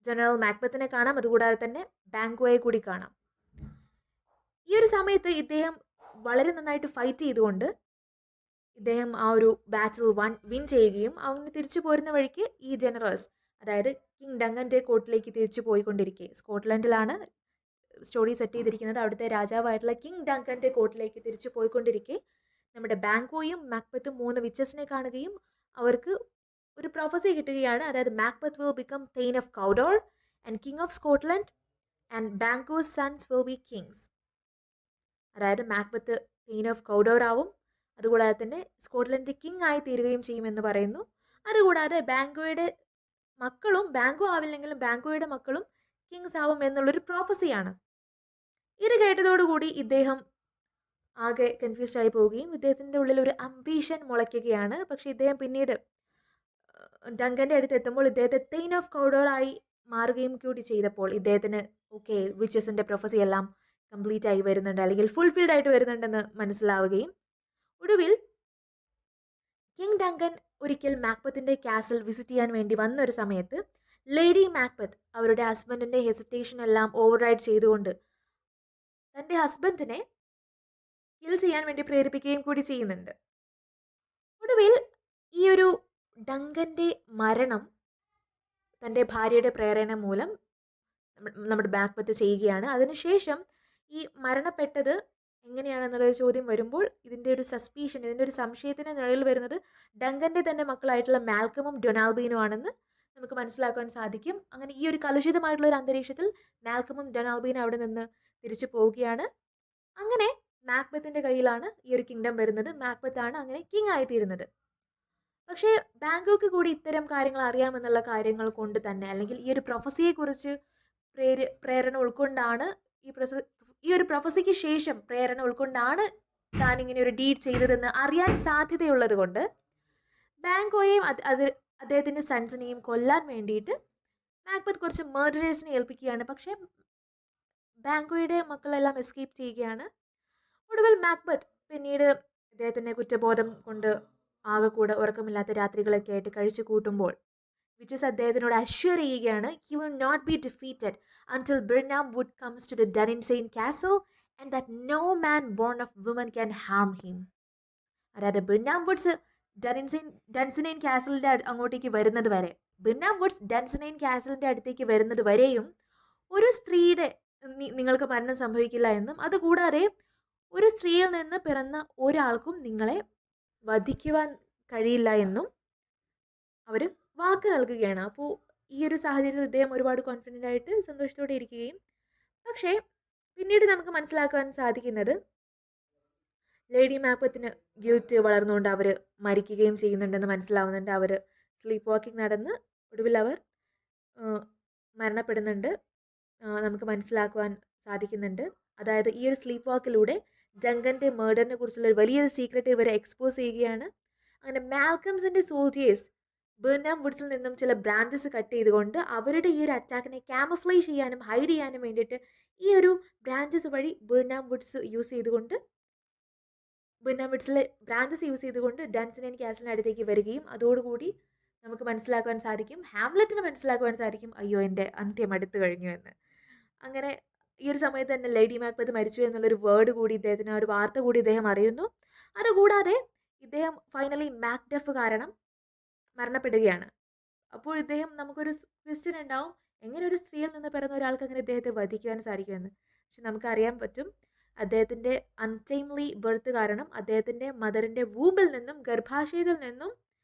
ജനറൽ മാക്ബത്തിനെ കാണാം, അതുകൂടാതെ തന്നെ ബാങ്കോയെ കൂടി കാണാം. ഈ ഒരു സമയത്ത് ഇദ്ദേഹം വളരെ നന്നായിട്ട് ഫൈറ്റ് ചെയ്തുകൊണ്ട് ഇദ്ദേഹം ആ ഒരു ബാറ്റിൽ വിൻ ചെയ്യുകയും അങ്ങനെ തിരിച്ചു പോരുന്ന വഴിക്ക് ഈ ജനറൽസ്, അതായത് കിങ് ഡങ്കൻ്റെ കോർട്ടിലേക്ക് തിരിച്ചു പോയിക്കൊണ്ടിരിക്കെ, സ്കോട്ട്ലൻഡിലാണ് സ്റ്റോറി സെറ്റ് ചെയ്തിരിക്കുന്നത്, അവിടുത്തെ രാജാവായിട്ടുള്ള കിങ് ഡങ്കൻ്റെ കോർട്ടിലേക്ക് തിരിച്ചു പോയിക്കൊണ്ടിരിക്കെ നമ്മുടെ ബാങ്കോയും മാക്ബത്തും 3 വിച്ചസിനെ കാണുകയും അവർക്ക് ഒരു പ്രൊഫസി കിട്ടുകയാണ്. അതായത് Macbeth will become thane of Cawdor and king of Scotland and Banquo's sons will be kings. അതായത് മാക്ബത്ത് തെയ്ൻ ഓഫ് കൗഡോർ ആവും, അതുകൂടാതെ തന്നെ സ്കോട്ട്ലൻഡ് കിങ് ആയി തീരുകയും ചെയ്യുമെന്ന് പറയുന്നു. അതുകൂടാതെ ബാങ്കോയുടെ മക്കളും, ബാങ്കോ ആവില്ലെങ്കിലും ബാങ്കോയുടെ മക്കളും കിങ്സ് ആവും എന്നുള്ളൊരു പ്രോഫസിയാണ്. ഇത് കേട്ടതോടുകൂടി ഇദ്ദേഹം ആകെ കൺഫ്യൂസ്ഡ് ആയി പോവുകയും ഇദ്ദേഹത്തിൻ്റെ ഉള്ളിൽ ഒരു അംബീഷൻ മുളയ്ക്കുകയാണ്. പക്ഷേ ഇദ്ദേഹം പിന്നീട് ഡങ്കൻ്റെ അടുത്ത് എത്തുമ്പോൾ ഇദ്ദേഹത്തെ തെയ്ൻ ഓഫ് കൗഡോർ ആയി മാറുകയും കൂടി ചെയ്തപ്പോൾ ഇദ്ദേഹത്തിന് ഓക്കെ വിച്ചസിൻ്റെ പ്രൊഫസി എല്ലാം കംപ്ലീറ്റ് ആയി വരുന്നുണ്ട്, അല്ലെങ്കിൽ ഫുൾഫിൽഡ് ആയിട്ട് വരുന്നുണ്ടെന്ന് മനസ്സിലാവുകയും ഒടുവിൽ കിങ് ഡങ്കൻ ഒരിക്കൽ മാക്ബത്തിൻ്റെ കാസിൽ വിസിറ്റ് ചെയ്യാൻ വേണ്ടി വന്ന ഒരു സമയത്ത് ലേഡി മാക്ബത്ത് അവരുടെ ഹസ്ബൻഡിൻ്റെ ഹെസിറ്റേഷൻ എല്ലാം ഓവർ റൈഡ് ചെയ്തുകൊണ്ട് തൻ്റെ ഹസ്ബൻഡിനെ കിൽ ചെയ്യാൻ വേണ്ടി പ്രേരിപ്പിക്കുകയും കൂടി ചെയ്യുന്നുണ്ട്. ഒടുവിൽ ഈ ഒരു ഡങ്കൻ്റെ മരണം തൻ്റെ ഭാര്യയുടെ പ്രേരണ മൂലം നമ്മുടെ മാക്ബത്ത് ചെയ്യുകയാണ്. അതിനുശേഷം ഈ മരണപ്പെട്ടത് എങ്ങനെയാണെന്നുള്ളൊരു ചോദ്യം വരുമ്പോൾ ഇതിൻ്റെ ഒരു സസ്പീഷൻ, ഇതിൻ്റെ ഒരു സംശയത്തിന് നിഴലിൽ വരുന്നത് ഡങ്കൻ്റെ തന്നെ മക്കളായിട്ടുള്ള മാൽക്കമും ഡൊണാൾബീനും ആണെന്ന് നമുക്ക് മനസ്സിലാക്കാൻ സാധിക്കും. അങ്ങനെ ഈ ഒരു കലുഷിതമായിട്ടുള്ള ഒരു അന്തരീക്ഷത്തിൽ മാൽക്കമും ഡൊണാൾബീനും അവിടെ നിന്ന് തിരിച്ചു പോവുകയാണ്. അങ്ങനെ മാക്ബത്തിൻ്റെ കയ്യിലാണ് ഈ ഒരു കിങ്ഡം വരുന്നത്. മാക്ബത്താണ് അങ്ങനെ കിങ് ആയിത്തീരുന്നത്. പക്ഷേ ബാങ്കോക്ക് കൂടി ഇത്തരം കാര്യങ്ങൾ അറിയാമെന്നുള്ള കാര്യങ്ങൾ കൊണ്ട് തന്നെ, അല്ലെങ്കിൽ ഈ ഒരു പ്രൊഫസിയെക്കുറിച്ച് പ്രേരണ ഉൾക്കൊണ്ടാണ് ഈ ഒരു പ്രൊഫസിക്ക് ശേഷം പ്രേരണ ഉൾക്കൊണ്ടാണ് താൻ ഇങ്ങനെ ഒരു ഡീഡ് ചെയ്തതെന്ന് അറിയാൻ സാധ്യതയുള്ളത് കൊണ്ട് ബാങ്കോയെയും അദ്ദേഹത്തിൻ്റെ സൺസിനെയും കൊല്ലാൻ വേണ്ടിയിട്ട് മാക്ബത്ത് കുറച്ച് മർഡറേഴ്സിനെ ഏൽപ്പിക്കുകയാണ്. പക്ഷേ ബാങ്കോയുടെ മക്കളെല്ലാം എസ്കേപ്പ് ചെയ്യുകയാണ്. ഒടുവിൽ മാക്ബത്ത് പിന്നീട് അദ്ദേഹത്തിൻ്റെ കുറ്റബോധം കൊണ്ട് ആകെ കൂടെ ഉറക്കമില്ലാത്ത രാത്രികളൊക്കെ ആയിട്ട് കഴിച്ചു കൂട്ടുമ്പോൾ വിച്ചസ് അദ്ദേഹത്തിനോട് അഷ്വർ ചെയ്യുകയാണ് he will not be defeated until Birnam wood comes to the Dunsinane castle and that no man born of woman can harm him. അതായത് ബിർനാം വുഡ്സ് ഡൻസിനെയിൻ കാസലിൻ്റെ അങ്ങോട്ടേക്ക് വരുന്നത് വരെ, ബിർനാം വുഡ്സ് ഡൻസിനെയിൻ കാസലിൻ്റെ അടുത്തേക്ക് വരുന്നത് വരെയും ഒരു സ്ത്രീയുടെ നിങ്ങൾക്ക് മരണം സംഭവിക്കില്ല എന്നും അതുകൂടാതെ ഒരു സ്ത്രീയിൽ നിന്ന് പിറന്ന ഒരാൾക്കും നിങ്ങളെ വധിക്കുവാൻ കഴിയില്ല എന്നും അവർ വാക്ക് നൽകുകയാണ്. അപ്പോൾ ഈ ഒരു സാഹചര്യത്തിൽ ഇദ്ദേഹം ഒരുപാട് കോൺഫിഡൻ്റ് ആയിട്ട് സന്തോഷത്തോടെ ഇരിക്കുകയും, പക്ഷേ പിന്നീട് നമുക്ക് മനസ്സിലാക്കാൻ സാധിക്കുന്നത് ലേഡി മാക്ബത്തിന് ഗിൽറ്റ് വളർന്നുകൊണ്ട് അവർ മരിക്കുകയും ചെയ്യുന്നുണ്ടെന്ന് മനസ്സിലാവുന്നുണ്ട്. അവർ സ്ലീപ്പ് വാക്കിംഗ് നടന്ന് ഒടുവിൽ അവർ മരണപ്പെടുന്നുണ്ട് നമുക്ക് മനസ്സിലാക്കുവാൻ സാധിക്കുന്നുണ്ട്. അതായത് ഈ ഒരു സ്ലീപ്പ് വാക്കിലൂടെ ഡങ്കൻ്റെ മേർഡറിനെ കുറിച്ചുള്ള ഒരു വലിയൊരു സീക്രട്ട് ഇവരെ എക്സ്പോസ് ചെയ്യുകയാണ്. അങ്ങനെ മാൽക്കംസിൻ്റെ സോൾജിയേഴ്സ് ബിർനാം വുഡ്സിൽ നിന്നും ചില ബ്രാഞ്ചസ് കട്ട് ചെയ്തുകൊണ്ട് അവരുടെ ഈ ഒരു അറ്റാക്കിനെ ക്യാമഫ്ലേജ് ചെയ്യാനും ഹൈഡ് ചെയ്യാനും വേണ്ടിയിട്ട് ഈ ഒരു ബ്രാഞ്ചസ് വഴി ബിർനാം വുഡ്സിലെ ബ്രാഞ്ചസ് യൂസ് ചെയ്തുകൊണ്ട് ഡൻസിനെയിൻ കാസലിൻ്റെ അടുത്തേക്ക് വരികയും അതോടുകൂടി നമുക്ക് മനസ്സിലാക്കുവാൻ സാധിക്കും, ഹാംലെറ്റിന് മനസ്സിലാക്കുവാൻ സാധിക്കും അയ്യോ എൻ്റെ അന്ത്യം അടുത്തു കഴിഞ്ഞു എന്ന്. അങ്ങനെ ഈ ഒരു സമയത്ത് തന്നെ ലേഡി മാക്ബത്ത് മരിച്ചു എന്നുള്ളൊരു വേർഡ് കൂടി ഇദ്ദേഹത്തിന്, ഒരു വാർത്ത കൂടി ഇദ്ദേഹം അറിയുന്നു. അതുകൂടാതെ ഇദ്ദേഹം ഫൈനലി മാക്ഡഫ് കാരണം മരണപ്പെടുകയാണ്. അപ്പോൾ ഇദ്ദേഹം നമുക്കൊരു ക്വസ്റ്റ്യൻ ഉണ്ടാവും, എങ്ങനെ ഒരു സ്ത്രീയിൽ നിന്ന് പിറന്ന ഒരാൾക്ക് അങ്ങനെ ഇദ്ദേഹത്തെ വധിക്കുവാൻ സാധിക്കുമെന്ന്. പക്ഷെ നമുക്കറിയാൻ പറ്റും അദ്ദേഹത്തിൻ്റെ അൺടൈംലി ബർത്ത് കാരണം അദ്ദേഹത്തിൻ്റെ മദറിൻ്റെ വൂബിൽ നിന്നും, ഗർഭാശയത്തിൽ നിന്നും,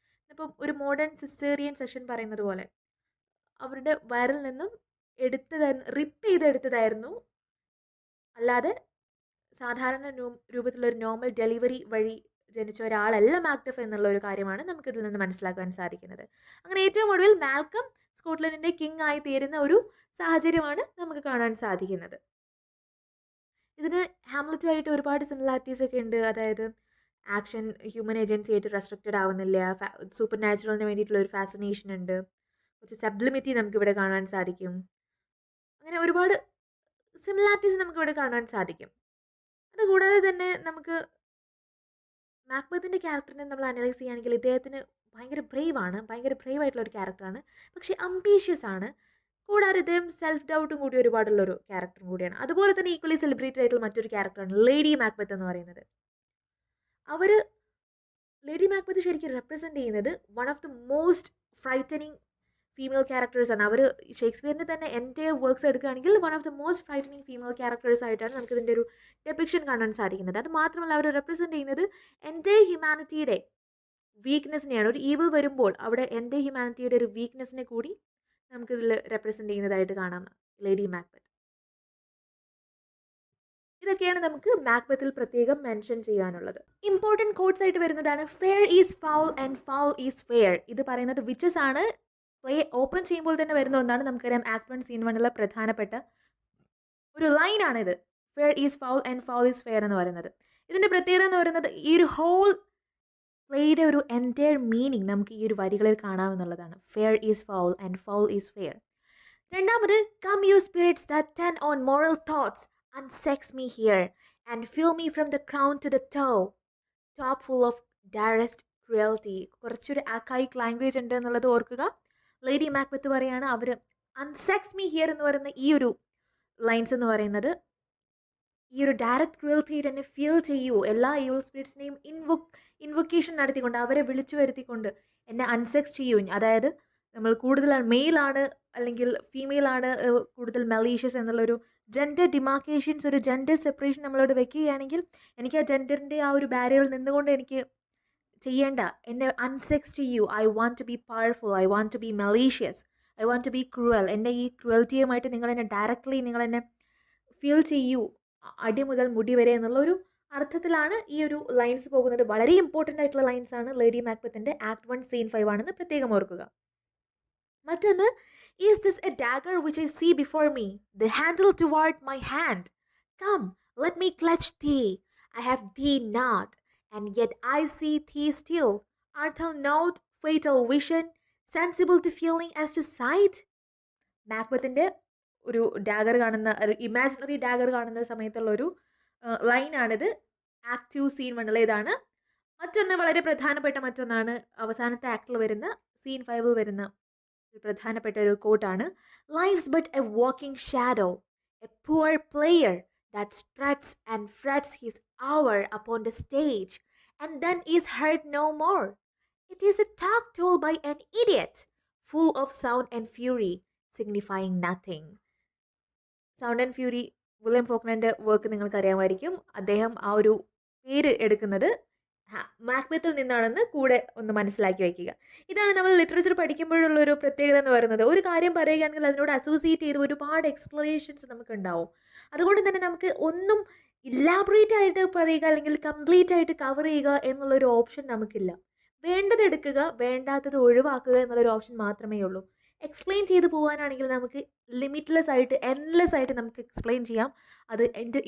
ഇപ്പം ഒരു മോഡേൺ സിസ്റ്റേറിയൻ സെക്ഷൻ പറയുന്നത് പോലെ അവരുടെ വയറിൽ നിന്നും റിപ്പ് ചെയ്തെടുത്തതായിരുന്നു. അല്ലാതെ സാധാരണ രൂപത്തിലൊരു നോർമൽ ഡെലിവറി വഴി ജനിച്ച ഒരാളല്ല മാക്ഡഫ് എന്നുള്ള ഒരു കാര്യമാണ് നമുക്കിതിൽ നിന്ന് മനസ്സിലാക്കാൻ സാധിക്കുന്നത്. അങ്ങനെ ഏറ്റവും ഒടുവിൽ മാൽക്കം സ്കോട്ട്ലൻഡിൻ്റെ കിങ് ആയി തീരുന്ന ഒരു സാഹചര്യമാണ് നമുക്ക് കാണാൻ സാധിക്കുന്നത്. ഇതിന് ഹാംലെറ്റുമായിട്ട് ഒരുപാട് സിമിലാരിറ്റീസ് ഒക്കെ ഉണ്ട്. അതായത് ആക്ഷൻ ഹ്യൂമൻ ഏജൻസി ആയിട്ട് റെസ്ട്രിക്റ്റഡ് ആവുന്നില്ല, സൂപ്പർ നാച്ചുറലിന് വേണ്ടിയിട്ടുള്ള ഒരു ഫാസിനേഷൻ ഉണ്ട്, കുറച്ച് സബ്ലിമിറ്റി നമുക്കിവിടെ കാണാൻ സാധിക്കും. അങ്ങനെ ഒരുപാട് സിമിലാരിറ്റീസ് നമുക്കിവിടെ കാണാൻ സാധിക്കും. അതുകൂടാതെ തന്നെ നമുക്ക് മാക്ബത്തിൻ്റെ ക്യാരക്ടറിനെ നമ്മൾ അനലൈസ് ചെയ്യുകയാണെങ്കിൽ ഇദ്ദേഹത്തിന് ഭയങ്കര ബ്രേവ് ആയിട്ടുള്ള ഒരു ക്യാരക്ടറാണ്. പക്ഷേ അംബീഷ്യസ് ആണ്. കൂടാതെ ഇദ്ദേഹം സെൽഫ് ഡൗട്ടും കൂടി ഒരുപാടുള്ളൊരു ക്യാരക്ടറും കൂടിയാണ്. അതുപോലെ തന്നെ ഈക്വലി സെലിബ്രേറ്റഡ് ആയിട്ടുള്ള മറ്റൊരു ക്യാരക്ടറാണ് ലേഡി മാക്ബത്ത് എന്ന് പറയുന്നത്. അവർ ലേഡി മാക്ബത്ത് ശരിക്കും റെപ്രസെൻറ്റ് ചെയ്യുന്നത് one of the most frightening female characters ആണ്. അവർ ഷേക്സ്പിയറിൻ്റെ തന്നെ എൻ്റെ വർക്ക്സ് എടുക്കുകയാണെങ്കിൽ one of the most frightening female characters ആയിട്ടാണ് നമുക്ക് ഇതിൻ്റെ ഒരു ഡെപിക്ഷൻ കാണാൻ സാധിക്കുന്നത്. അത് മാത്രമല്ല അവർ റെപ്രസെൻറ്റ് ചെയ്യുന്നത് എൻ്റെ ഹ്യൂമാനിറ്റിയുടെ വീക്ക്നെസ്സിനെയാണ്. ഒരു ഈവിൾ വരുമ്പോൾ അവിടെ എൻ്റെ ഹ്യൂമാനിറ്റിയുടെ ഒരു വീക്ക്നെസ്സിനെ കൂടി നമുക്കിതിൽ റെപ്രസെൻറ്റ് ചെയ്യുന്നതായിട്ട് കാണാം ലേഡി മാക്ബത്ത്. ഇതൊക്കെയാണ് നമുക്ക് മാക്ബത്തിൽ പ്രത്യേകം മെൻഷൻ ചെയ്യാനുള്ളത്. ഇമ്പോർട്ടൻറ്റ് കോട്ട്സ് ആയിട്ട് വരുന്നതാണ് fair is foul and foul is fair. ഇത് പറയുന്നത് വിച്ചസ് ആണ്. പ്ലേ ഓപ്പൺ ചെയ്യുമ്പോൾ തന്നെ വരുന്ന ഒന്നാണ്. നമുക്കറിയാം ആക്ട് 1 സീൻ 1 പ്രധാനപ്പെട്ട ഒരു ലൈനാണിത്. Fair is foul and foul is fair എന്ന് പറയുന്നത്. ഇതിൻ്റെ പ്രത്യേകത എന്ന് പറയുന്നത് ഈ ഒരു ഹോൾ പ്ലേയുടെ ഒരു എൻറ്റയർ മീനിങ് നമുക്ക് ഈ ഒരു വരികളിൽ കാണാമെന്നുള്ളതാണ്. Fair is foul and foul is fair. രണ്ടാമത് come you spirits that tend on moral thoughts unsex me here and fill me from the crown to the toe, top full of direst cruelty. കുറച്ചൊരു ആക്കായിക് language ഉണ്ട് എന്നുള്ളത് ഓർക്കുക. Lady Macbeth പറയാണ് അവർ അൺസെക്സ് me here എന്ന് പറയുന്ന ഈ ഒരു ലൈൻസ് എന്ന് പറയുന്നത് ഈ ഒരു ഡയറക്റ്റ് ക്രൂവൽറ്റി തന്നെ ഫീൽ ചെയ്യൂ. എല്ലാ ഈവിൾ സ്പിരിറ്റ്സിനെയും ഇൻവൊക്കേഷൻ നടത്തിക്കൊണ്ട് അവരെ വിളിച്ചു വരുത്തിക്കൊണ്ട് എന്നെ അൺസെക്സ് ചെയ്യൂ. അതായത് നമ്മൾ കൂടുതൽ മെയിലാണ് അല്ലെങ്കിൽ ഫീമെയിൽ ആണ് കൂടുതൽ മലീഷ്യസ് എന്നുള്ളൊരു ജെൻഡർ ഡിമാർക്കേഷൻസ്, ഒരു ജെൻഡർ സെപ്പറേഷൻ നമ്മളോട് വെക്കുകയാണെങ്കിൽ എനിക്ക് ആ ജെൻഡറിൻ്റെ ആ ഒരു ബാരിയറിൽ നിന്നുകൊണ്ട് എനിക്ക് ചെയ്യേണ്ട, എന്നെ അൺസെക്സ് ചെയ്യൂ. I want to be powerful, I want to be malicious, I want to be cruel. എൻ്റെ ഈ ക്രൂവൽറ്റിയുമായിട്ട് നിങ്ങളെന്നെ ഡയറക്റ്റ്ലി നിങ്ങളെന്നെ ഫീൽ ചെയ്യൂ അടി മുതൽ മുടി വരെ എന്നുള്ള ഒരു അർത്ഥത്തിലാണ് ഈ ഒരു ലൈൻസ് പോകുന്നത്. വളരെ ഇമ്പോർട്ടൻ്റ് ആയിട്ടുള്ള ലൈൻസ് ആണ് ലേഡി മാക്ബത്തിൻ്റെ ആക്ട് 1 സീൻ 5 ആണെന്ന് പ്രത്യേകം ഓർക്കുക. മറ്റൊന്ന്, is this a dagger which I see before me, the handle toward my hand, come let me clutch thee, I have thee not, and yet I see thee still, art thou not fatal vision, sensible to feeling as to sight? മാക്ബത്തിൻ്റെ ഒരു dagger കാണുന്ന, imaginary dagger കാണുന്ന സമയത്തുള്ളൊരു ലൈനാണിത്. Act 2 scene 1 ഇതാണ്. മറ്റൊന്ന് വളരെ പ്രധാനപ്പെട്ട മറ്റൊന്നാണ് അവസാനത്തെ ആക്ടിൽ വരുന്ന സീൻ 5 വരുന്ന ഒരു പ്രധാനപ്പെട്ട ഒരു കോട്ടാണ്. Life's but a walking shadow, a poor player that struts and frets his hour upon the stage and then is heard no more. It is a talk told by an idiot, full of sound and fury, signifying nothing. Sound and fury William ഫോക്നറിൻ്റെ work നിങ്ങൾക്ക് അറിയാമായിരിക്കും. അദ്ദേഹം ആ ഒരു പേര് എടുക്കുന്നത് മാക്ബത്തിൽ നിന്നാണെന്ന് കൂടെ ഒന്ന് മനസ്സിലാക്കി വയ്ക്കുക. ഇതാണ് നമ്മൾ ലിറ്ററേച്ചർ പഠിക്കുമ്പോഴുള്ളൊരു പ്രത്യേകത എന്ന് പറയുന്നത്. ഒരു കാര്യം പറയുകയാണെങ്കിൽ അതിനോട് അസോസിയേറ്റ് ചെയ്ത് ഒരുപാട് എക്സ്പ്ലനേഷൻസ് നമുക്ക് ഉണ്ടാവും. അതുകൊണ്ട് തന്നെ നമുക്ക് ഒന്നും ഇലാബറേറ്റ് ആയിട്ട് പറയുക അല്ലെങ്കിൽ കംപ്ലീറ്റ് ആയിട്ട് കവർ ചെയ്യുക എന്നുള്ളൊരു ഓപ്ഷൻ നമുക്കില്ല. വേണ്ടത് എടുക്കുക, വേണ്ടാത്തത് ഒഴിവാക്കുക എന്നുള്ളൊരു ഓപ്ഷൻ മാത്രമേ ഉള്ളൂ. എക്സ്പ്ലെയിൻ ചെയ്ത് പോകാനാണെങ്കിൽ നമുക്ക് ലിമിറ്റ്ലെസ് ആയിട്ട് എൻലെസ് ആയിട്ട് നമുക്ക് എക്സ്പ്ലെയിൻ ചെയ്യാം, അത്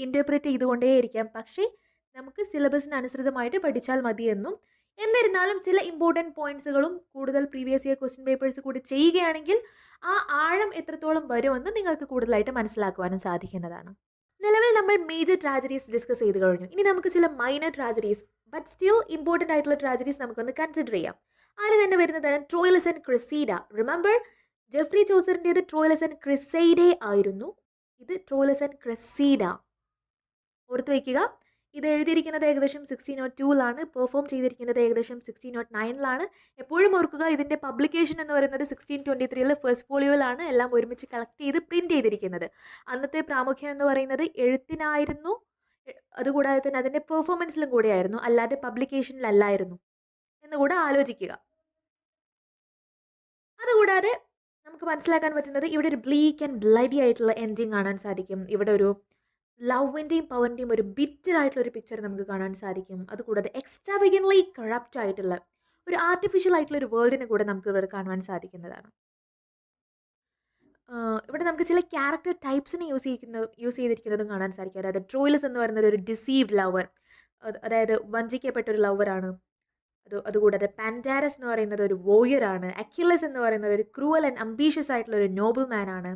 ഇൻ്റർപ്രറ്റ് ചെയ്തുകൊണ്ടേയിരിക്കാം. പക്ഷേ നമുക്ക് സിലബസിന് അനുസൃതമായിട്ട് പഠിച്ചാൽ മതിയെന്നും, എന്നിരുന്നാലും ചില ഇമ്പോർട്ടൻറ്റ് പോയിൻറ്റ്സുകളും കൂടുതൽ പ്രീവിയസ് ഇയർ ക്വസ്റ്റ്യൻ പേപ്പേഴ്സ് കൂടി ചെയ്യുകയാണെങ്കിൽ ആ ആഴം എത്രത്തോളം വരുമെന്ന് നിങ്ങൾക്ക് കൂടുതലായിട്ട് മനസ്സിലാക്കുവാനും സാധിക്കുന്നതാണ്. നിലവിൽ നമ്മൾ മേജർ ട്രാജഡീസ് ഡിസ്കസ് ചെയ്ത് കഴിഞ്ഞു. ഇനി നമുക്ക് ചില minor tragedies but still important ആയിട്ടുള്ള ട്രാജഡീസ് നമുക്കൊന്ന് കൺസിഡർ ചെയ്യാം. ആദ്യം തന്നെ വരുന്നതാണ് Troilus and Criseyde. Remember, Geoffrey ചോസറിൻ്റേത് ട്രോയിലസ് ആൻഡ് ക്രിസൈഡേ ആയിരുന്നു. ഇത് ട്രോയിലസ് ആൻഡ് ക്രിസൈഡ ഓർത്ത് വയ്ക്കുക. ഇത് എഴുതിയിരിക്കുന്നത് ഏകദേശം 1602 പെർഫോം ചെയ്തിരിക്കുന്നത് ഏകദേശം 1609 എപ്പോഴും ഓർക്കുക, ഇതിൻ്റെ പബ്ലിക്കേഷൻ എന്ന് പറയുന്നത് 1623 ഫസ്റ്റ് ഫോളിയോയിലാണ് എല്ലാം ഒരുമിച്ച് കളക്ട് ചെയ്ത് പ്രിൻറ്റ് ചെയ്തിരിക്കുന്നത്. അന്നത്തെ പ്രാമുഖ്യം എന്ന് പറയുന്നത് എഴുത്തിനായിരുന്നു, അതുകൂടാതെ തന്നെ അതിൻ്റെ പെർഫോമൻസിലും കൂടെയായിരുന്നു, അല്ലാതെ പബ്ലിക്കേഷനിലല്ലായിരുന്നു എന്നുകൂടെ ആലോചിക്കുക. അതുകൂടാതെ നമുക്ക് മനസ്സിലാക്കാൻ പറ്റുന്നത് ഇവിടെ ഒരു ബ്ലീക്ക് ആൻഡ് ബ്ലഡി ആയിട്ടുള്ള എൻഡിങ് കാണാൻ സാധിക്കും. ഇവിടെ ഒരു ലവിൻ്റെയും പവറിൻ്റെയും ഒരു ബിറ്റർ ആയിട്ടുള്ള ഒരു പിക്ചർ നമുക്ക് കാണാൻ സാധിക്കും. അതുകൂടാതെ എക്സ്ട്രാവഗൻ്റ്ലി കറപ്റ്റ് ആയിട്ടുള്ള ഒരു ആർട്ടിഫിഷ്യൽ ആയിട്ടുള്ള ഒരു വേൾഡിനെ കൂടെ നമുക്ക് ഇവിടെ കാണുവാൻ സാധിക്കുന്നതാണ്. ഇവിടെ നമുക്ക് ചില ക്യാരക്ടർ ടൈപ്സിനെ യൂസ് ചെയ്തിരിക്കുന്നതും കാണാൻ സാധിക്കും. അതായത് ട്രോയിലസ് എന്ന് പറയുന്നത് ഒരു ഡിസീവ്ഡ് ലവർ, അതായത് വഞ്ചിക്കപ്പെട്ട ഒരു ലവറാണ്. അതുകൂടാതെ പാൻഡാരസ് എന്ന് പറയുന്നത് ഒരു വോയറാണ്. അക്കിലസ് എന്ന് പറയുന്നത് ഒരു ക്രൂവൽ ആൻഡ് അംബീഷ്യസ് ആയിട്ടുള്ള ഒരു നോബിൾ മാൻ ആണ്.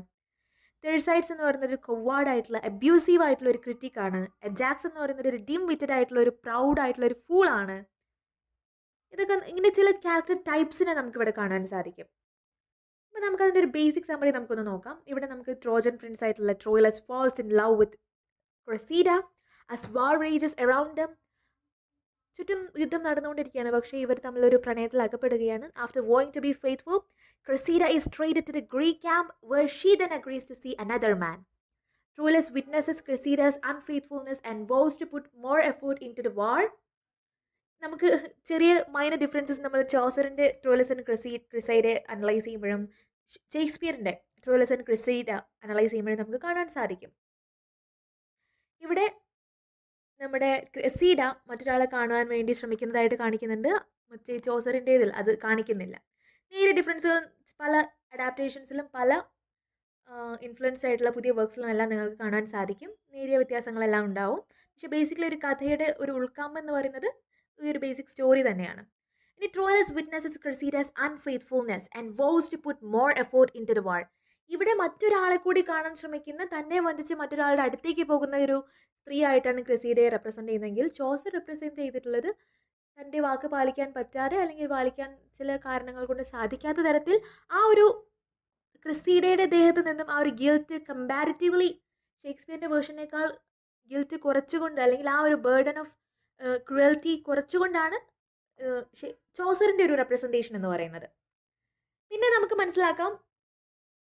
തെർസൈഡ്സ് എന്ന് പറയുന്നത് ഒരു കൊവാർഡ് ആയിട്ടുള്ള അബ്യൂസീവ് ആയിട്ടുള്ള ഒരു ക്രിറ്റിക്കാണ്. അജാക്സ് എന്ന് പറയുന്നത് ഒരു ഡിം വിറ്റഡ് ആയിട്ടുള്ള ഒരു പ്രൗഡ് ആയിട്ടുള്ള ഒരു ഫൂളാണ്. ഇതൊക്കെ ഇങ്ങനെ ചില ക്യാരക്ടർ ടൈപ്സിനെ നമുക്കിവിടെ കാണാൻ സാധിക്കും. അപ്പോൾ നമുക്കതിൻ്റെ ഒരു ബേസിക് സമ്മറി നമുക്കൊന്ന് നോക്കാം. ഇവിടെ നമുക്ക് ട്രോജൻ പ്രിൻസ് ആയിട്ടുള്ള Troilus falls in love with Cressida. as war rages around them, ചുറ്റും യുദ്ധം നടന്നുകൊണ്ടിരിക്കുകയാണ്. പക്ഷേ ഇവർ തമ്മിലൊരു പ്രണയത്തിൽ അകപ്പെടുകയാണ്. After vowing to be faithful, Cressida is traded to the Greek camp where she then agrees to see another man. Troilus witnesses Cressida's unfaithfulness and vows to put more effort into the war. നമുക്ക് ചെറിയ minor differences നമ്മൾ ചോസറിൻ്റെ Troilus and ക്രിസൈഡെ analyse ചെയ്യുമ്പോഴും ഷേക്സ്പിയറിൻ്റെ Troilus and ക്രിസൈഡ analyse ചെയ്യുമ്പോഴും നമുക്ക് കാണാൻ സാധിക്കും. ഇവിടെ നമ്മുടെ ക്രിസീഡ മറ്റൊരാളെ കാണുവാൻ വേണ്ടി ശ്രമിക്കുന്നതായിട്ട് കാണിക്കുന്നുണ്ട്. മറ്റേ ചോസറിൻ്റേതിൽ അത് കാണിക്കുന്നില്ല. നേരിയ ഡിഫറൻസുകളും പല അഡാപ്റ്റേഷൻസിലും പല ഇൻഫ്ലുവൻസ് ആയിട്ടുള്ള പുതിയ വർക്ക്സിലും എല്ലാം നിങ്ങൾക്ക് കാണാൻ സാധിക്കും. നേരിയ വ്യത്യാസങ്ങളെല്ലാം ഉണ്ടാവും. പക്ഷേ ബേസിക്കലി ഒരു കഥയുടെ ഒരു ഉൾക്കാമ്പ് എന്ന് പറയുന്നത് ഈ ഒരു ബേസിക് സ്റ്റോറി തന്നെയാണ്. ഇനി Troilus witnesses Cressida's unfaithfulness and vows to put more effort into the war. ഇവിടെ മറ്റൊരാളെ കൂടി കാണാൻ ശ്രമിക്കുന്ന, തന്നെ വഞ്ചിച്ച് മറ്റൊരാളുടെ അടുത്തേക്ക് പോകുന്ന ഒരു സ്ത്രീ ആയിട്ടാണ് ക്രിസീഡയെ റെപ്രസെൻ്റ് ചെയ്യുന്നതെങ്കിൽ ചോസർ റെപ്രസെൻ്റ് ചെയ്തിട്ടുള്ളത് തൻ്റെ വാക്ക് പാലിക്കാൻ പറ്റാതെ അല്ലെങ്കിൽ പാലിക്കാൻ ചില കാരണങ്ങൾ കൊണ്ട് സാധിക്കാത്ത തരത്തിൽ ആ ഒരു ക്രിസീഡയുടെ ദേഹത്ത് നിന്നും ആ ഒരു ഗിൽറ്റ് കമ്പാരിറ്റീവ്ലി ഷേക്സ്പിയറിൻ്റെ വേർഷനേക്കാൾ ഗിൽറ്റ് കുറച്ചുകൊണ്ട് അല്ലെങ്കിൽ ആ ഒരു ബേർഡൻ ഓഫ് ക്രുവൽറ്റി കുറച്ചുകൊണ്ടാണ് ചോസറിൻ്റെ ഒരു റെപ്രസെൻറ്റേഷൻ എന്ന് പറയുന്നത്. പിന്നെ നമുക്ക് മനസ്സിലാക്കാം,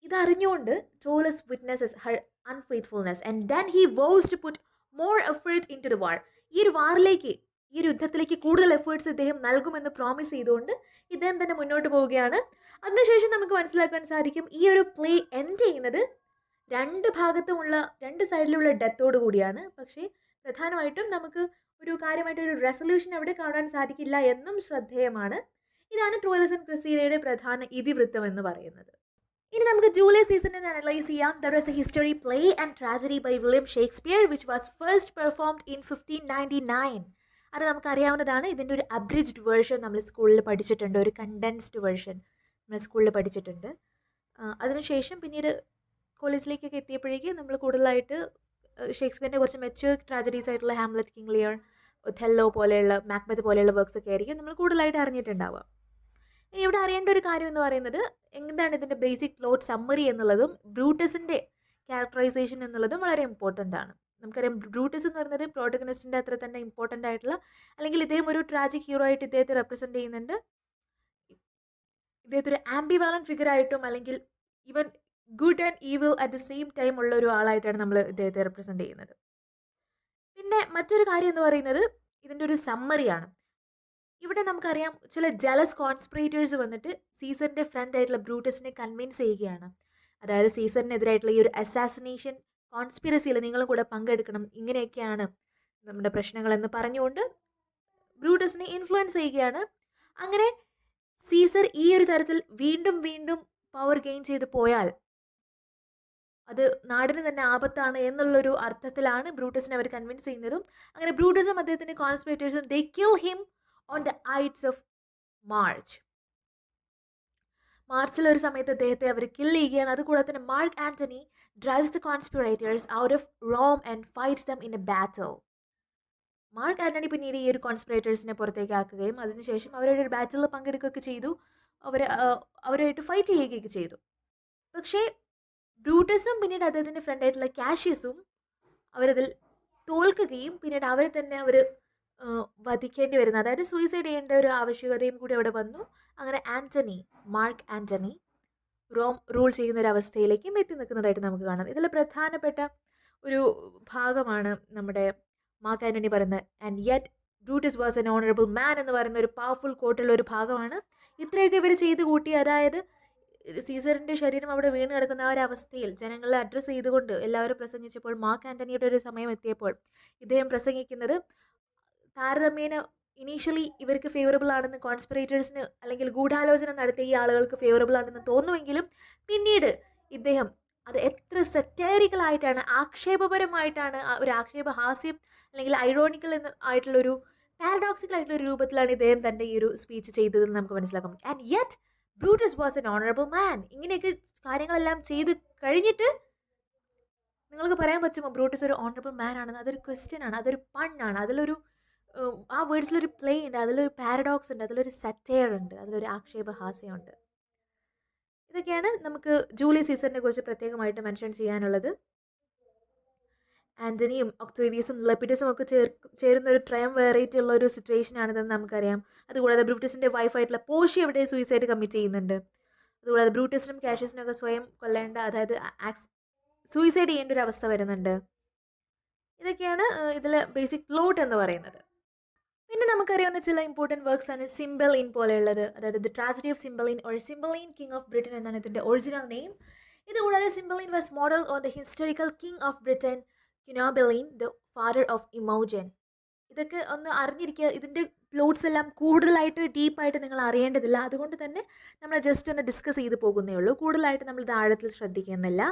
ഇതറിഞ്ഞുകൊണ്ട് Troilus witnesses her unfaithfulness and then he vows to put more efforts into the war. ഈ ഒരു വാറിലേക്ക്, ഈ ഒരു യുദ്ധത്തിലേക്ക് കൂടുതൽ എഫേർട്സ് ഇദ്ദേഹം നൽകുമെന്ന് പ്രോമിസ് ചെയ്തുകൊണ്ട് ഇദ്ദേഹം തന്നെ മുന്നോട്ട് പോവുകയാണ്. അതിനുശേഷം നമുക്ക് മനസ്സിലാക്കാൻ സാധിക്കും ഈ ഒരു പ്ലേ എൻഡ് ചെയ്യുന്നത് രണ്ട് ഭാഗത്തുമുള്ള രണ്ട് സൈഡിലുള്ള ഡെത്തോടു കൂടിയാണ്. പക്ഷേ പ്രധാനമായിട്ടും നമുക്ക് ഒരു കാര്യമായിട്ടൊരു റെസൊല്യൂഷൻ അവിടെ കാണാൻ സാധിക്കില്ല എന്നും ശ്രദ്ധേയമാണ്. ഇതാണ് ട്രോയിലസ് ആൻഡ് ക്രിസീഡയുടെ പ്രധാന ഇതിവൃത്തം എന്ന് പറയുന്നത്. ഇനി നമുക്ക് ജൂലിയസ് സീസറിനെ അനലൈസ് ചെയ്യാം. There was a history play and tragedy by William Shakespeare which was first performed in 1599. അത് നമുക്കറിയാവുന്നതാണ്. ഇതിൻ്റെ ഒരു അബ്രിജ്ഡ് വേർഷൻ നമ്മൾ സ്കൂളിൽ പഠിച്ചിട്ടുണ്ട്, ഒരു കണ്ടൻസ്ഡ് വേർഷൻ നമ്മൾ സ്കൂളിൽ പഠിച്ചിട്ടുണ്ട്. അതിനുശേഷം പിന്നീട് കോളേജിലേക്കൊക്കെ എത്തിയപ്പോഴേക്കും നമ്മൾ കൂടുതലായിട്ട് ഷേക്സ്പിയറിൻ്റെ കുറച്ച് മെച്യൂർ ട്രാജഡീസ് ആയിട്ടുള്ള ഹാംലെറ്റ്, കിങ് ലിയർ, ഒഥെല്ലോ പോലെയുള്ള, മാക്ബെത്ത് പോലെയുള്ള വർക്ക്സ് ഒക്കെ ആയിരിക്കും നമ്മൾ കൂടുതലായിട്ട് അറിഞ്ഞിട്ടുണ്ടാവുക. ഇനി ഇവിടെ അറിയേണ്ട ഒരു കാര്യം എന്ന് പറയുന്നത് എന്താണ് ഇതിൻ്റെ ബേസിക് പ്ലോട്ട് സമ്മറി എന്നുള്ളതും ബ്രൂട്ടസിൻ്റെ ക്യാരക്ടറൈസേഷൻ എന്നുള്ളതും വളരെ ഇമ്പോർട്ടൻ്റ് ആണ്. നമുക്കറിയാം ബ്രൂട്ടസ് എന്ന് പറയുന്നത് പ്രോട്ടഗണിസ്റ്റിൻ്റെ അത്ര തന്നെ ഇമ്പോർട്ടൻ്റ് ആയിട്ടുള്ള, അല്ലെങ്കിൽ ഇദ്ദേഹം ഒരു ട്രാജിക് ഹീറോ ആയിട്ട് ഇദ്ദേഹത്തെ റെപ്രസെൻ്റ് ചെയ്യുന്നുണ്ട്. ഇദ്ദേഹത്തെ ഒരു ആംബിവാലൻറ്റ് ഫിഗർ ആയിട്ടും അല്ലെങ്കിൽ even good and evil at the same time ഉള്ള ഒരു ആളായിട്ടാണ് നമ്മൾ ഇദ്ദേഹത്തെ റെപ്രസെൻ്റ് ചെയ്യുന്നത്. പിന്നെ മറ്റൊരു കാര്യം എന്ന് പറയുന്നത് ഇതിൻ്റെ ഒരു സമ്മറിയാണ്. ഇവിടെ നമുക്കറിയാം ചില ജലസ് കോൺസ്പിറേറ്റേഴ്സ് വന്നിട്ട് സീസറിൻ്റെ ഫ്രണ്ട് ആയിട്ടുള്ള ബ്രൂട്ടസിനെ കൺവിൻസ് ചെയ്യുകയാണ്. അതായത് സീസറിനെതിരായിട്ടുള്ള ഈ ഒരു അസാസിനേഷൻ കോൺസ്പിറസിയിൽ നിങ്ങളും കൂടെ പങ്കെടുക്കണം, ഇങ്ങനെയൊക്കെയാണ് നമ്മുടെ പ്രശ്നങ്ങളെന്ന് പറഞ്ഞുകൊണ്ട് ബ്രൂട്ടസിനെ ഇൻഫ്ലുവൻസ് ചെയ്യുകയാണ്. അങ്ങനെ സീസർ ഈ ഒരു തരത്തിൽ വീണ്ടും വീണ്ടും പവർ ഗെയിൻ ചെയ്ത് പോയാൽ അത് നാടിന് തന്നെ ആപത്താണ് എന്നുള്ളൊരു അർത്ഥത്തിലാണ് ബ്രൂട്ടസിനെ അവർ കൺവിൻസ് ചെയ്യുന്നതും. അങ്ങനെ ബ്രൂട്ടസും അദ്ദേഹത്തിൻ്റെ കോൺസ്പിറേറ്റേഴ്സും they kill him on the ides of March. മാർച്ചിലൊരു സമയത്ത് അദ്ദേഹത്തെ അവർ കിൽ ചെയ്യുകയാണ്. അതുകൂടാതെ തന്നെ Mark Antony drives the conspirators out of Rome and fights them in a battle. Mark Antony പിന്നീട് ഈ ഒരു കോൺസ്പിറേറ്റേഴ്സിനെ പുറത്തേക്ക് ആക്കുകയും അതിനുശേഷം അവരുടെ ഒരു ബാറ്റിൽ പങ്കെടുക്കുകയൊക്കെ ചെയ്തു. അവരുമായിട്ട് ഫൈറ്റ് ചെയ്യുകയൊക്കെ ചെയ്തു. പക്ഷേ ബ്രൂട്ടസും പിന്നീട് അദ്ദേഹത്തിൻ്റെ ഫ്രണ്ടായിട്ടുള്ള കാഷ്യസും അവരതിൽ തോൽക്കുകയും പിന്നീട് അവരെ തന്നെ അവർ വധിക്കേണ്ടി വരുന്നത്, അതായത് സൂയിസൈഡ് ചെയ്യേണ്ട ഒരു ആവശ്യകതയും കൂടി അവിടെ വന്നു. അങ്ങനെ മാർക്ക് ആൻ്റണി റോം റൂൾ ചെയ്യുന്ന ഒരു അവസ്ഥയിലേക്കും എത്തി നിൽക്കുന്നതായിട്ട് നമുക്ക് കാണാം. ഇതിൽ പ്രധാനപ്പെട്ട ഒരു ഭാഗമാണ് നമ്മുടെ മാർക്ക് ആൻ്റണി പറയുന്നത് and yet Brutus was an honourable മാൻ എന്ന് പറയുന്ന ഒരു പവർഫുൾ കോട്ടുള്ള ഒരു ഭാഗമാണ്. ഇത്രയൊക്കെ ഇവർ ചെയ്തു കൂട്ടി, അതായത് സീസറിൻ്റെ ശരീരം അവിടെ വീണ് കിടക്കുന്ന ആ ഒരു അവസ്ഥയിൽ ജനങ്ങളെ അഡ്രസ്സ് ചെയ്തുകൊണ്ട് എല്ലാവരും പ്രസംഗിച്ചപ്പോൾ മാർക്ക് ആൻ്റണിയുടെ ഒരു സമയം എത്തിയപ്പോൾ ഇദ്ദേഹം പ്രസംഗിക്കുന്നത് താരതമ്യേന ഇനീഷ്യലി ഇവർക്ക് ഫേവറബിൾ ആണെന്ന് കോൺസ്പിറേറ്റേഴ്സിന് അല്ലെങ്കിൽ ഗൂഢാലോചന നടത്തിയ ഈ ആളുകൾക്ക് ഫേവറബിൾ ആണെന്ന് തോന്നുമെങ്കിലും പിന്നീട് ഇദ്ദേഹം അത് എത്ര സെറ്റൈറിക്കലായിട്ടാണ്, ആക്ഷേപപരമായിട്ടാണ്, ഒരു ആക്ഷേപഹാസ്യം അല്ലെങ്കിൽ ഐറോണിക്കൽ ആയിട്ടുള്ളൊരു പാരഡോക്സിക്കൽ ആയിട്ടുള്ള ഒരു രൂപത്തിലാണ് ഇദ്ദേഹം തൻ്റെ ഈ ഒരു സ്പീച്ച് ചെയ്തതെന്ന് നമുക്ക് മനസ്സിലാക്കാം. And yet Brutus was an honourable മാൻ. ഇങ്ങനെയൊക്കെ കാര്യങ്ങളെല്ലാം ചെയ്ത് കഴിഞ്ഞിട്ട് നിങ്ങൾക്ക് പറയാൻ പറ്റുമോ ബ്രൂട്ടസ് ഒരു ഓണറബിൾ മാൻ ആണെന്ന്? അതൊരു ക്വസ്റ്റ്യൻ ആണ്, അതൊരു പണ്ണാണ്, അതിലൊരു ആ വേർഡ്സിലൊരു പ്ലേ ഉണ്ട്, അതിലൊരു പാരഡോക്സ് ഉണ്ട്, അതിലൊരു സറ്റയർ ഉണ്ട്, അതിലൊരു ആക്ഷേപഹാസ്യമുണ്ട്. ഇതൊക്കെയാണ് നമുക്ക് ജൂലിയസ് സീസറിനെ കുറിച്ച് പ്രത്യേകമായിട്ട് മെൻഷൻ ചെയ്യാനുള്ളത്. ആൻ്റണിയും ഒക്ടേവിയസും ലെപ്പിഡസും ഒക്കെ ചേരുന്ന ഒരു ട്രയം വെറൈറ്റി ഉള്ള ഒരു സിറ്റുവേഷൻ ആണിതെന്ന് നമുക്കറിയാം. അതുകൂടാതെ ബ്രൂട്ടസിൻ്റെ വൈഫായിട്ടുള്ള പോർഷ്യ ഇവിടെ സൂയിസൈഡ് കമ്മിറ്റ് ചെയ്യുന്നുണ്ട്. അതുകൂടാതെ ബ്രൂട്ടസിനും കാഷ്യസിനും ഒക്കെ സ്വയം കൊല്ലേണ്ട, അതായത് സൂയിസൈഡ് ചെയ്യേണ്ട ഒരു അവസ്ഥ വരുന്നുണ്ട്. ഇതൊക്കെയാണ് ഇതിൽ ബേസിക് പ്ലോട്ട് എന്ന് പറയുന്നത്. പിന്നെ നമുക്കറിയാവുന്ന ചില ഇമ്പോർട്ടൻറ്റ് വർക്ക്സ് ആണ് സിംബലിൻ പോലെയുള്ളത്. അതായത് the tragedy of Cymbeline or Cymbeline king of Britain എന്നാണ് ഇതിൻ്റെ ഒറിജിനൽ നെയിം. ഇതുകൂടാതെ Cymbeline was model on the historical king of Britain Cunobeline, the father of Imogen. ഇതൊക്കെ ഒന്ന് അറിഞ്ഞിരിക്കുക. ഇതിൻ്റെ പ്ലോട്ട്സ് എല്ലാം കൂടുതലായിട്ട് ഡീപ്പായിട്ട് നിങ്ങൾ അറിയേണ്ടതില്ല. അതുകൊണ്ട് തന്നെ നമ്മൾ ജസ്റ്റ് ഒന്ന് ഡിസ്കസ് ചെയ്ത് പോകുന്നേ ഉള്ളൂ. കൂടുതലായിട്ട് നമ്മൾ ഇത് ആഴത്തിൽ ശ്രദ്ധിക്കുന്നില്ല.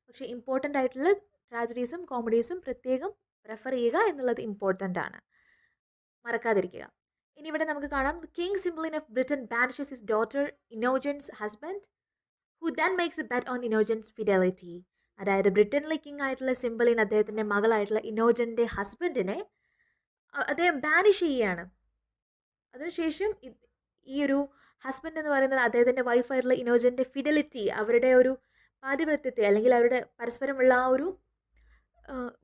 പക്ഷേ ഇമ്പോർട്ടൻ്റ് ആയിട്ടുള്ള ട്രാജഡീസും കോമഡീസും പ്രത്യേകം റെഫർ ചെയ്യുക എന്നുള്ളത് ഇമ്പോർട്ടൻ്റ് ആണ്, മറക്കാതിരിക്കുക. ഇനി ഇവിടെ നമുക്ക് കാണാം, king Cymbeline of Britain banishes his daughter Innogen's husband who then makes a bet on Innogen's fidelity. അതായത് ബ്രിട്ടനിലെ കിങ് ആയിട്ടുള്ള സിംബലിൻ അദ്ദേഹത്തിൻ്റെ മകളായിട്ടുള്ള ഇനോജൻ്റെ ഹസ്ബൻഡിനെ അദ്ദേഹം ബാനിഷ് ചെയ്യുകയാണ്. അതിനുശേഷം ഈ ഒരു ഹസ്ബൻഡ് എന്ന് പറയുന്നത് അദ്ദേഹത്തിൻ്റെ വൈഫായിട്ടുള്ള ഇനോജൻ്റെ ഫിഡലിറ്റി, അവരുടെ ഒരു പാതിവ്രത്യത്തെ അല്ലെങ്കിൽ അവരുടെ പരസ്പരമുള്ള ആ ഒരു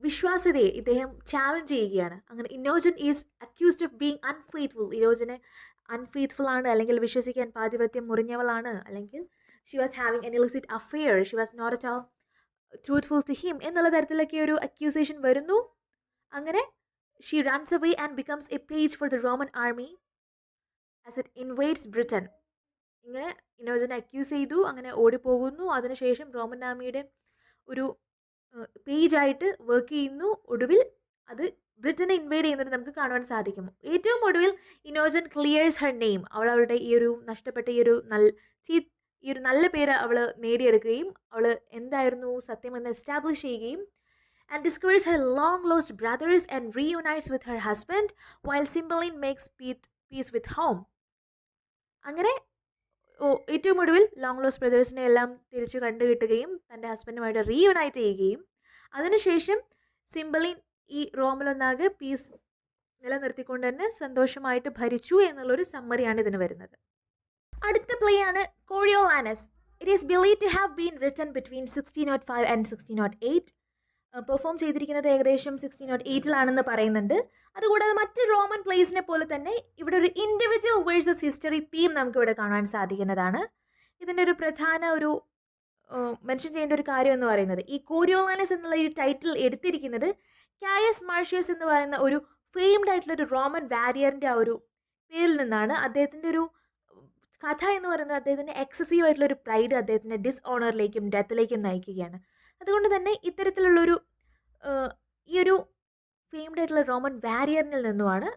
വിശ്വാസ്യതയെ ഇദ്ദേഹം ചാലഞ്ച് ചെയ്യുകയാണ്. അങ്ങനെ Innogen is accused of being unfaithful. ഇനോജനെ അൺഫെയ്ത്ത്ഫുൾ ആണ്, അല്ലെങ്കിൽ വിശ്വസിക്കാൻ പാതിവ്രത്യം മുറിഞ്ഞവളാണ്, അല്ലെങ്കിൽ she was having an illicit affair, she was not at all truthful to him എന്നുള്ള തരത്തിലൊക്കെ ഒരു അക്യൂസേഷൻ വരുന്നു. അങ്ങനെ she runs away and becomes a page for the Roman army as it invades Britain. ഇങ്ങനെ ഇനോജനെ അക്യൂസ് ചെയ്തു, അങ്ങനെ ഓടിപ്പോകുന്നു. അതിനുശേഷം റോമൻ ആർമിയുടെ ഒരു പേജായിട്ട് വർക്ക് ചെയ്യുന്നു. ഒടുവിൽ അത് ബ്രിട്ടനെ ഇൻവൈഡ് ചെയ്യുന്നത് നമുക്ക് കാണുവാൻ സാധിക്കും. ഏറ്റവും ഒടുവിൽ ഇനോജൻ ക്ലിയേഴ്സ് ഹർ നെയിം. അവളുടെ ഈ ഒരു നഷ്ടപ്പെട്ട ഈ ഒരു നല്ല പേര് അവൾ നേടിയെടുക്കുകയും അവൾ എന്തായിരുന്നു സത്യമെന്ന് എസ്റ്റാബ്ലിഷ് ചെയ്യുകയും and discovers her long lost brothers and reunites with her husband while Cymbeline makes peace with home. അങ്ങനെ ഏറ്റവും ഒടുവിൽ ലോങ് ലോസ്റ്റ് ബ്രദേഴ്സിനെ എല്ലാം തിരിച്ചു കണ്ടുകിട്ടുകയും തൻ്റെ ഹസ്ബൻഡുമായിട്ട് റീയുണൈറ്റ് ചെയ്യുകയും അതിനുശേഷം സിംബലിൻ ഈ റോമിലൊന്നാകെ പീസ് നിലനിർത്തിക്കൊണ്ട് തന്നെ സന്തോഷമായിട്ട് ഭരിച്ചു എന്നുള്ളൊരു സമ്മറിയാണ് ഇതിന് വരുന്നത്. അടുത്ത പ്ലേ ആണ് Coriolanus. It is believed to have been written between 1605 and 1608. Perform ചെയ്തിരിക്കുന്നത് ഏകദേശം 1608 പറയുന്നുണ്ട്. അതുകൂടാതെ മറ്റ് റോമൻ പ്ലേസിനെ പോലെ തന്നെ ഇവിടെ ഒരു ഇൻഡിവിജ്വൽ വേഴ്സസ് ഹിസ്റ്ററി തീം നമുക്കിവിടെ കാണാൻ സാധിക്കുന്നതാണ്. ഇതിൻ്റെ ഒരു പ്രധാന ഒരു മെൻഷൻ ചെയ്യേണ്ട ഒരു കാര്യം എന്ന് പറയുന്നത്, ഈ കോറിയോലാനസ് എന്നുള്ള ഈ ടൈറ്റിൽ എടുത്തിരിക്കുന്നത് കായസ് മാർഷ്യസ് എന്ന് പറയുന്ന ഒരു ഫെയിംഡ് ആയിട്ടുള്ളൊരു റോമൻ വാരിയറിൻ്റെ ആ ഒരു പേരിൽ നിന്നാണ്. അദ്ദേഹത്തിൻ്റെ ഒരു കഥ എന്ന് പറയുന്നത് അദ്ദേഹത്തിൻ്റെ എക്സസീവ് ആയിട്ടുള്ളൊരു പ്രൈഡ് അദ്ദേഹത്തിൻ്റെ ഡിസ്ഓണറിലേക്കും ഡെത്തിലേക്കും നയിക്കുകയാണ്. അതുകൊണ്ട് തന്നെ ഇത്തരത്തിലുള്ളൊരു ഈ ഒരു ഫെയിംഡ് ആയിട്ടുള്ള റോമൻ വാരിയറിൽ നിന്നുമാണ്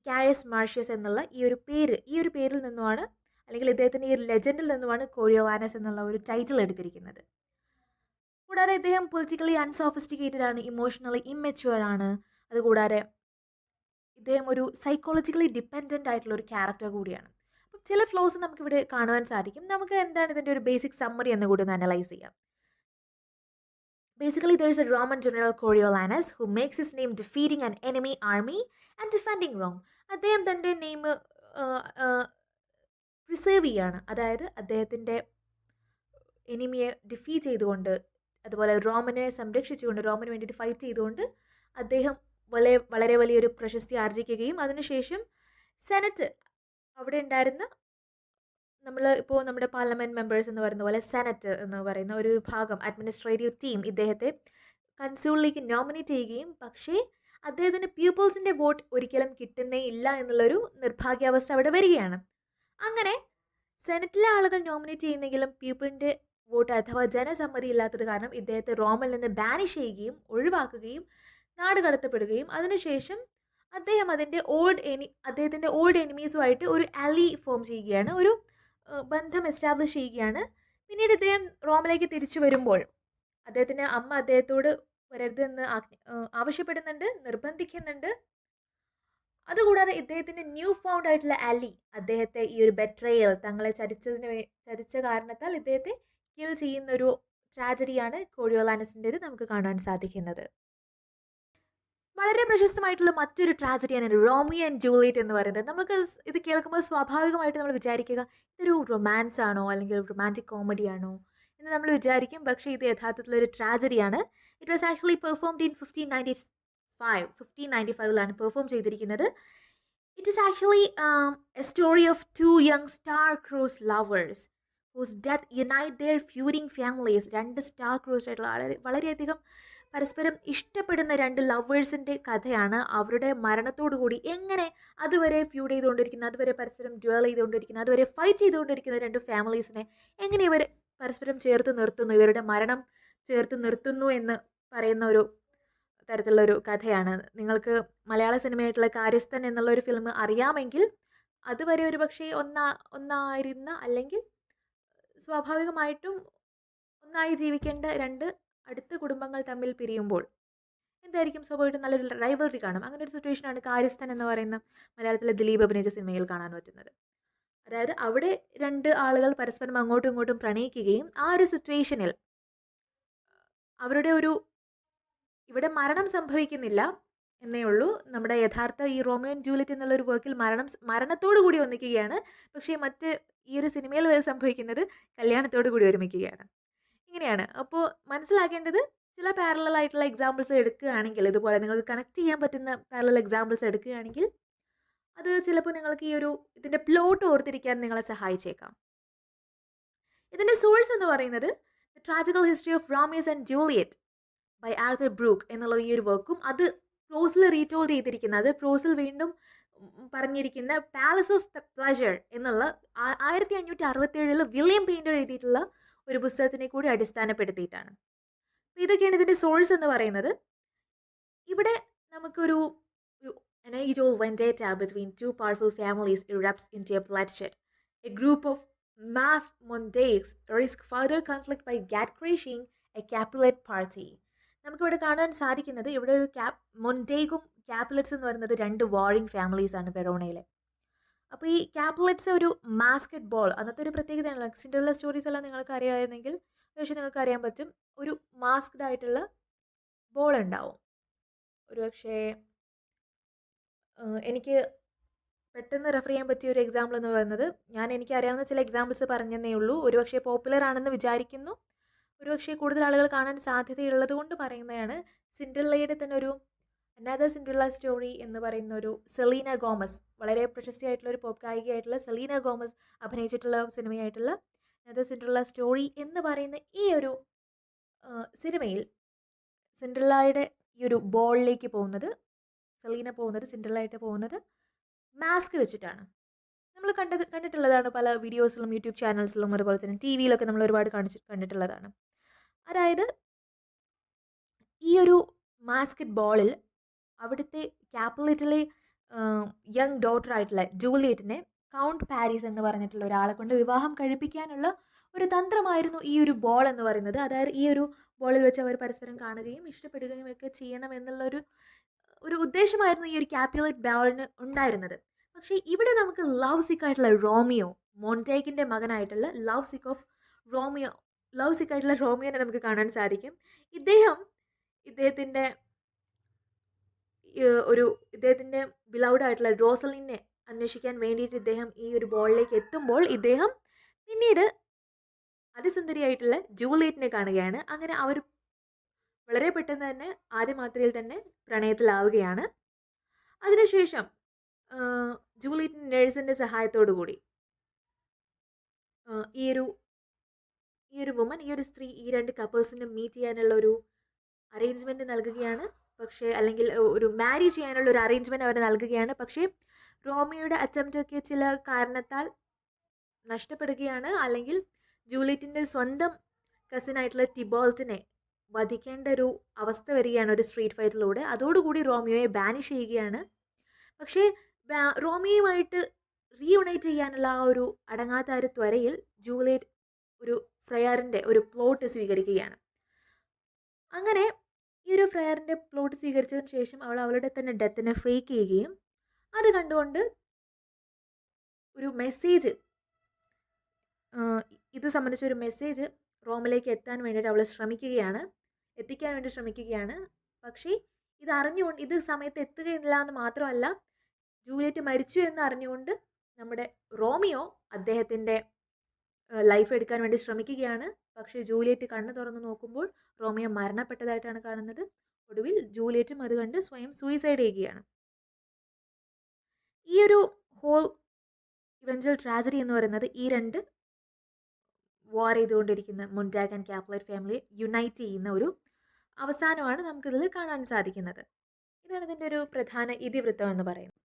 കായസ് മാർഷ്യസ് എന്നുള്ള ഈ ഒരു പേരിൽ നിന്നുമാണ്, അല്ലെങ്കിൽ ഇദ്ദേഹത്തിൻ്റെ ഈ ഒരു ലെജൻഡിൽ നിന്നുമാണ് കോറിയോലാനസ് എന്നുള്ള ഒരു ടൈറ്റിൽ എടുത്തിരിക്കുന്നത്. കൂടാതെ ഇദ്ദേഹം പൊളിറ്റിക്കലി അൺസോഫിസ്റ്റിക്കേറ്റഡ് ആണ്, ഇമോഷണലി ഇമ്മെച്യൂർ ആണ്. അതുകൂടാതെ ഇദ്ദേഹം ഒരു സൈക്കോളജിക്കലി ഡിപ്പെൻഡൻ്റ് ആയിട്ടുള്ള ഒരു ക്യാരക്ടർ കൂടിയാണ്. അപ്പം ചില ഫ്ലോസ് നമുക്കിവിടെ കാണുവാൻ സാധിക്കും. നമുക്ക് എന്താണ് ഇതിൻ്റെ ഒരു ബേസിക് സമ്മറി എന്ന് കൂടി ഒന്ന് അനലൈസ് ചെയ്യാം. Basically, there is a Roman general Coriolanus who makes his name defeating an enemy army and defending Rome. അദ്ദേഹം തൻ്റെ നെയിം പ്രിസേർവ് ചെയ്യാണ്. അതായത് അദ്ദേഹത്തിൻ്റെ എനിമിയെ ഡിഫീറ്റ് ചെയ്തുകൊണ്ട്, അതുപോലെ റോമനെ സംരക്ഷിച്ചുകൊണ്ട്, റോമിന് വേണ്ടിയിട്ട് ഫൈറ്റ് ചെയ്തുകൊണ്ട് അദ്ദേഹം വളരെ വലിയൊരു പ്രശസ്തി ആർജിക്കുകയും അതിനുശേഷം സെനറ്റ്, അവിടെ ഉണ്ടായിരുന്ന ഇപ്പോൾ നമ്മുടെ പാർലമെൻറ്റ് മെമ്പേഴ്സ് എന്ന് പറയുന്ന പോലെ സെനറ്റ് എന്ന് പറയുന്ന ഒരു വിഭാഗം, അഡ്മിനിസ്ട്രേറ്റീവ് ടീം ഇദ്ദേഹത്തെ കൺസ്യൂളിലേക്ക് നോമിനേറ്റ് ചെയ്യുകയും പക്ഷേ അദ്ദേഹത്തിന് പീപ്പിൾസിൻ്റെ വോട്ട് ഒരിക്കലും കിട്ടുന്നേ ഇല്ല എന്നുള്ളൊരു നിർഭാഗ്യാവസ്ഥ അവിടെ വരികയാണ്. അങ്ങനെ സെനറ്റിലെ ആളുകൾ നോമിനേറ്റ് ചെയ്യുന്നെങ്കിലും പീപ്പിളിൻ്റെ വോട്ട് അഥവാ ജനസമ്മതി ഇല്ലാത്തത് കാരണം ഇദ്ദേഹത്തെ റോമിൽ നിന്ന് ബാനിഷ് ചെയ്യുകയും ഒഴിവാക്കുകയും നാട് കടത്തപ്പെടുകയും അതിനുശേഷം അദ്ദേഹം അദ്ദേഹത്തിൻ്റെ ഓൾഡ് എനിമീസുമായിട്ട് ഒരു അലി ഫോം ചെയ്യുകയാണ്, ഒരു ബന്ധം എസ്റ്റാബ്ലിഷ് ചെയ്യുകയാണ്. പിന്നീട് ഇദ്ദേഹം റോമിലേക്ക് തിരിച്ചു വരുമ്പോൾ അദ്ദേഹത്തിൻ്റെ അമ്മ അദ്ദേഹത്തോട് വരരുതെന്ന് ആവശ്യപ്പെടുന്നുണ്ട്, നിർബന്ധിക്കുന്നുണ്ട്. അതുകൂടാതെ ഇദ്ദേഹത്തിൻ്റെ ന്യൂ ഫൗണ്ട് ആയിട്ടുള്ള അലി അദ്ദേഹത്തെ ഈ ഒരു ബെട്രയൽ, തങ്ങളെ ചതിച്ച കാരണത്താൽ ഇദ്ദേഹത്തെ കിൽ ചെയ്യുന്നൊരു ട്രാജഡിയാണ് കോറിയോലാനസിൻ്റേത് നമുക്ക് കാണാൻ സാധിക്കുന്നത്. വളരെ പ്രശസ്തമായിട്ടുള്ള മറ്റൊരു ട്രാജഡിയാണ് റോമിയോ ആൻഡ് ജൂലിയറ്റ് എന്ന് പറയുന്നത്. നമുക്ക് ഇത് കേൾക്കുമ്പോൾ സ്വാഭാവികമായിട്ട് നമ്മൾ വിചാരിക്കുക ഇതൊരു റൊമാൻസ് ആണോ അല്ലെങ്കിൽ റൊമാൻറ്റിക് കോമഡി ആണോ എന്ന് നമ്മൾ വിചാരിക്കും. പക്ഷേ ഇത് യഥാർത്ഥത്തിലൊരു ട്രാജഡിയാണ്. It was actually performed in 1595 perform ചെയ്തിരിക്കുന്നത്. It is actually a story of two young star crossed lovers whose death unite their feuding families. രണ്ട് സ്റ്റാർ ക്രൂസ് ആയിട്ടുള്ള വളരെയധികം പരസ്പരം ഇഷ്ടപ്പെടുന്ന രണ്ട് ലവേഴ്സിൻ്റെ കഥയാണ്. അവരുടെ മരണത്തോടു കൂടി എങ്ങനെ അതുവരെ ഫ്യൂഡ് ചെയ്തുകൊണ്ടിരിക്കുന്ന, അതുവരെ പരസ്പരം ഡ്വൽ ചെയ്തുകൊണ്ടിരിക്കുന്ന, അതുവരെ ഫൈറ്റ് ചെയ്തുകൊണ്ടിരിക്കുന്ന രണ്ട് ഫാമിലീസിനെ എങ്ങനെ ഇവർ പരസ്പരം ചേർത്ത് നിർത്തുന്നു, ഇവരുടെ മരണം ചേർത്ത് നിർത്തുന്നു എന്ന് പറയുന്ന ഒരു തരത്തിലുള്ളൊരു കഥയാണ്. നിങ്ങൾക്ക് മലയാള സിനിമയായിട്ടുള്ള കാര്യസ്ഥൻ എന്നുള്ളൊരു ഫിലിം അറിയാമെങ്കിൽ അതുവരെ ഒരു പക്ഷേ ഒന്നായിരുന്ന, അല്ലെങ്കിൽ സ്വാഭാവികമായിട്ടും ഒന്നായി ജീവിക്കേണ്ട രണ്ട് അടുത്ത കുടുംബങ്ങൾ തമ്മിൽ പിരിയുമ്പോൾ എന്തായിരിക്കും സ്വാഭാവികമായിട്ടും നല്ലൊരു റൈവൽറി കാണും. അങ്ങനെ ഒരു സിറ്റുവേഷനാണ് കാര്യസ്ഥൻ എന്ന് പറയുന്ന മലയാളത്തിലെ ദിലീപ് അഭിനയിച്ച സിനിമയിൽ കാണാൻ പറ്റുന്നത്. അതായത് അവിടെ രണ്ട് ആളുകൾ പരസ്പരം അങ്ങോട്ടും ഇങ്ങോട്ടും പ്രണയിക്കുകയും ആ ഒരു സിറ്റുവേഷനിൽ അവരുടെ ഇവിടെ മരണം സംഭവിക്കുന്നില്ല എന്നേ ഉള്ളൂ. നമ്മുടെ യഥാർത്ഥ ഈ റോമിയോ ആൻഡ് ജൂലിയറ്റ് എന്നുള്ളൊരു വർക്കിൽ മരണത്തോടു കൂടി ഒന്നിക്കുകയാണ്. പക്ഷേ ഈ ഒരു സിനിമയിൽ വരെ സംഭവിക്കുന്നത് കല്യാണത്തോടു കൂടി ഒരുമിക്കുകയാണ്. ഇങ്ങനെയാണ്. അപ്പോൾ മനസ്സിലാക്കേണ്ടത്, ചില പാരലൽ ആയിട്ടുള്ള എക്സാമ്പിൾസ് എടുക്കുകയാണെങ്കിൽ, ഇതുപോലെ നിങ്ങൾക്ക് കണക്ട് ചെയ്യാൻ പറ്റുന്ന പാരലൽ എക്സാമ്പിൾസ് എടുക്കുകയാണെങ്കിൽ അത് ചിലപ്പോൾ നിങ്ങൾക്ക് ഇതിൻ്റെ പ്ലോട്ട് ഓർത്തിരിക്കാൻ നിങ്ങളെ സഹായിച്ചേക്കാം. ഇതിൻ്റെ സോഴ്സ് എന്ന് പറയുന്നത് the tragical history of Romeus and Juliet by Arthur Brooke എന്നുള്ള ഈ ഒരു വർക്കും, അത് പ്രോസിൽ റീടോൾഡ് ചെയ്തിരിക്കുന്നത്, പ്രോസിൽ വീണ്ടും പറഞ്ഞിരിക്കുന്ന പാലസ് ഓഫ് പ്ലഷർ എന്നുള്ള 1567 വില്യം പെയിൻറ്റർ എഴുതിയിട്ടുള്ള ഒരു പുസ്തകത്തിനെ കൂടി അടിസ്ഥാനപ്പെടുത്തിയിട്ടാണ്. അപ്പോൾ ഇതൊക്കെയാണ് ഇതിൻ്റെ സോഴ്സ് എന്ന് പറയുന്നത്. ഇവിടെ നമുക്കൊരു an age-old vendetta between two powerful families erupts into a bloodshed. A group of masked Montagues risk further conflict by gat-crashing a Capulet party. നമുക്കിവിടെ കാണാൻ സാധിക്കുന്നത്, ഇവിടെ ഒരു മൊണ്ടേഗും കാപ്പുലറ്റ്സ് എന്ന് പറയുന്നത് രണ്ട് വാറിങ് ഫാമിലീസ് ആണ് വെറോണയിലെ. അപ്പോൾ ഈ കാപ്പുലറ്റ്സ് ഒരു മാസ്കറ്റ് ബോൾ, അന്നത്തെ ഒരു പ്രത്യേകതയാണല്ലോ. സിൻഡ്രല്ല സ്റ്റോറീസ് എല്ലാം നിങ്ങൾക്ക് അറിയാമെങ്കിൽ പക്ഷേ നിങ്ങൾക്ക് അറിയാൻ പറ്റും, ഒരു മാസ്ക്ഡ് ആയിട്ടുള്ള ബോൾ ഉണ്ടാവും. ഒരു പക്ഷേ എനിക്ക് പെട്ടെന്ന് റെഫർ ചെയ്യാൻ പറ്റിയ ഒരു എക്സാമ്പിൾ എന്ന് പറയുന്നത്, എനിക്കറിയാവുന്ന ചില എക്സാമ്പിൾസ് പറഞ്ഞതേ ഉള്ളൂ. ഒരുപക്ഷെ പോപ്പുലർ ആണെന്ന് വിചാരിക്കുന്നു, ഒരുപക്ഷെ കൂടുതൽ ആളുകൾ കാണാൻ സാധ്യതയുള്ളത് കൊണ്ട് പറയുന്നതാണ്. സിൻഡ്രല്ലയുടെ തന്നെ ഒരു അനദർ സിൻഡ്രല്ല സ്റ്റോറി എന്ന് പറയുന്ന ഒരു സെലീന ഗോമസ്, വളരെ പ്രശസ്തിയായിട്ടുള്ള ഒരു പോപ്പ് ഗായികയായിട്ടുള്ള സെലീന ഗോമസ് അഭിനയിച്ചിട്ടുള്ള സിനിമയായിട്ടുള്ള അനദർ സിൻഡ്രല്ല സ്റ്റോറി എന്ന് പറയുന്ന ഈ ഒരു സിനിമയിൽ സിൻഡ്രല്ലയുടെ ഈ ഒരു ബോളിലേക്ക് സെലീന സിൻഡ്രല്ലായിട്ട് പോകുന്നത് മാസ്ക് വെച്ചിട്ടാണ്. നമ്മൾ കണ്ടിട്ടുള്ളതാണ് പല വീഡിയോസിലും യൂട്യൂബ് ചാനൽസിലും, അതുപോലെ തന്നെ ടി വിയിലൊക്കെ നമ്മൾ ഒരുപാട് കണ്ടിട്ടുള്ളതാണ്. അതായത് ഈ ഒരു മാസ്കറ്റ് ബോളിൽ അവിടുത്തെ ക്യാപ്പുലറ്റിലെ യങ് ഡോട്ടർ ആയിട്ടുള്ള ജൂലിയറ്റിനെ കൗണ്ട് പാരീസ് എന്ന് പറഞ്ഞിട്ടുള്ള ഒരാളെ കൊണ്ട് വിവാഹം കഴിപ്പിക്കാനുള്ള ഒരു തന്ത്രമായിരുന്നു ഈ ഒരു ബോൾ എന്ന് പറയുന്നത്. അതായത് ഈ ഒരു ബോളിൽ വെച്ച് അവർ പരസ്പരം കാണുകയും ഇഷ്ടപ്പെടുകയും ഒക്കെ ചെയ്യണം എന്നുള്ളൊരു ഉദ്ദേശമായിരുന്നു ഈ ഒരു ക്യാപ്പുലറ്റ് ബോളിന് ഉണ്ടായിരുന്നത്. പക്ഷേ ഇവിടെ നമുക്ക് ലവ് സിക്ക് ആയിട്ടുള്ള റോമിയോ, മോണ്ടേഗിൻ്റെ മകനായിട്ടുള്ള ലവ് സിക്ക് ആയിട്ടുള്ള റോമിയോനെ നമുക്ക് കാണാൻ സാധിക്കും. ഇദ്ദേഹത്തിൻ്റെ ബിലൗഡ് ആയിട്ടുള്ള റോസലിനെ അന്വേഷിക്കാൻ വേണ്ടിയിട്ട് ഇദ്ദേഹം ഈ ഒരു ബോളിലേക്ക് എത്തുമ്പോൾ ഇദ്ദേഹം പിന്നീട് അതിസുന്ദരിയായിട്ടുള്ള ജൂലിയറ്റിനെ കാണുകയാണ്. അങ്ങനെ അവർ വളരെ പെട്ടെന്ന് തന്നെ ആദ്യ മാത്രയിൽ തന്നെ പ്രണയത്തിലാവുകയാണ്. അതിനുശേഷം ജൂലിയറ്റിൻ്റെ നേഴ്സിൻ്റെ സഹായത്തോടു കൂടി ഈ ഒരു വുമൻ, ഈ ഒരു സ്ത്രീ ഈ രണ്ട് കപ്പിൾസിനും മീറ്റ് ചെയ്യാനുള്ള ഒരു അറേഞ്ച്മെൻറ്റ് നൽകുകയാണ്. അല്ലെങ്കിൽ ഒരു മാരി ചെയ്യാനുള്ള ഒരു അറേഞ്ച്മെൻറ്റ് അവർ നൽകുകയാണ്. പക്ഷേ റോമിയോയുടെ അറ്റംപ്റ്റൊക്കെ ചില കാരണത്താൽ നഷ്ടപ്പെടുകയാണ്. അല്ലെങ്കിൽ ജൂലിയറ്റിൻ്റെ സ്വന്തം കസിനായിട്ടുള്ള ടിബോൾട്ടിനെ വധിക്കേണ്ട ഒരു അവസ്ഥ വരികയാണ് ഒരു സ്ട്രീറ്റ് ഫൈറ്റിലൂടെ. അതോടുകൂടി റോമിയോയെ ബാനിഷ് ചെയ്യുകയാണ്. പക്ഷേ റോമിയോയുമായിട്ട് റീയുണൈറ്റ് ചെയ്യാനുള്ള ആ ഒരു അടങ്ങാത്ത ഒരു ത്വരയിൽ ജൂലിയറ്റ് ഒരു ഫ്രയറിൻ്റെ ഒരു പ്ലോട്ട് സ്വീകരിക്കുകയാണ്. അങ്ങനെ ഈ ഒരു ഫ്രയറിൻ്റെ പ്ലോട്ട് സ്വീകരിച്ചതിന് ശേഷം അവളുടെ തന്നെ ഡെത്തിനെ ഫേക്ക് ചെയ്യുകയും അത് കണ്ടുകൊണ്ട് ഒരു മെസ്സേജ്, ഇത് സംബന്ധിച്ചൊരു മെസ്സേജ് റോമിലേക്ക് എത്തിക്കാൻ വേണ്ടി ശ്രമിക്കുകയാണ്. പക്ഷേ ഇത് സമയത്ത് എത്തുകയില്ല എന്ന് മാത്രമല്ല, ജൂലിയറ്റ് മരിച്ചു എന്ന് അറിഞ്ഞുകൊണ്ട് നമ്മുടെ റോമിയോ അദ്ദേഹത്തിൻ്റെ ലൈഫ് എടുക്കാൻ വേണ്ടി ശ്രമിക്കുകയാണ്. പക്ഷേ ജൂലിയറ്റ് കണ്ണ് തുറന്ന് നോക്കുമ്പോൾ റോമിയോ മരണപ്പെട്ടതായിട്ടാണ് കാണുന്നത്. ഒടുവിൽ ജൂലിയറ്റും അത് കണ്ട് സ്വയം സൂയിസൈഡ് ചെയ്യുകയാണ്. ഈ ഒരു ഹോൾ ഇവൻച്വൽ ട്രാജഡി എന്ന് പറയുന്നത് ഈ രണ്ട് വാർ ചെയ്തുകൊണ്ടിരിക്കുന്ന മൊണ്ടാഗ് ആൻഡ് ക്യാപ്ലറ്റ് ഫാമിലി യുണൈറ്റ് ചെയ്യുന്ന ഒരു അവസാനമാണ് നമുക്കിതിൽ കാണാൻ സാധിക്കുന്നത്. ഇതാണ് ഇതിൻ്റെ ഒരു പ്രധാന ഇതിവൃത്തം എന്ന് പറയുന്നത്.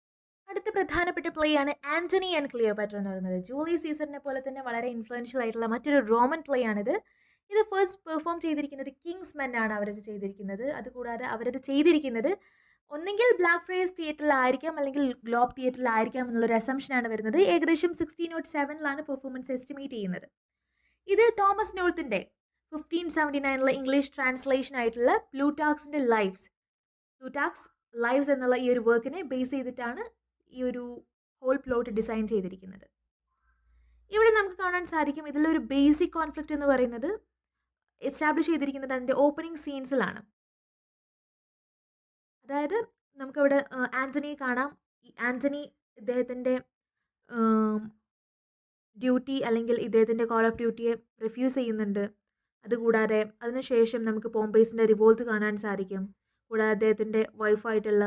അടുത്ത പ്രധാനപ്പെട്ട പ്ലേ ആണ് ആന്റണി ആൻഡ് ക്ലിയോപാട്ര എന്ന് പറയുന്നത്. ജൂലിയസ് സീസറിനെ പോലെ തന്നെ വളരെ ഇൻഫ്ലുവൻഷ്യൽ ആയിട്ടുള്ള മറ്റൊരു റോമൻ പ്ലേ ആണിത്. ഇത് ഫസ്റ്റ് പെർഫോം ചെയ്തിരിക്കുന്നത് കിങ്സ് മെൻ ആണ് അവരത് ചെയ്തിരിക്കുന്നത്. അതുകൂടാതെ അവരത് ചെയ്തിരിക്കുന്നത് ഒന്നെങ്കിൽ ബ്ലാക്ക് ഫ്രൈസ് തിയേറ്ററിലായിരിക്കാം അല്ലെങ്കിൽ ഗ്ലോബ് തിയേറ്ററിലായിരിക്കാം എന്നുള്ളൊരു അസംഷനാണ് വരുന്നത്. ഏകദേശം 1607 പെർഫോമൻസ് എസ്റ്റിമേറ്റ് ചെയ്യുന്നത്. ഇത് തോമസ് നോർത്തിൻ്റെ 1579 ഇംഗ്ലീഷ് ട്രാൻസ്ലേഷൻ ആയിട്ടുള്ള പ്ലൂട്ടാക്സിൻ്റെ ലൈവ്സ് എന്നുള്ള ഈ ഒരു വർക്കിനെ ബേസ് ചെയ്തിട്ടാണ് ഈ ഒരു ഹോൾ പ്ലോട്ട് ഡിസൈൻ ചെയ്തിരിക്കുന്നത്. ഇവിടെ നമുക്ക് കാണാൻ സാധിക്കും ഇതിലൊരു ബേസിക് കോൺഫ്ലിക്റ്റ് എന്ന് പറയുന്നത് എസ്റ്റാബ്ലിഷ് ചെയ്തിരിക്കുന്നത് അതിൻ്റെ ഓപ്പണിംഗ് സീൻസിലാണ്. അതായത് നമുക്കവിടെ ആന്റണിയെ കാണാം. ഈ ആന്റണി ഇദ്ദേഹത്തിൻ്റെ ഡ്യൂട്ടി അല്ലെങ്കിൽ ഇദ്ദേഹത്തിൻ്റെ കോൾ ഓഫ് ഡ്യൂട്ടിയെ റിഫ്യൂസ് ചെയ്യുന്നുണ്ട്. അതുകൂടാതെ അതിനുശേഷം നമുക്ക് പോംപേസിൻ്റെ റിവോൾട്ട് കാണാൻ സാധിക്കും. കൂടാതെ അദ്ദേഹത്തിൻ്റെ വൈഫായിട്ടുള്ള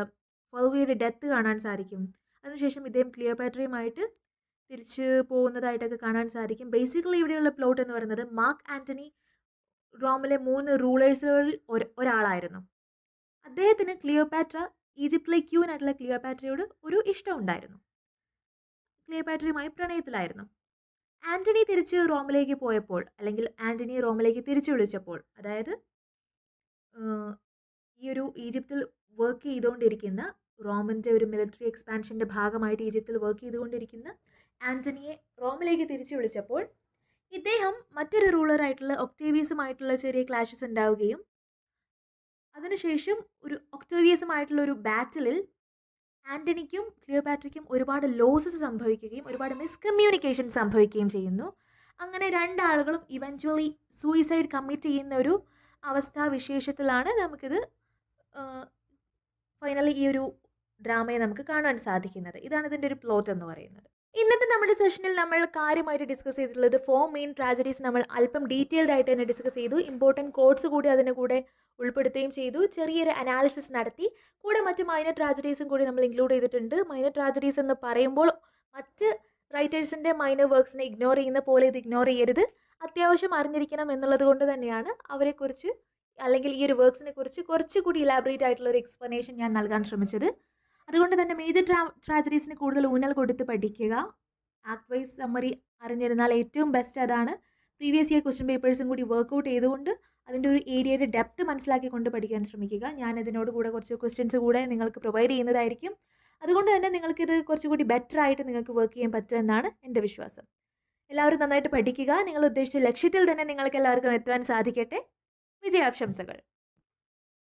ഫൾവിയുടെ ഡെത്ത് കാണാൻ സാധിക്കും. അതിനുശേഷം ഇദ്ദേഹം ക്ലിയോപാട്രയുമായിട്ട് തിരിച്ച് പോകുന്നതായിട്ടൊക്കെ കാണാൻ സാധിക്കും. ബേസിക്കലി ഇവിടെയുള്ള പ്ലോട്ട് എന്ന് പറയുന്നത് മാർക്ക് ആന്റണി റോമിലെ 3 റൂളേഴ്സുകളിൽ ഒരാളായിരുന്നു. അദ്ദേഹത്തിന് ക്ലിയോപാട്ര ഈജിപ്തിലെ ക്യൂൻ ആയിട്ടുള്ള ക്ലിയോപാട്രയോട് ഒരു ഇഷ്ടം ഉണ്ടായിരുന്നു. ക്ലിയോപാട്രയുമായി പ്രണയത്തിലായിരുന്നു. ആന്റണി തിരിച്ച് റോമിലേക്ക് പോയപ്പോൾ അല്ലെങ്കിൽ ആന്റണി റോമിലേക്ക് തിരിച്ചു വിളിച്ചപ്പോൾ, അതായത് ഈ ഒരു ഈജിപ്തിൽ വർക്ക് ചെയ്തുകൊണ്ടിരിക്കുന്ന റോമിൻ്റെ ഒരു മിലിറ്ററി എക്സ്പാൻഷൻ്റെ ഭാഗമായിട്ട് ഈജിപ്തിൽ വർക്ക് ചെയ്തുകൊണ്ടിരിക്കുന്ന ആന്റണിയെ റോമിലേക്ക് തിരിച്ചു വിളിച്ചപ്പോൾ ഇദ്ദേഹം മറ്റൊരു റൂളറായിട്ടുള്ള ഒക്ടേവിയസുമായിട്ടുള്ള ചെറിയ ക്ലാഷസ് ഉണ്ടാവുകയും അതിനുശേഷം ഒക്ടേവിയസുമായിട്ടുള്ള ഒരു ബാറ്റിലിൽ ആന്റണിക്കും ക്ലിയോപാട്രയ്ക്കും ഒരുപാട് ലോസസ് സംഭവിക്കുകയും ഒരുപാട് മിസ്കമ്മ്യൂണിക്കേഷൻ സംഭവിക്കുകയും ചെയ്യുന്നു. അങ്ങനെ രണ്ടാളുകളും ഇവൻച്വലി സൂയിസൈഡ് കമ്മിറ്റ് ചെയ്യുന്ന ഒരു അവസ്ഥാവിശേഷത്തിലാണ് നമുക്കിത് ഫൈനലി ഈ ഒരു ഡ്രാമയെ നമുക്ക് കാണാൻ സാധിക്കുന്നത്. ഇതാണ് ഇതിൻ്റെ ഒരു പ്ലോട്ട് എന്ന് പറയുന്നത്. ഇന്നത്തെ നമ്മുടെ സെഷനിൽ നമ്മൾ കാര്യമായിട്ട് ഡിസ്കസ് ചെയ്തിട്ടുള്ളത് 4 മെയിൻ ട്രാജഡീസ് നമ്മൾ അല്പം ഡീറ്റെയിൽഡ് ആയിട്ട് തന്നെ ഡിസ്കസ് ചെയ്തു. ഇമ്പോർട്ടൻറ്റ് കോഡ്സ് കൂടി അതിൻ്റെ കൂടെ ഉൾപ്പെടുത്തുകയും ചെയ്തു. ചെറിയൊരു അനാലിസിസ് നടത്തി. കൂടെ മറ്റ് മൈനർ ട്രാജഡീസും കൂടി നമ്മൾ ഇൻക്ലൂഡ് ചെയ്തിട്ടുണ്ട്. മൈനർ ട്രാജഡീസ് എന്ന് പറയുമ്പോൾ മറ്റ് റൈറ്റേഴ്സിൻ്റെ മൈനർ വർക്ക്സിനെ ഇഗ്നോർ ചെയ്യുന്ന പോലെ ഇത് ഇഗ്നോർ ചെയ്യരുത്. അത്യാവശ്യം അറിഞ്ഞിരിക്കണം എന്നുള്ളത് കൊണ്ട് തന്നെയാണ് അവരെക്കുറിച്ച് അല്ലെങ്കിൽ ഈ ഒരു വർക്ക്സിനെ കുറിച്ച് കുറച്ചുകൂടി ഇലാബറേറ്റ് ആയിട്ടുള്ള ഒരു എക്സ്പ്ലനേഷൻ ഞാൻ നൽകാൻ ശ്രമിച്ചത്. അതുകൊണ്ട് തന്നെ മേജർ ട്രാജഡീസിന് കൂടുതൽ ഊന്നൽ കൊടുത്ത് പഠിക്കുക. ആക്ട് വൈസ് സമ്മറി അറിഞ്ഞിരുന്നാൽ ഏറ്റവും ബെസ്റ്റ് അതാണ്. പ്രീവിയസ് ഇയർ ക്വസ്റ്റ്യൻ പേപ്പേഴ്സും കൂടി വർക്കൗട്ട് ചെയ്തുകൊണ്ട് അതിൻ്റെ ഒരു ഏരിയയുടെ ഡെപ്ത് മനസ്സിലാക്കിക്കൊണ്ട് പഠിക്കാൻ ശ്രമിക്കുക. ഞാൻ ഇതിനോട് കൂടെ കുറച്ച് ക്വസ്റ്റ്യൻസ് കൂടെ നിങ്ങൾക്ക് പ്രൊവൈഡ് ചെയ്യുന്നതായിരിക്കും. അതുകൊണ്ട് തന്നെ നിങ്ങൾക്കിത് കുറച്ചുകൂടി ബെറ്റർ ആയിട്ട് നിങ്ങൾക്ക് വർക്ക് ചെയ്യാൻ പറ്റുമെന്നാണ് എൻ്റെ വിശ്വാസം. എല്ലാവരും നന്നായിട്ട് പഠിക്കുക. നിങ്ങൾ ഉദ്ദേശിച്ച ലക്ഷ്യത്തിൽ തന്നെ നിങ്ങൾക്ക് എല്ലാവർക്കും എത്തുവാൻ സാധിക്കട്ടെ. വിജയാശംസകൾ.